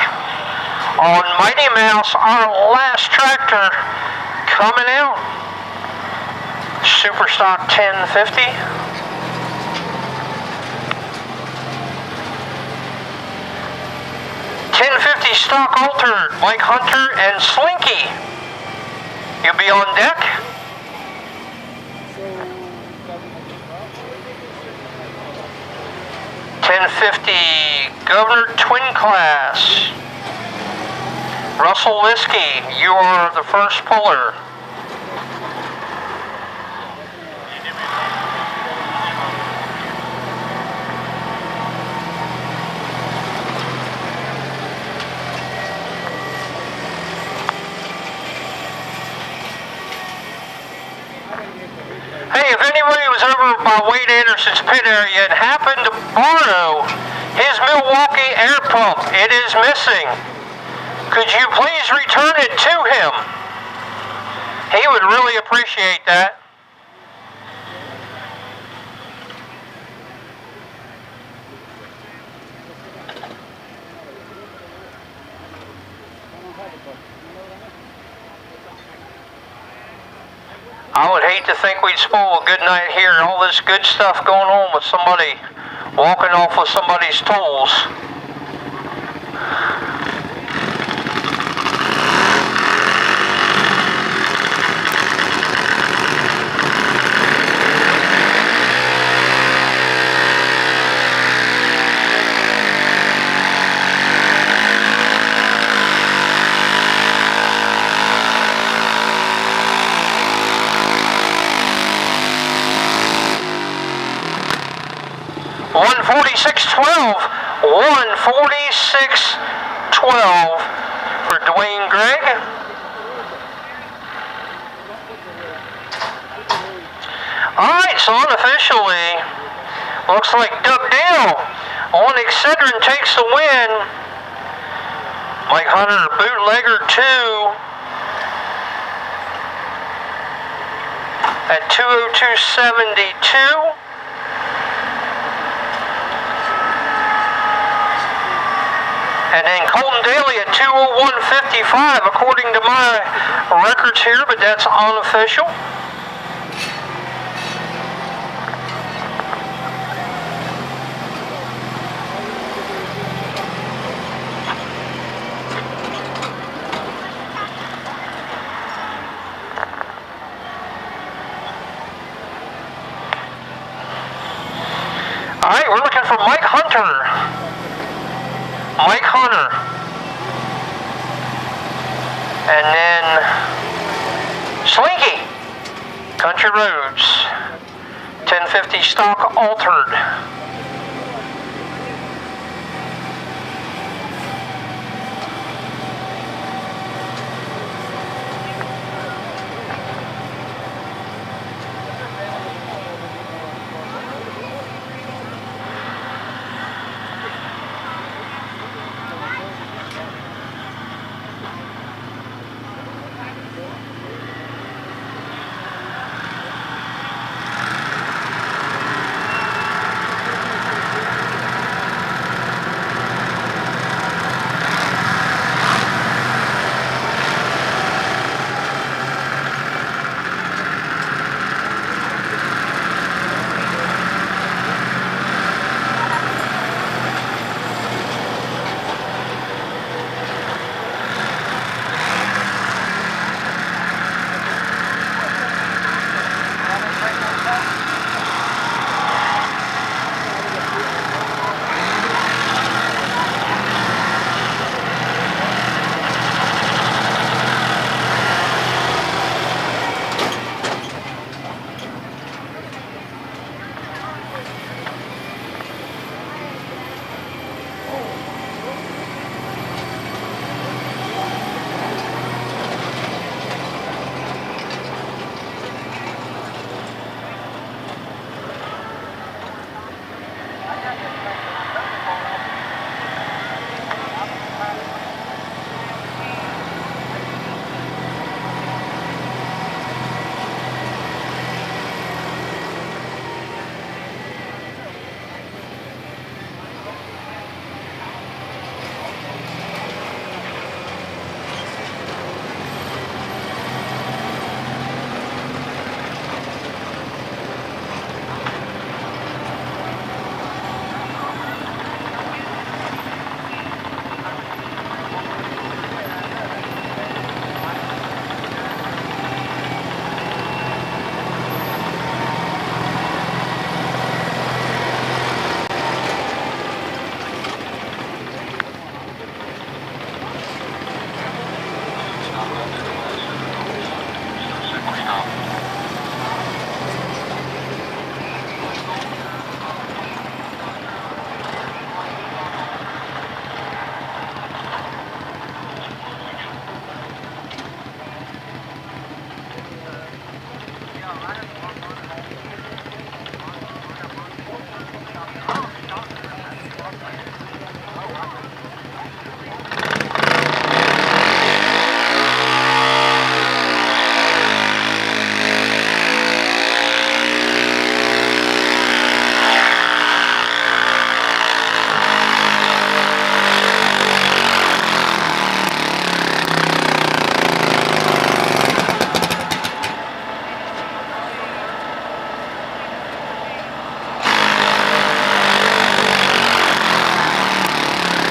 on Mighty Mouse, our last tractor coming out. Super stock 1050. Stock altered, Mike Hunter and Slinky. You'll be on deck. Governor Twin Class. Russell Liskey, you are the first puller. if anybody was over by Wade Anderson's pit area and happened to borrow his Milwaukee air pump, it is missing. Could you please return it to him? He would really appreciate that. I would hate to think we'd spoil a good night here and all this good stuff going on with somebody walking off with somebody's tools. $146.12 for Dwayne Gregg. Alright, so unofficially, looks like Doug Dale on Excedrin takes the win. Mike Hunter, bootlegger 2 at 2:02.72. And then Colton Daly at 2:01.55 according to my records here, but that's unofficial. All right, we're looking for Mike Hunter. Mike Hunter. And then Slinky. Country Roads. 1050 stock altered.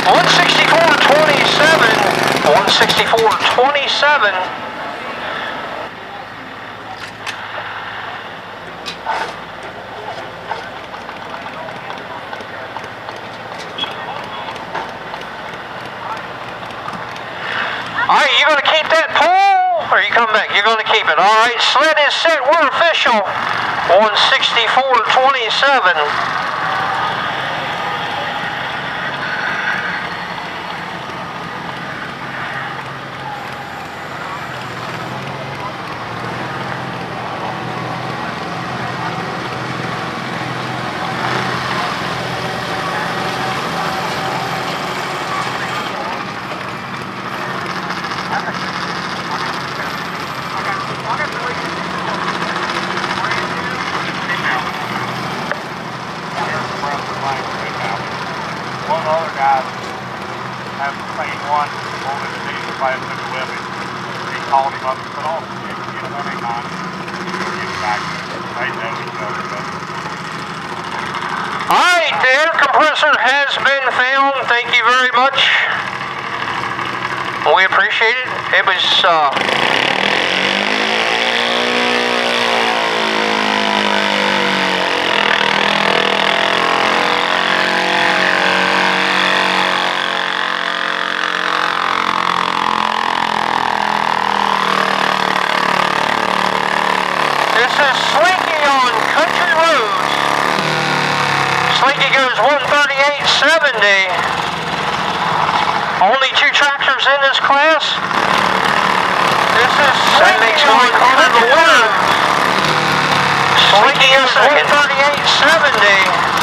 164.27. All right, you going to keep that pole, or you come back? You're going to keep it. All right, sled is set. We're official. 164.27. One of the other guys has the same one over the diesel class in the Libby. He called him up and said, oh, you can get 189. He'll get it back. They know each other, but... All right, the air compressor has been found. Thank you very much. We appreciate it. It was, this is Slinky on country roads. Slinky goes 138.70. Only 2 tractors in this class. This is Slinky on country roads. Slinky goes 138.70.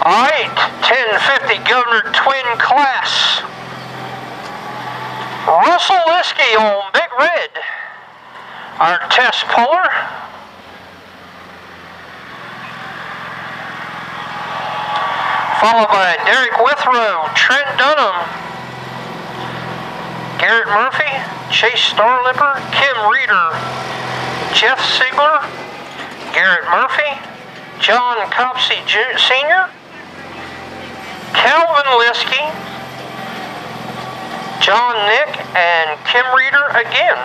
All right, 1050 Governor Twin class. Russell Liskey on Big Red, our test puller. Followed by Derek Withrow, Trent Dunham, Garrett Murphy, Chase Starlipper, Kim Reeder, Jeff Sigler, Garrett Murphy, John Copsey Sr., Calvin Liskey, John Nick, and Kim Reeder again.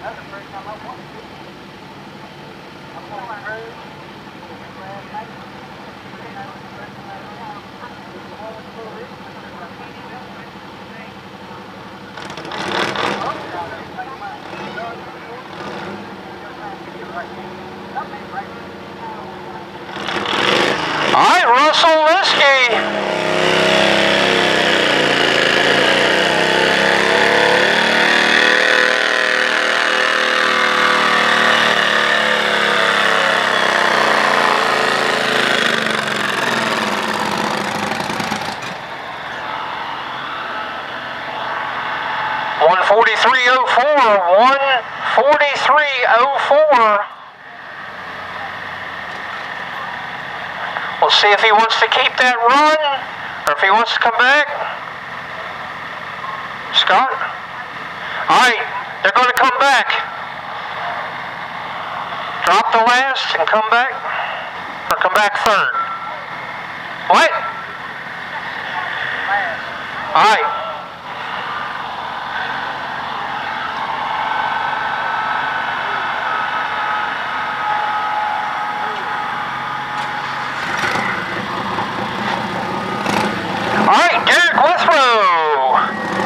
That's the first time I won. All right, Russell Liskey. We'll see if he wants to keep that run or if he wants to come back. Scott? All right, they're going to come back. Drop the last and come back, or come back third. What? All right.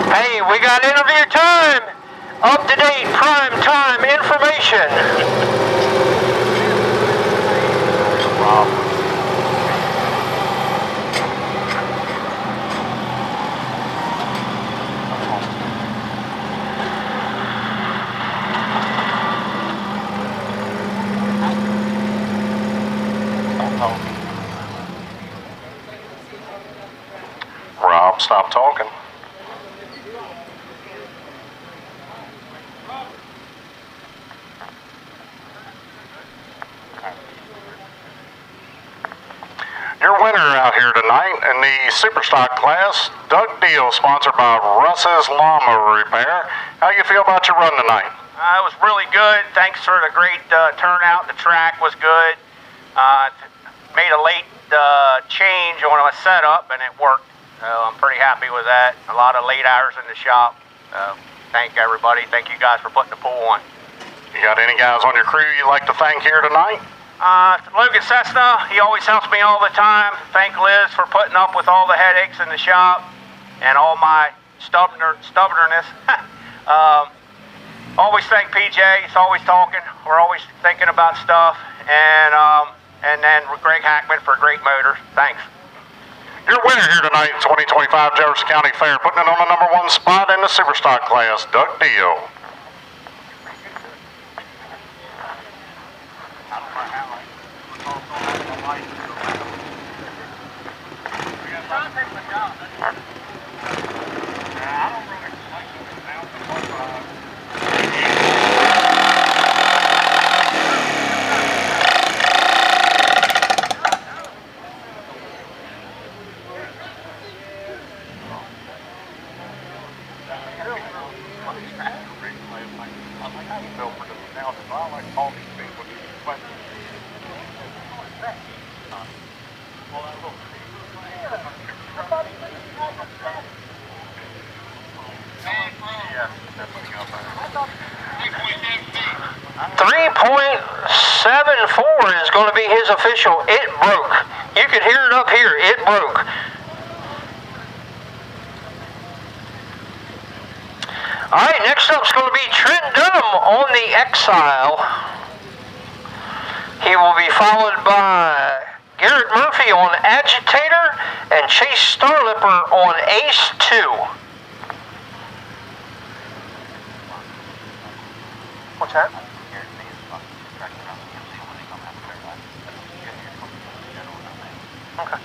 Hey, we got interview time. Up-to-date prime time information. Rob, stop talking. Your winner out here tonight in the Superstock class, Doug Deal, sponsored by Russ's Lawnmower Repair. How you feel about your run tonight? It was really good. Thanks for the great turnout. The track was good. Made a late change on my setup, and it worked. I'm pretty happy with that. A lot of late hours in the shop. Thank everybody. Thank you guys for putting the pool on. You got any guys on your crew you'd like to thank here tonight? Logan Cessna, he always helps me all the time. Thank Liz for putting up with all the headaches in the shop and all my stubbornness. Always thank PJ, he's always talking. We're always thinking about stuff. And then Greg Hackman for great motors. Thanks. Your winner here tonight in 2025 Jefferson County Fair, putting it on the #1 spot in the Superstock class, Doug Deal. .74 is going to be his official. It broke. You could hear it up here. It broke. All right, next up is going to be Trent Dunham on the Exile. He will be followed by Garrett Murphy on Agitator and Chase Starlipper on Ace 2. What's that? Okay.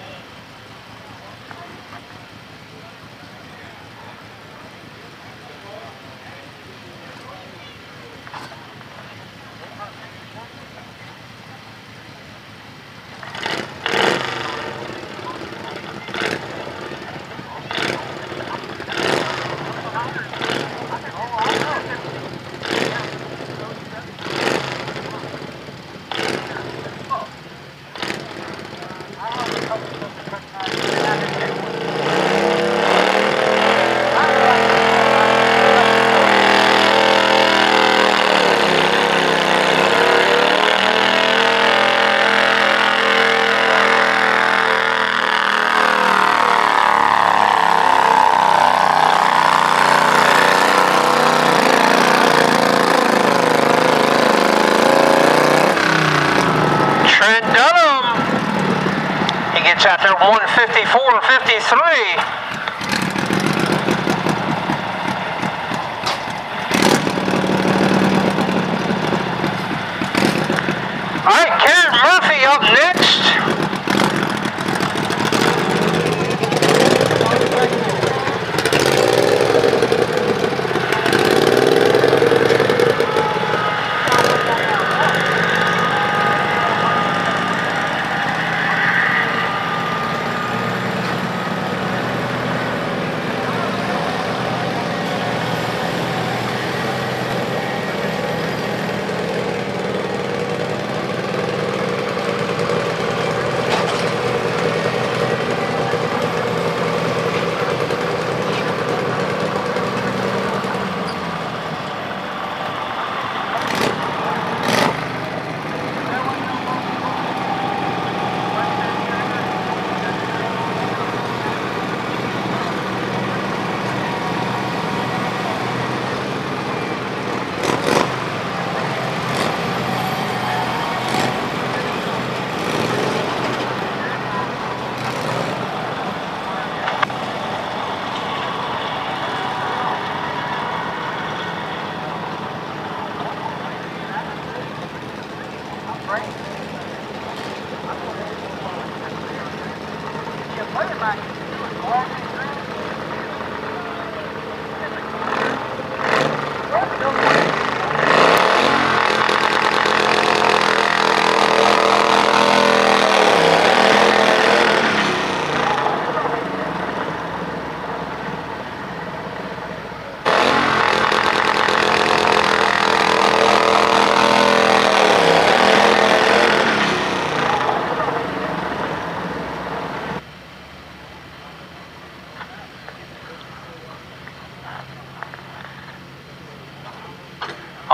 154.53. All right, Karen Murphy up next.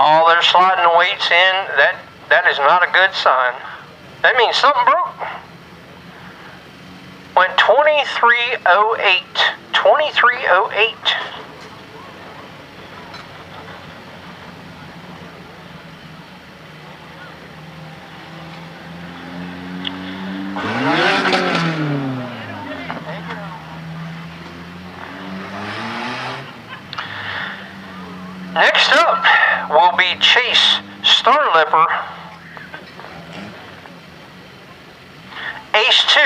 Oh, they're sliding the weights in. That is not a good sign. That means something broke. Went 23.08. 23.08. Next up will be Chase Starlipper, Ace 2.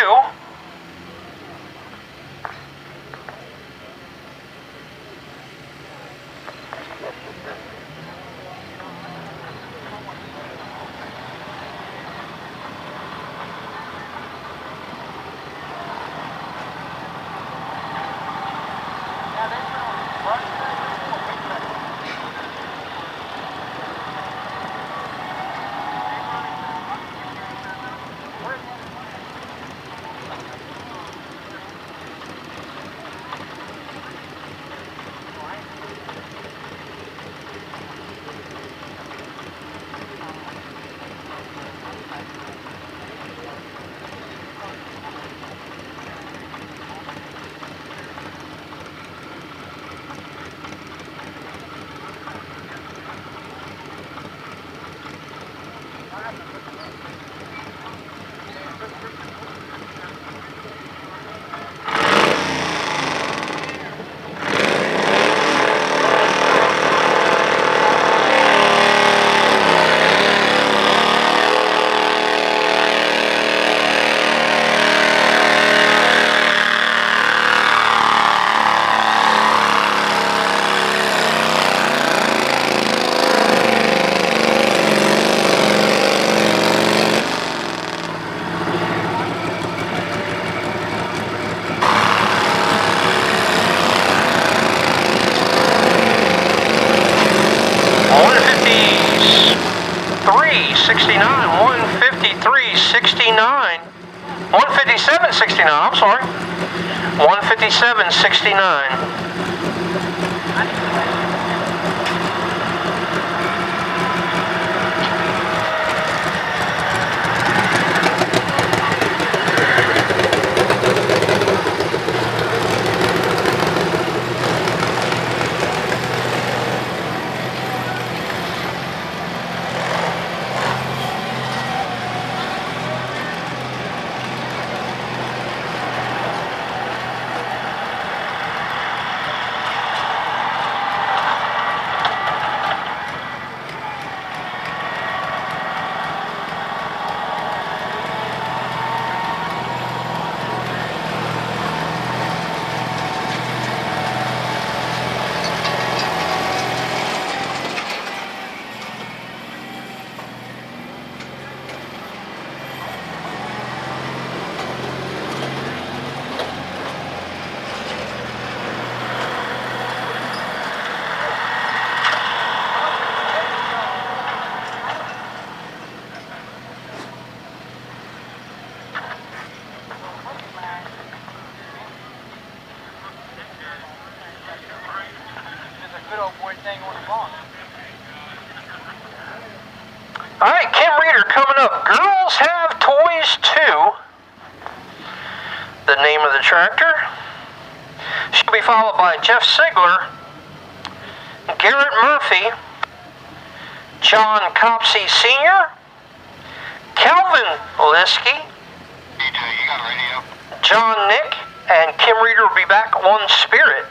I'm sorry. 157.69. up, Girls Have Toys Too, the name of the tractor. She'll be followed by Jeff Sigler, Garrett Murphy, John Copsey Sr., Calvin Liskey, DJ, you got radio? John Nick, and Kim Reeder will be back on Spirit.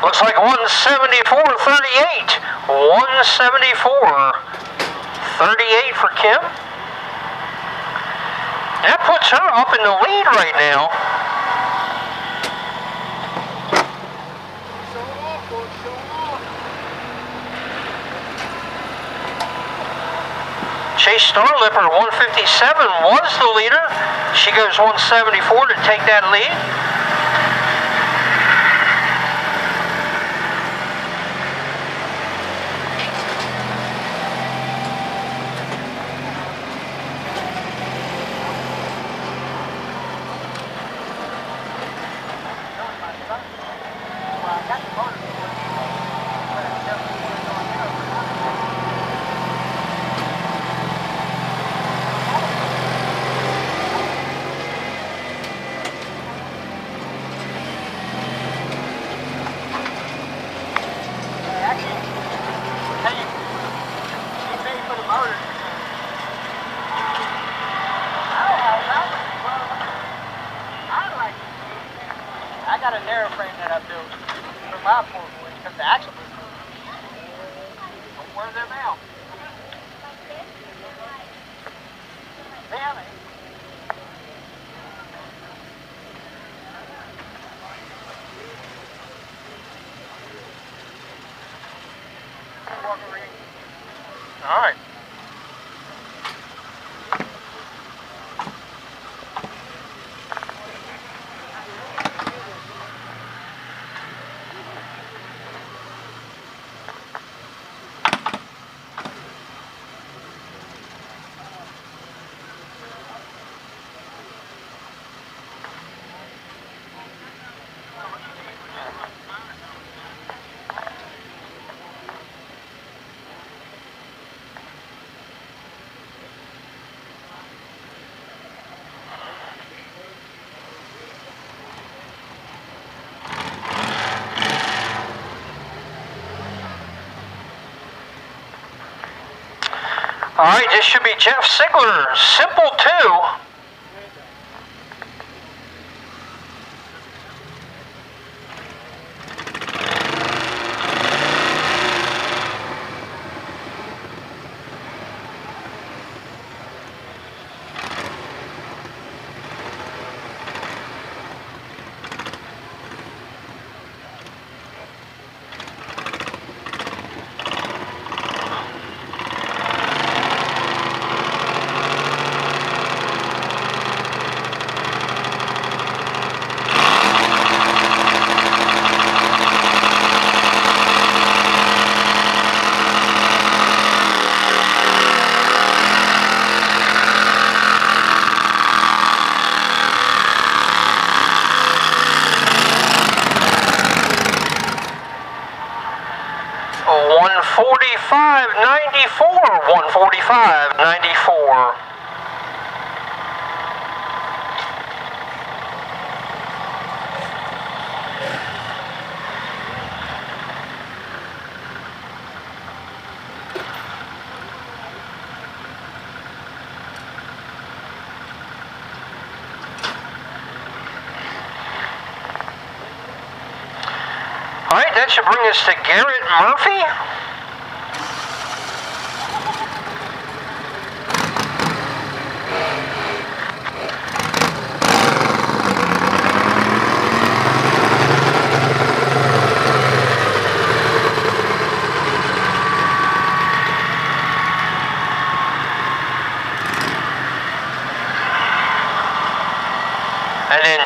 Looks like 174.38. 174.38 for Kim. That puts her up in the lead right now. Chase Starlipper, 157, was the leader. She goes 174 to take that lead. I got a narrow frame that I built for my four-wheel because the axle was where are they now? Damn it. All right. All right, this should be Jeff Sigler, Simple 2. $145.94. All right, that should bring us to Garrett Murphy.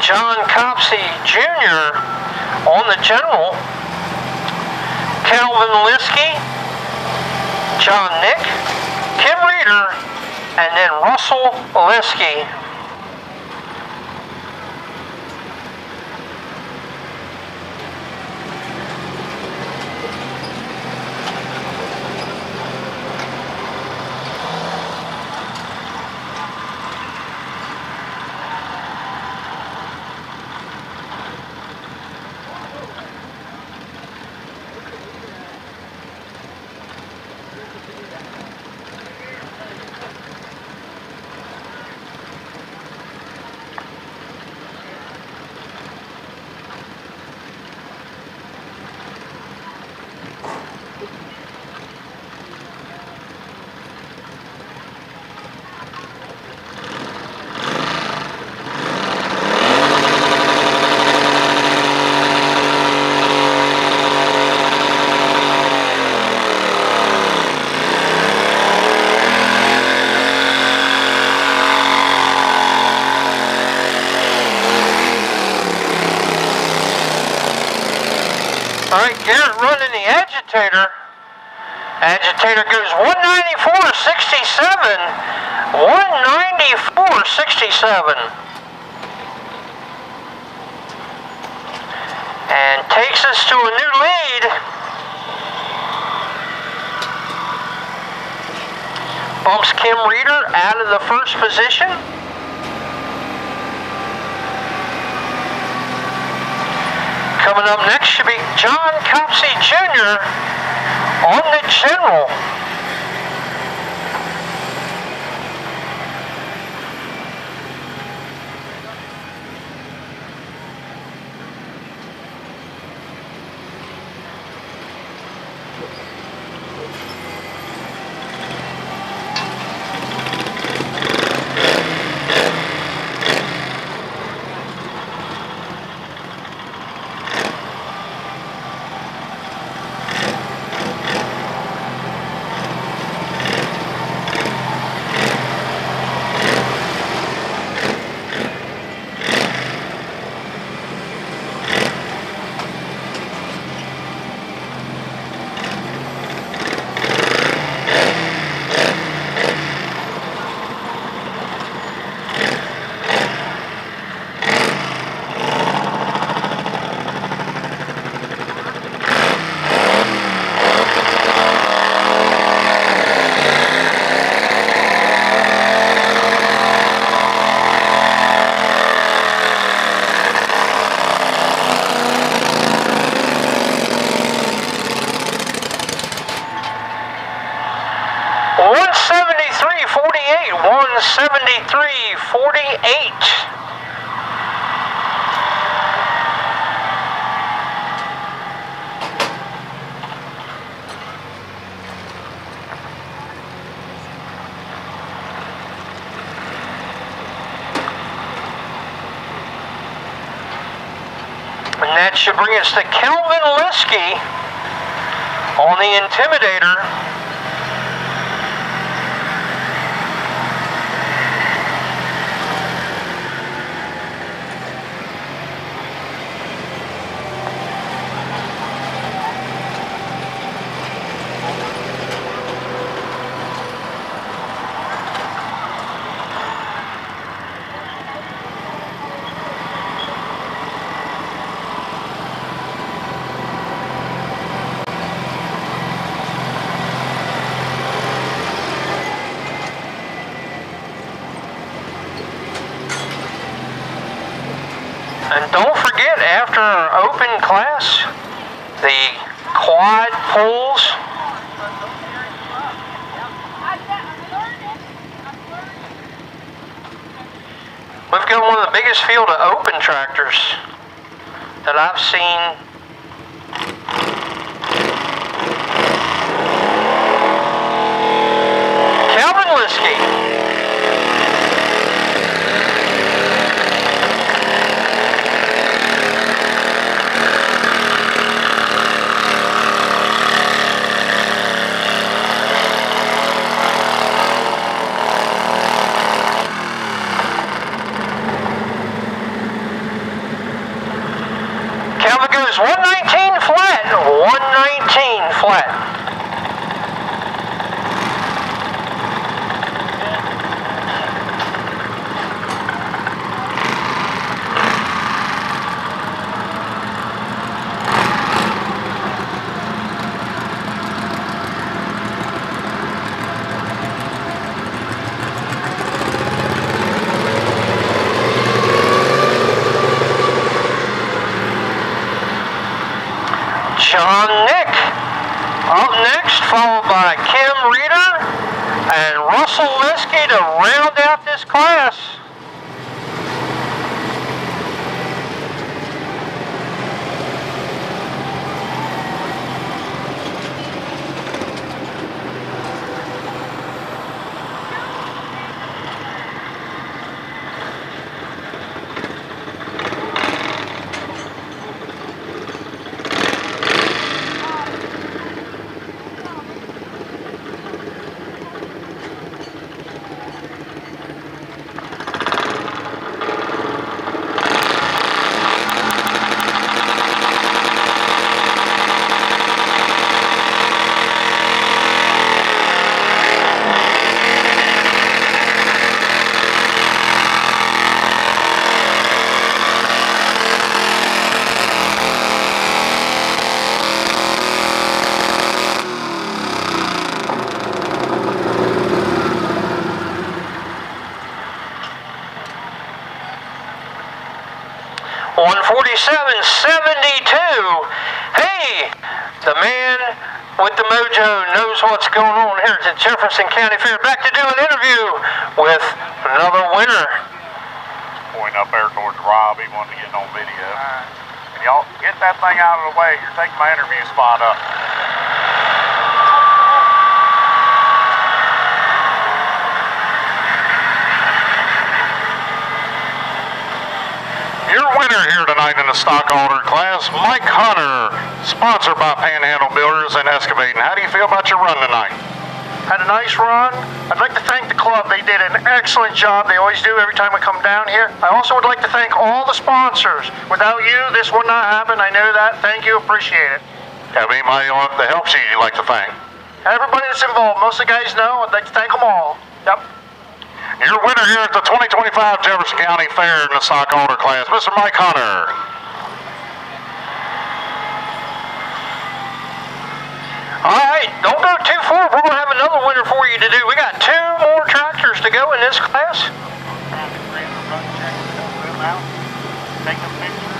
John Copsey Jr. on the general, Calvin Liskey, John Nick, Kim Reeder, and then Russell Liskey. Alright, Garrett running the agitator. Agitator goes 194.67. 194.67. And takes us to a new lead. Bumps Kim Reeder out of the first position. Coming up next should be John Copsey Jr. on the general. And that should bring us to Calvin Liskey on the Intimidator. And don't forget, after our open class, the quad pulls. We've got one of the biggest field of open tractors that I've seen. Calvin Liskey. flat. John Nick up next, followed by Kim Reeder and Russell Liskey to round out this class. Hey, the man with the mojo knows what's going on here at the Jefferson County Fair. Back to do an interview with another winner. Point up there towards Rob, he wanted to get on video. And y'all get that thing out of the way. You're taking my interview spot up. Your winner here tonight in the stockholder class, Mike Hunter, sponsored by Panhandle Builders and Excavating. How do you feel about your run tonight? Had a nice run. I'd like to thank the club. They did an excellent job. They always do every time we come down here. I also would like to thank all the sponsors. Without you, this would not happen. I know that. Thank you. Appreciate it. Have anybody that helps you'd like to thank? Everybody that's involved. Most of the guys know. I'd like to thank them all. Yep. Your winner here at the 2025 Jefferson County Fair in the stockholder class, Mr. Mike Hunter. All right, don't go too far. We're going to have another winner for you to do. We got 2 more tractors to go in this class. Take a picture.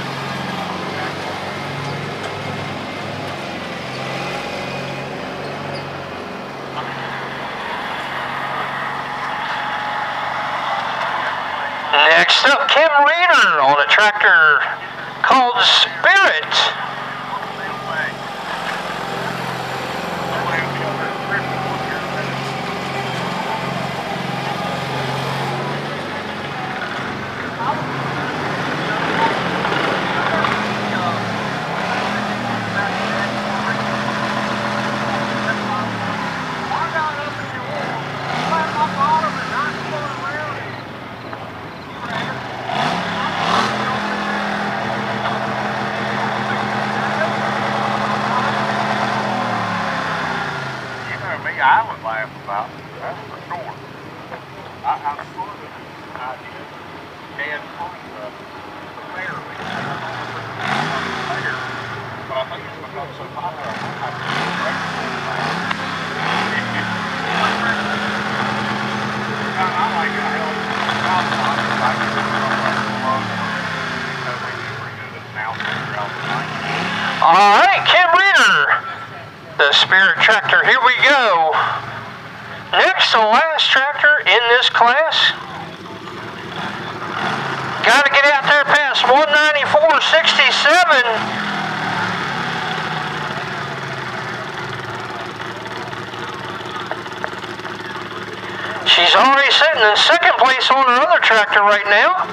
Next up, Kim Reeder on a tractor called Spirit. I would laugh about, that's for sure. I'm sort of an idea. Dan Cole's the mayor. But I think it's become so popular. I like it. All right, Kim Reeder, the Spirit tractor. Here we go. Next, the last tractor in this class. Got to get out there past 194.67. She's already sitting in second place on her other tractor right now.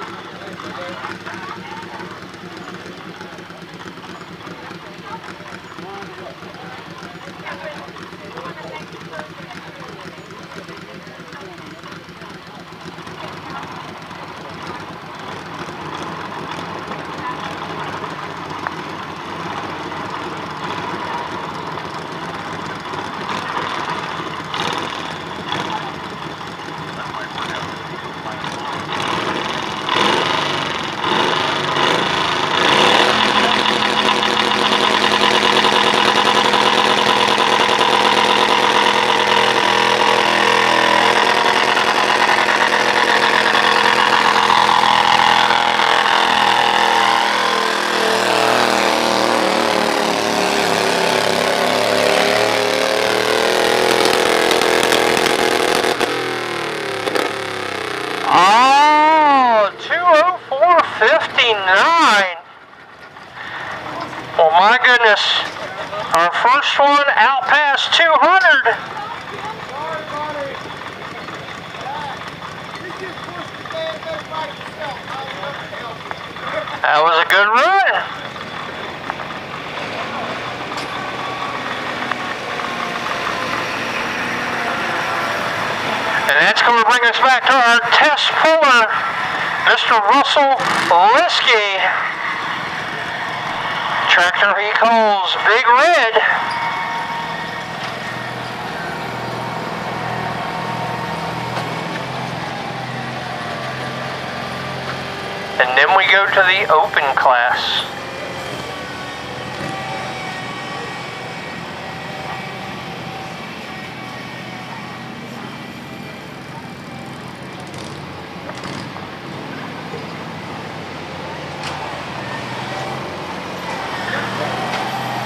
first one out past 200. That was a good run. And that's going to bring us back to our test puller, Mr. Russell Liskey. Tractor he calls Big Red. And then we go to the open class.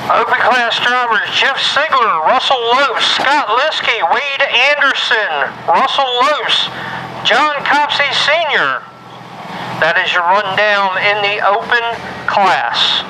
Open class drivers, Jeff Sigler, Russell Lopes, Scott Liskey, Wade Anderson, Russell Lopes, John Copsey Sr. That is your rundown in the open class.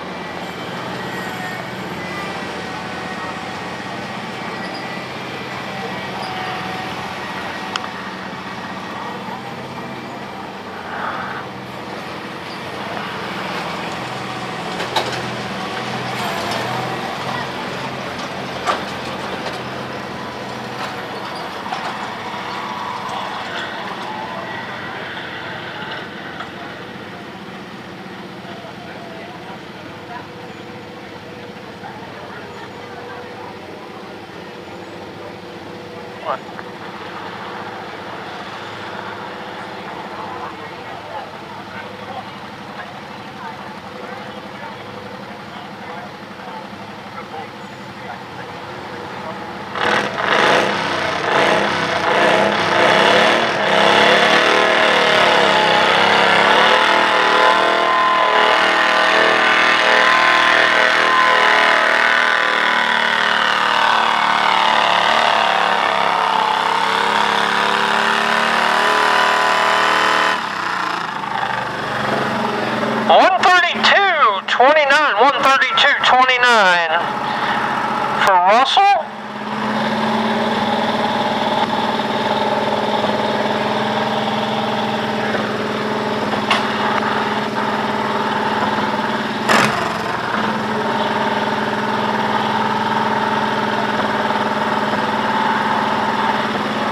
For Russell.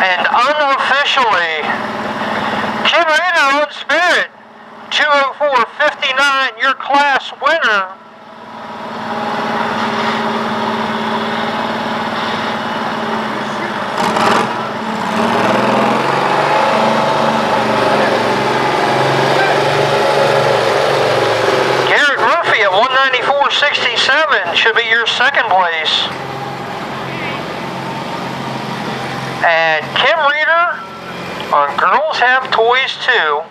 And unofficially, Kim Reader on Spirit, 204.59, your class winner. Garrett Murphy at 194.67 should be your second place. And Kim Reader on Girls Have Toys too,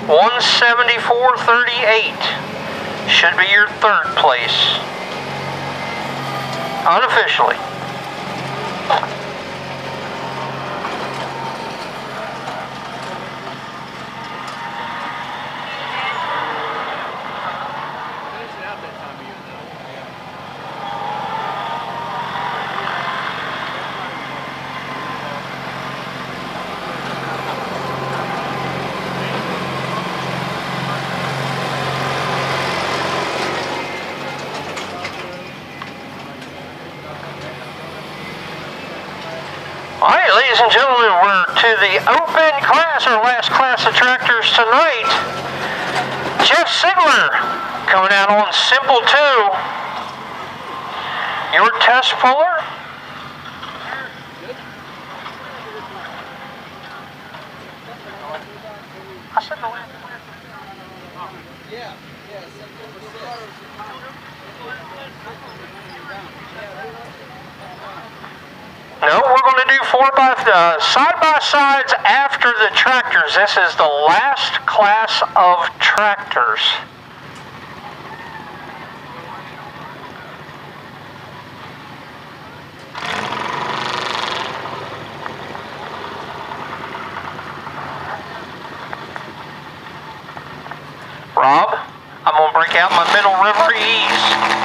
174.38 should be your third place, unofficially. All right, ladies and gentlemen, we're to the open class, our last class of tractors tonight. Jeff Sigler coming out on Simple 2. Your test puller. I said no. Yeah. No, we're going to do side-by-sides after the tractors. This is the last class of tractors. Rob, I'm going to break out my Middle River Ease.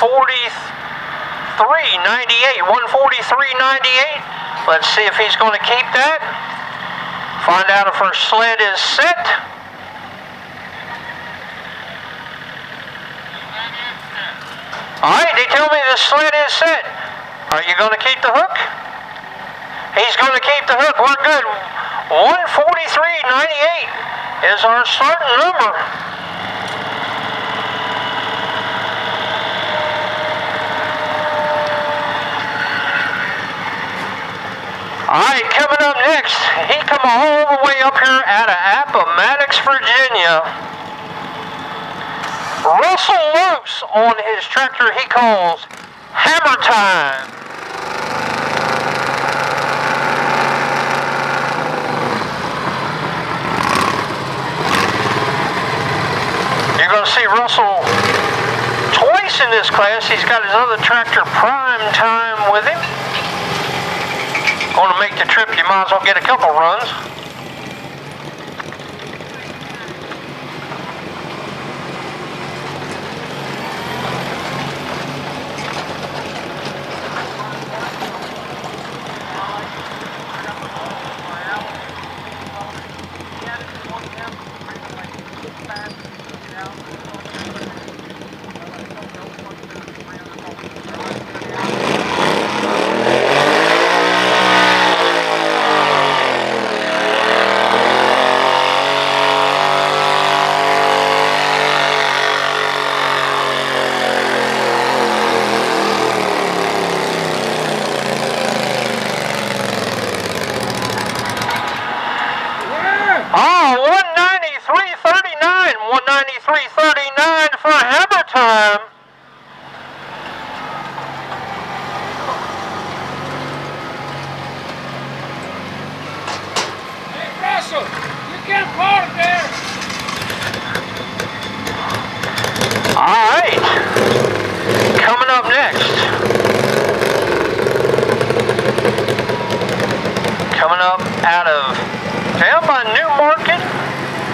143.98. 143.98. Let's see if he's going to keep that. Find out if our sled is set. All right, they tell me the sled is set. Are you going to keep the hook? He's going to keep the hook. We're good. 143.98 is our starting number. All right, coming up next, he come all the way up here out of Appomattox, Virginia. Russell Lopes on his tractor he calls Hammer Time. You're going to see Russell twice in this class. He's got his other tractor Prime Time with him. Want to make the trip, you might as well get a couple runs. Oh, 193.39. 193.39 for Hammer Time. Hey, Russell, you can't park there. All right. Coming up next. Coming up out of down by New Market,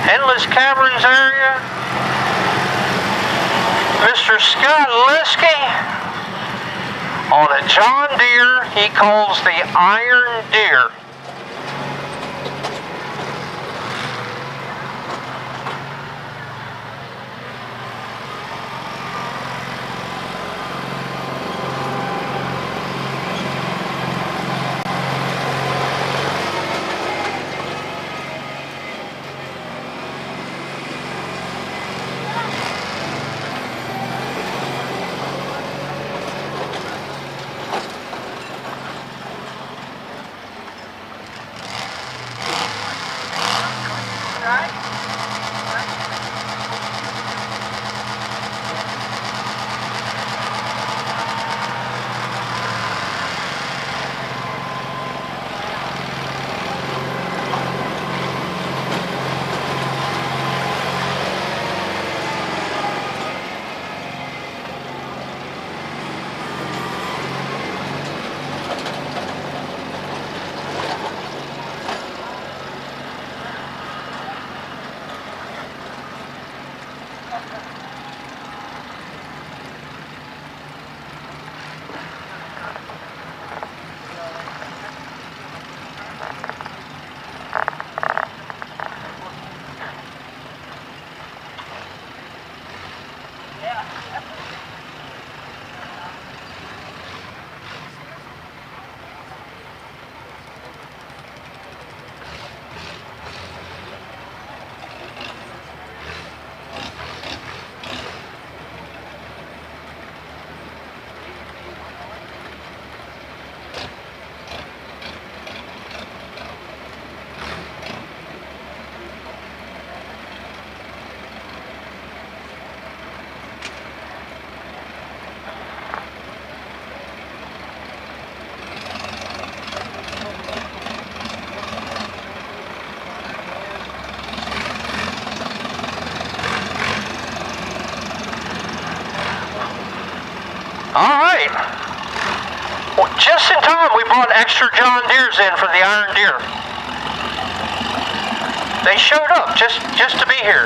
Endless Caverns area, Mr. Scott Liskey on a John Deere he calls the Iron Deer. All right. Well, just in time, we brought extra John Deeres in for the Iron Deer. They showed up just to be here.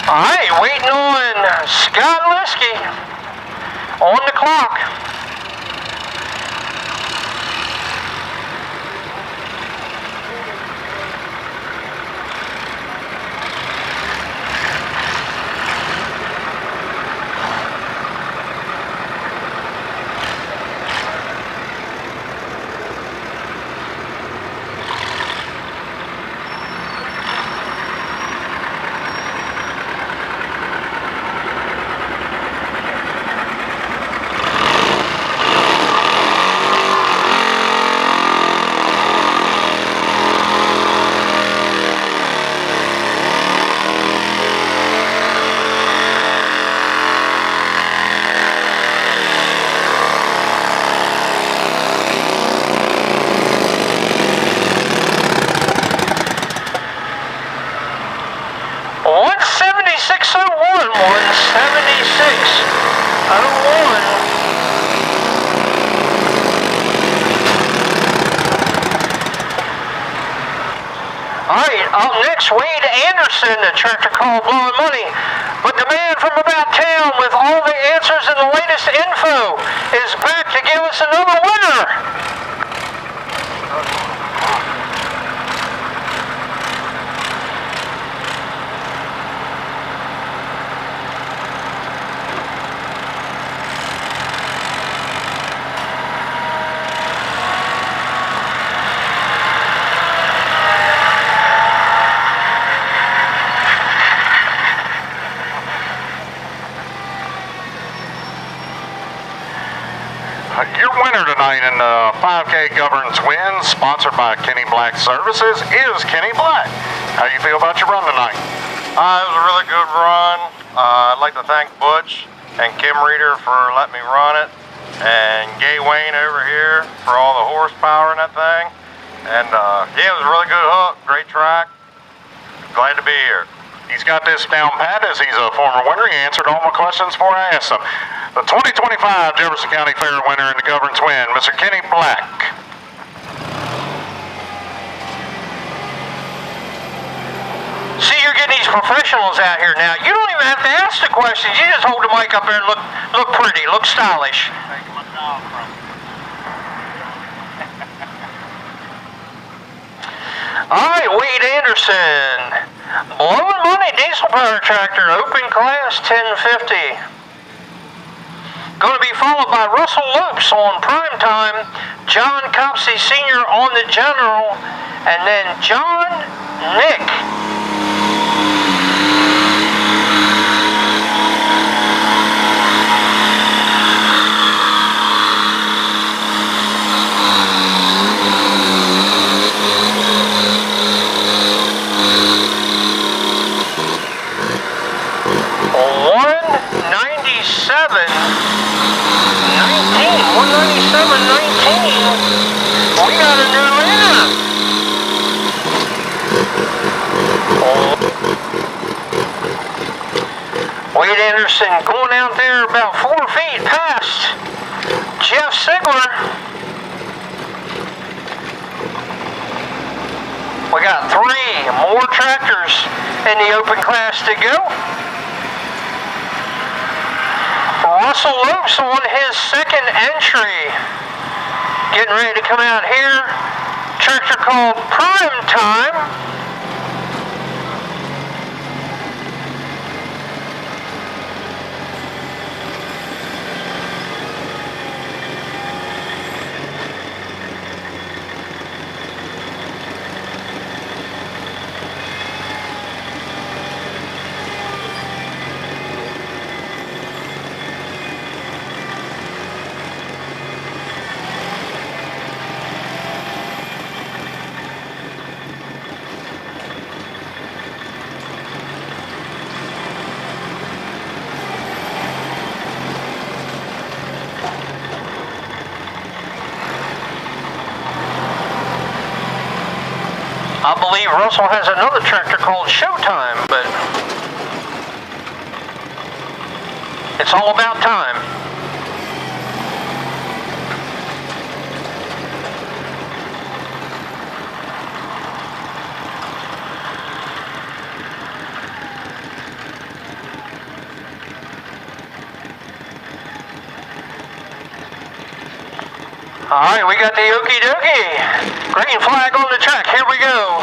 All right, waiting on Scott Liskey on the clock. Up next, Wade Anderson, the tractor called Blowing Money. But the man from about town with all the answers and the latest info is back to give us another winner. Your winner tonight in the 5K Governance Win, sponsored by Kenny Black Services, is Kenny Black. How you feel about your run tonight? It was a really good run. I'd like to thank Butch and Kim Reeder for letting me run it, and Gay Wayne over here for all the horsepower in that thing. And yeah, it was a really good hook, great track. Glad to be here. He's got this down pat as he's a former winner. He answered all my questions before I asked him. The 2025 Jefferson County Fair winner in the Governance Win, Mr. Kenny Black. See, you're getting these professionals out here now. You don't even have to ask the questions. You just hold the mic up there and look pretty, look stylish. All right, Wade Anderson. Blowing Money diesel power tractor, open class 1050. Going to be followed by Russell Lopes on prime time, John Copsey Sr. on the general, and then John Nick. We got a new winner. Wade Anderson going out there about 4 feet past Jeff Sigler. We got 3 more tractors in the open class to go. Russell Lopes on his second entry. Getting ready to come out here. Tractor called Prime Time. I believe Russell has another tractor called Showtime, but it's all about time. All right, we got the okie dokie. Green flag on the track. Here we go.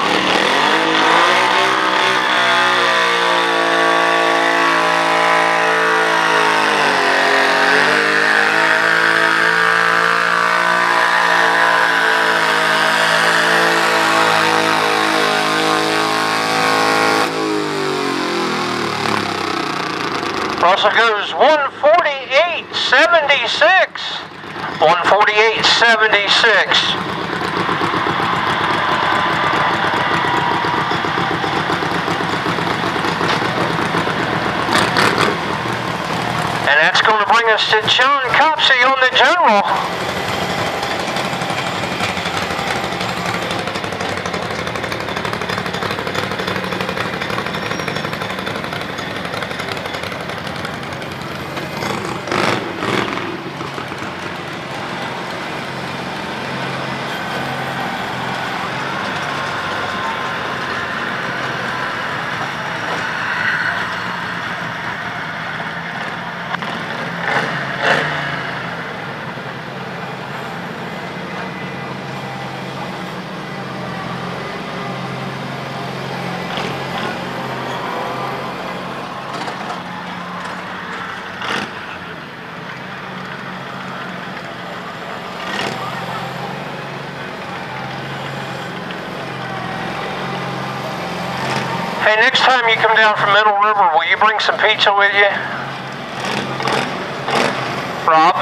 Russell goes 148.76. 148.76. And that's going to bring us to John Copsey on the general. Hey, next time you come down from Middle River, will you bring some pizza with you? Rob?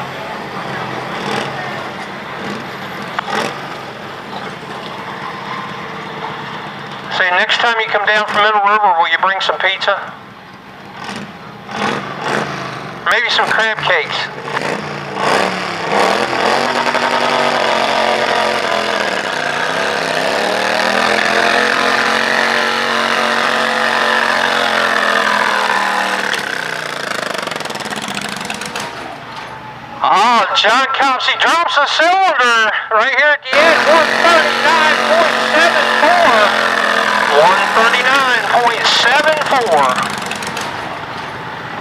Say, next time you come down from Middle River, will you bring some pizza? Maybe some crab cakes. Oh, John Copsey drops a cylinder right here at the end. 139.74. 139.74.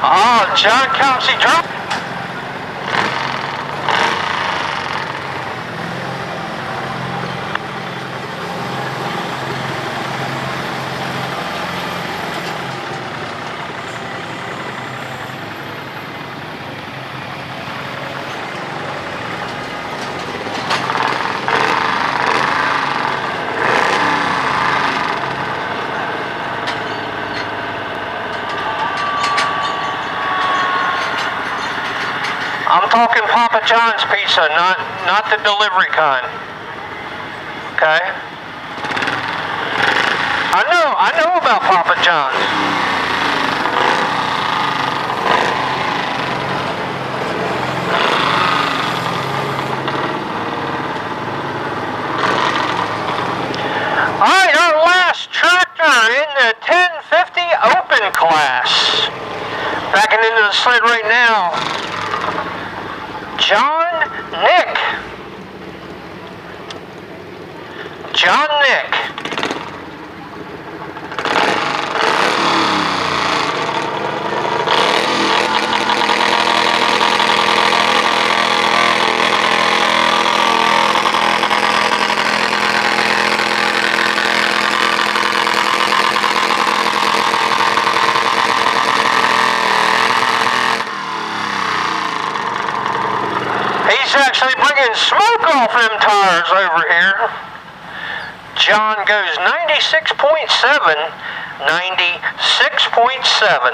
Oh, John Copsey dropped. I'm talking Papa John's pizza, not the delivery kind. Okay? I know about Papa John's. Alright, our last tractor in the 1050 open class. Backing into the sled right now. John Nick. He's actually bringing smoke off them tires over here. John goes 96.7, 96.7.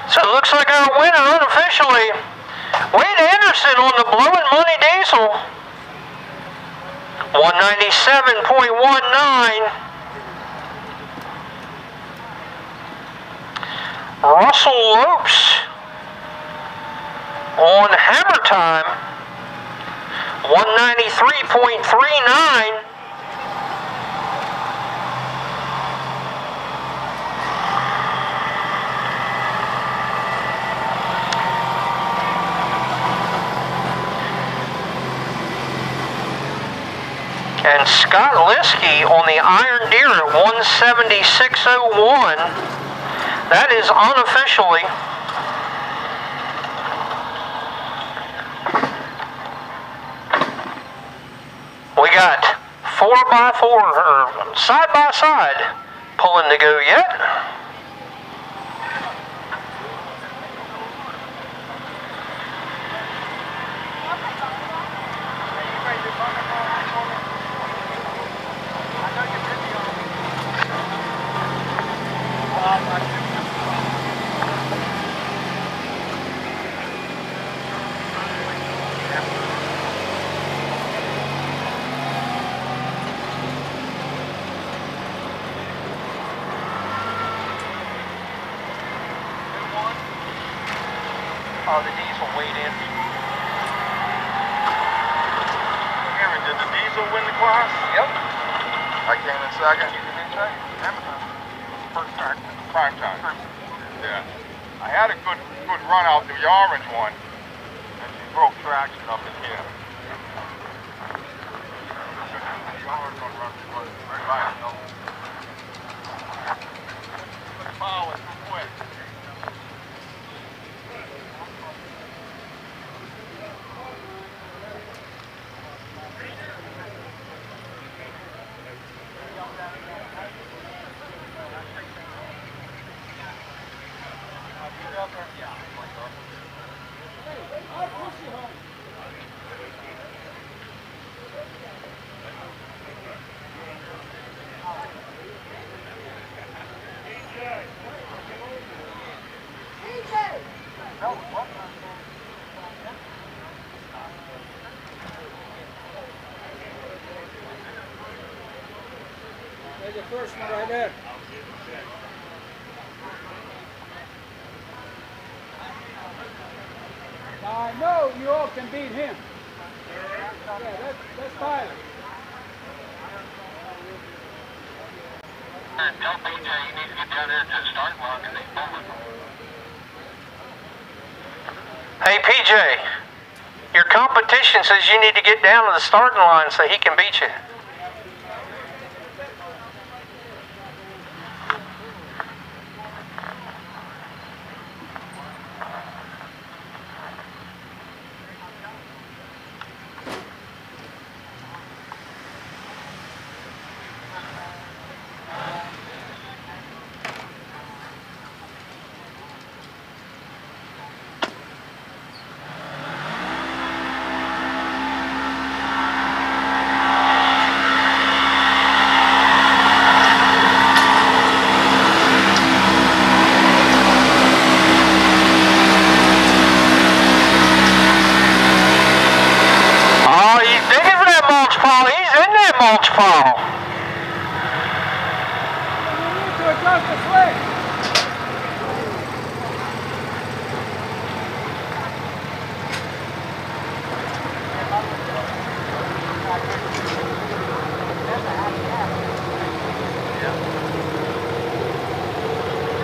So it looks like our winner unofficially, Wade Anderson on the Blowin' Money Diesel. 197.19. Russell Lopes on Hammer Time, 193.39. And Scott Liskey on the Iron Deer at 176.01. That is unofficially 4x4 or side by side pulling to go yet. Oh, the diesel weighed in. Cameron, did the diesel win the class? Yep. I came in second. First time, prime time. Yeah. I had a good run out through the orange one, and she broke traction up in here. The orange one runs right by itself. The power was too quick. There's the first one right there. Now I know you all can beat him. Yeah, that's Tyler. Tell PJ you need to get down there to the start block and they pull it. Hey PJ, your competition says you need to get down to the starting line so he can beat you. Mulch pile. You need to adjust the swing.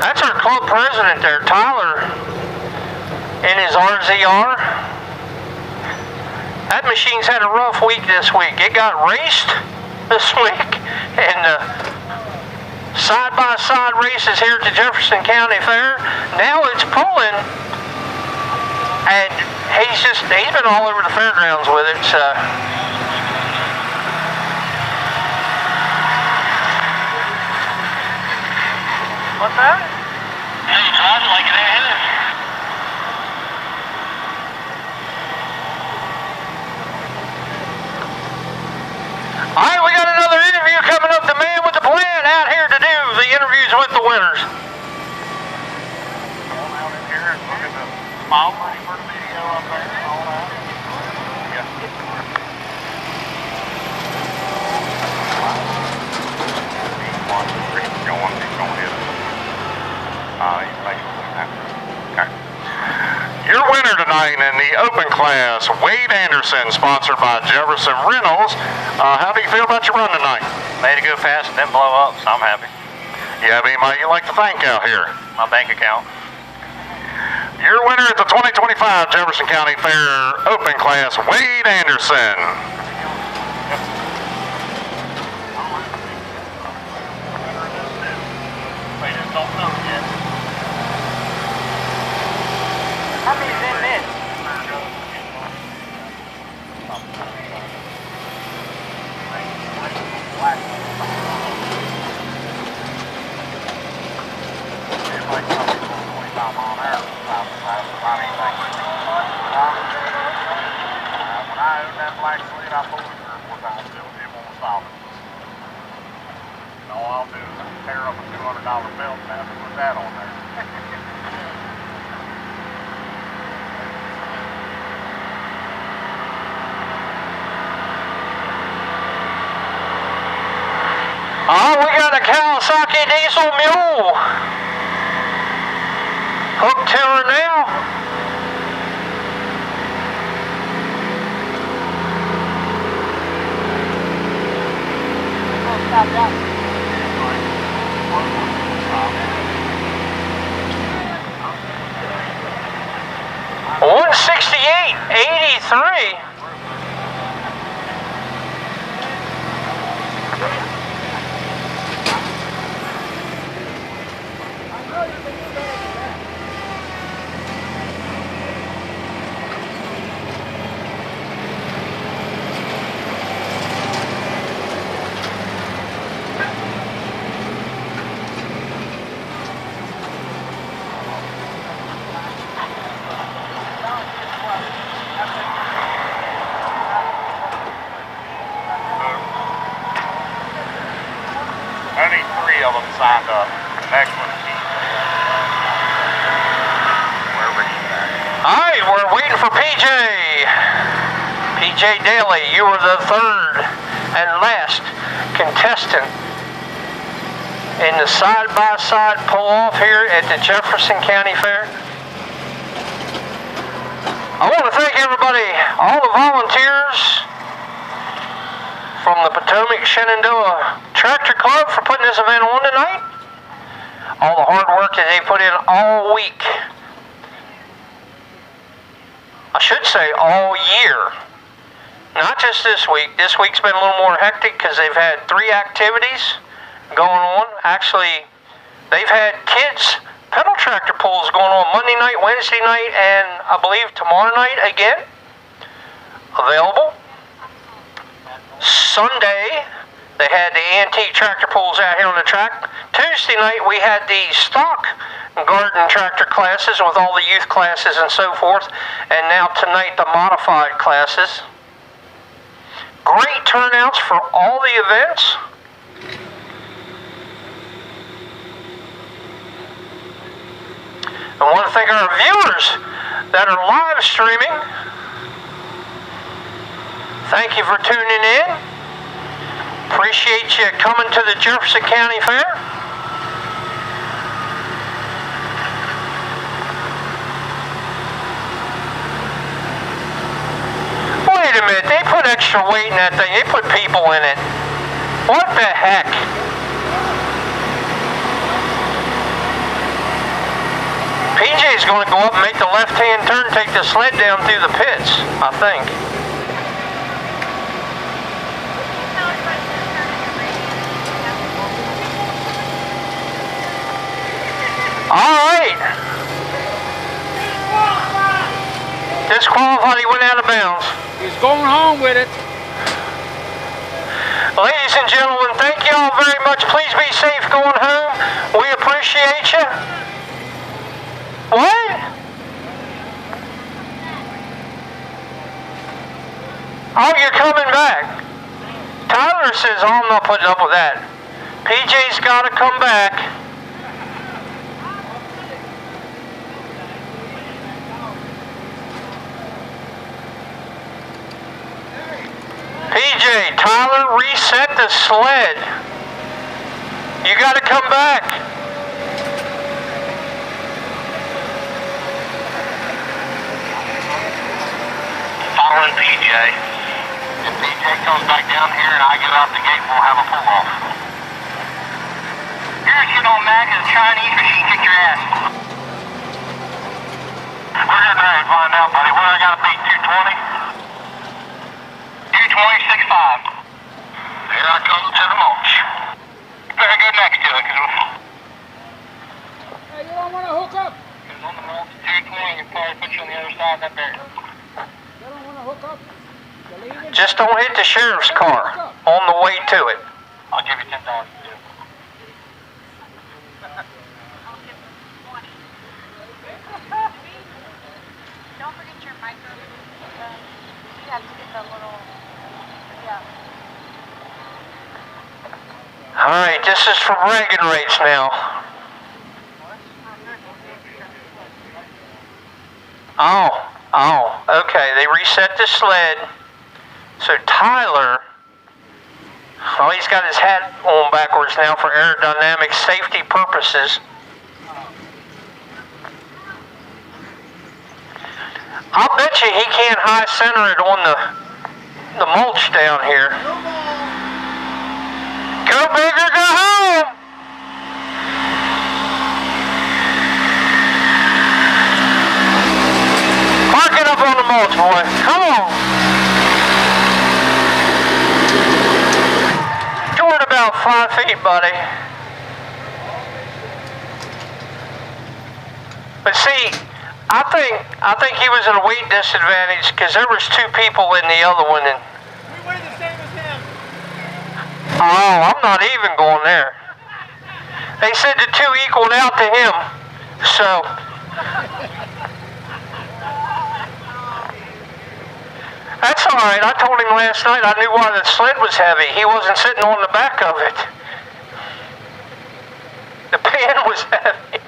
That's our club president there, Tyler, in his RZR. That machine's had a rough week this week. It got raced this week, and side-by-side races here at the Jefferson County Fair. Now it's pulling, and he's been all over the fairgrounds with it. So. What's that? Yeah, you drive it like it ain't in it. All right, we got another interview coming up. The man with the plan out here to do the interviews with the winners. Come out in here and look at the smile money for the video up there and all that. Yeah. He's watching the stream going, he's going to hit it. He's making that. Okay. Your winner tonight in the open class, Wade Anderson, sponsored by Jefferson Reynolds. How do you feel about your run tonight? Made it go fast and didn't blow up, so I'm happy. You have anybody you'd like to thank out here? My bank account. Your winner at the 2025 Jefferson County Fair open class, Wade Anderson. They just don't know yet. How many's in this? Oh, we got a Kawasaki diesel mule hooked to her now. Stop that. 168.83. Only 3 of them signed up. The next one's wherever he's at. Alright, we're waiting for PJ. PJ Daly, you were the third and last contestant in the side-by-side pull-off here at the Jefferson County Fair. I want to thank everybody, all the volunteers from the Potomac-Shenandoah Tractor Club for putting this event on tonight. All the hard work that they put in all week. I should say all year. Not just this week. This week's been a little more hectic because they've had 3 activities going on. Actually, they've had kids pedal tractor pulls going on Monday night, Wednesday night, and I believe tomorrow night again. Available. Sunday, they had the antique tractor pulls out here on the track. Tuesday night, we had the stock garden tractor classes with all the youth classes and so forth. And now tonight, the modified classes. Great turnouts for all the events. I want to thank our viewers that are live streaming. Thank you for tuning in. Appreciate you coming to the Jefferson County Fair. Wait a minute, they put extra weight in that thing. They put people in it. What the heck? PJ's going to go up and make the left-hand turn, take the sled down through the pits, I think. All right. Disqualified, he went out of bounds. He's going home with it. Ladies and gentlemen, thank you all very much. Please be safe going home. We appreciate you. What? Oh, you're coming back. Tyler says, oh, I'm not putting up with that. PJ's got to come back. PJ, Tyler, reset the sled. You got to come back. Following PJ. If PJ comes back down here and I get out the gate, we'll have a pull-off. You're shit on Mac is a Chinese machine, kick your ass. We're getting ready to find out, buddy. Where I gotta be, 220? 220.65. Here I come to the mulch. Better go next to it, Hey, you don't want to hook up? Because on the mulch, 220, you probably put you on the other side of that barrier. You don't want to hook up? You leaving? Just don't hit the sheriff's car on the way to it. I'll give you $10 to do. I'll give 20. Don't forget your micro. You have to get the little, yeah. All right, this is for bragging rights now. Oh, okay, they reset the sled. So Tyler, well, he's got his hat on backwards now for aerodynamic safety purposes. I'll bet you he can't high center it on the mulch down here. Go big or go home! Park it up on the mulch, boy. Come on. Short about 5 feet, buddy. But see, I think he was at a weight disadvantage because there was 2 people in the other one. And We weigh the same as him. oh, I'm not even going there. They said the 2 equaled out to him. So that's all right. I told him last night I knew why the sled was heavy. He wasn't sitting on the back of it. The pan was heavy.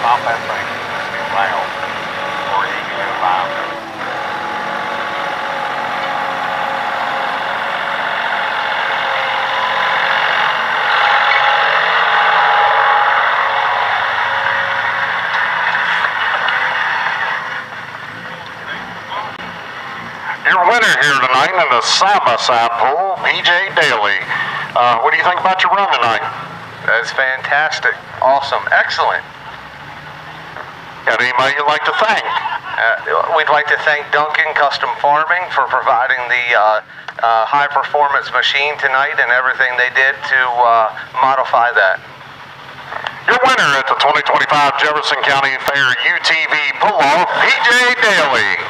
Stop that thing. It's too loud. Or you can go louder. Your winner here tonight in the side-by-side pool, PJ Daly. What do you think about your run tonight? That's fantastic. Awesome. Excellent. Got anybody you'd like to thank? We'd like to thank Duncan Custom Farming for providing the high-performance machine tonight and everything they did to modify that. Your winner at the 2025 Jefferson County Fair UTV Pull-Off, PJ Daly.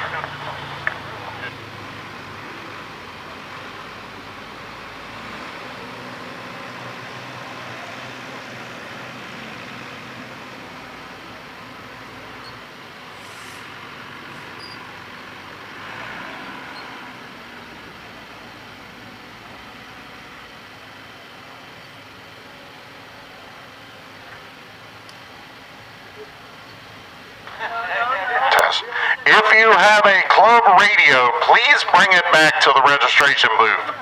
If you have a club radio, please bring it back to the registration booth.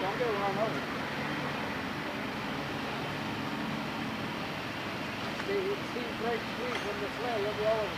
Don't get run over. See break free from the sled, you'll be all over.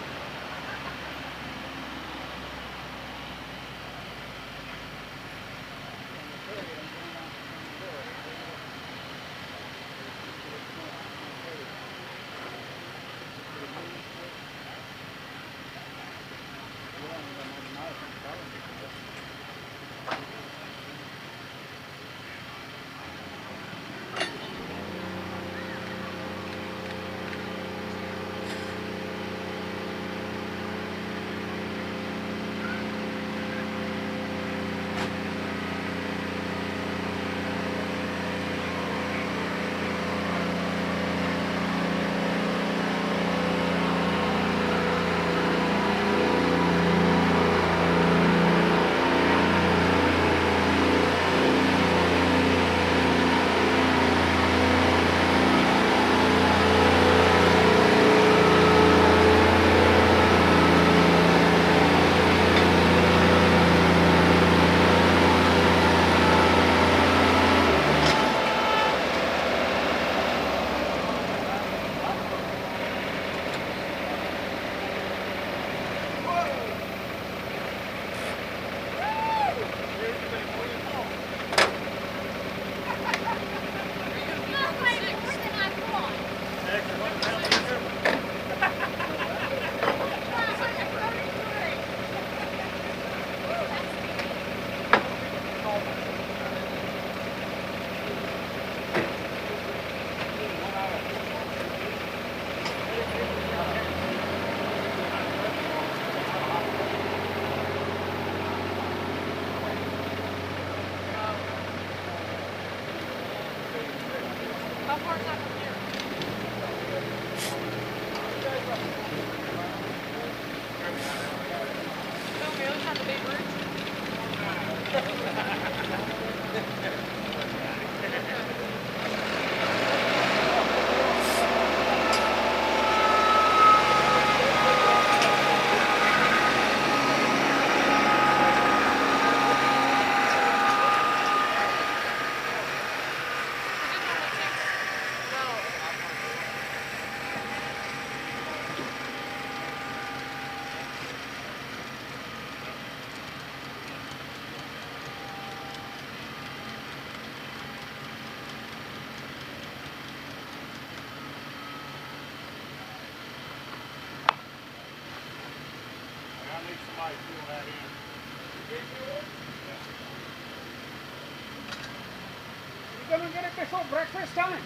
You're gonna get it before breakfast time.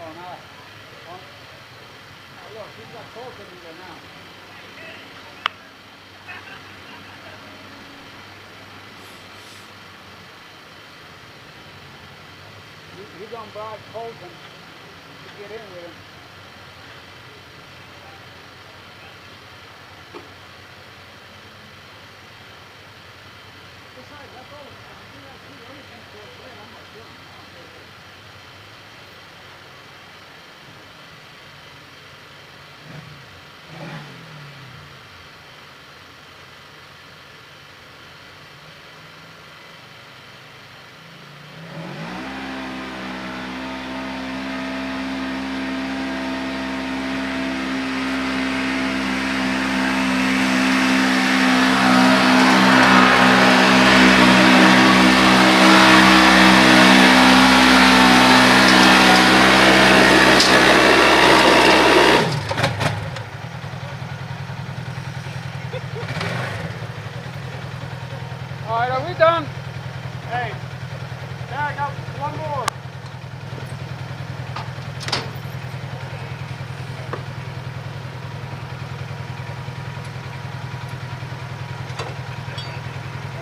Oh, now, look, he's got cold in there now. He done brought Colton to get in with him. Besides, that's all. I do not see anything to explain. I'm not sure. All right, are we done? Hey, now I got one more.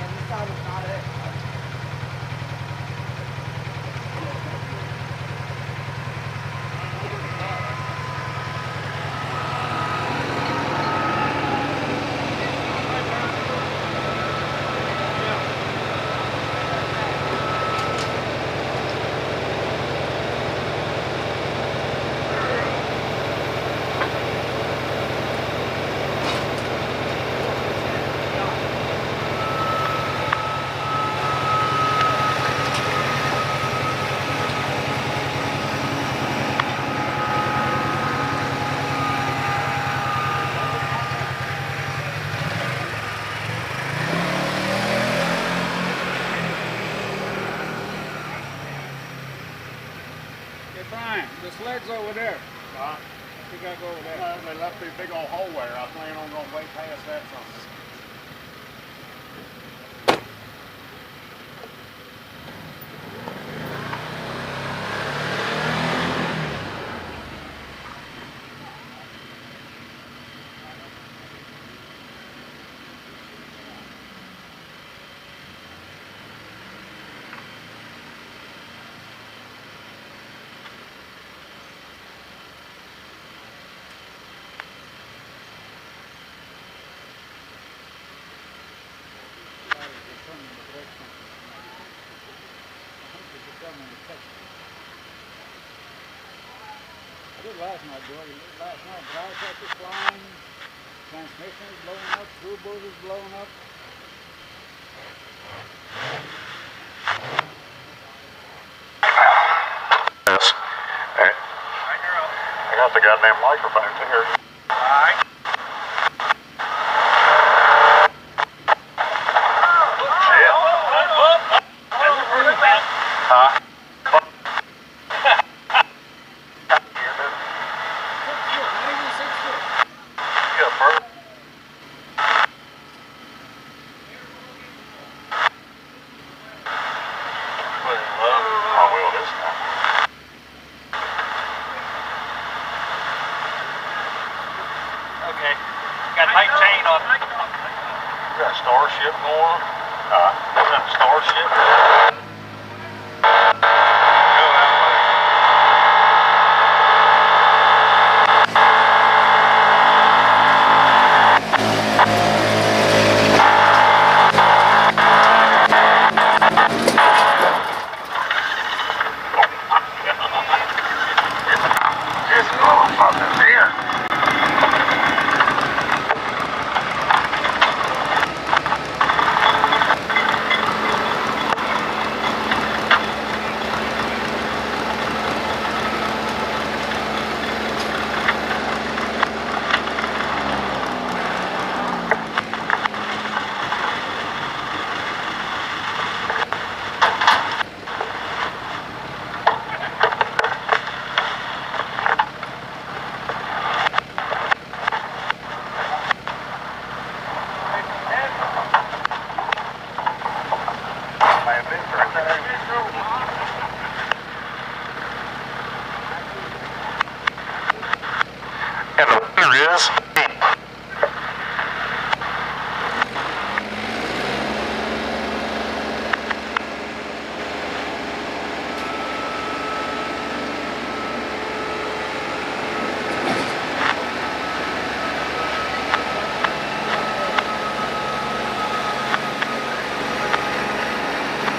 And this side is not it. Brian, the sled's over there. You gotta go over there. No, they left me a big old hole there. I plan on going way past that something. I did last night, boy. Last night, dry catches flying, transmission is blowing up, screw boat is blowing up. Yes. Hey, I got the goddamn microphones here. Alright. Huh? tight chain on. You got a Starship going? Is that a Starship? And the winner is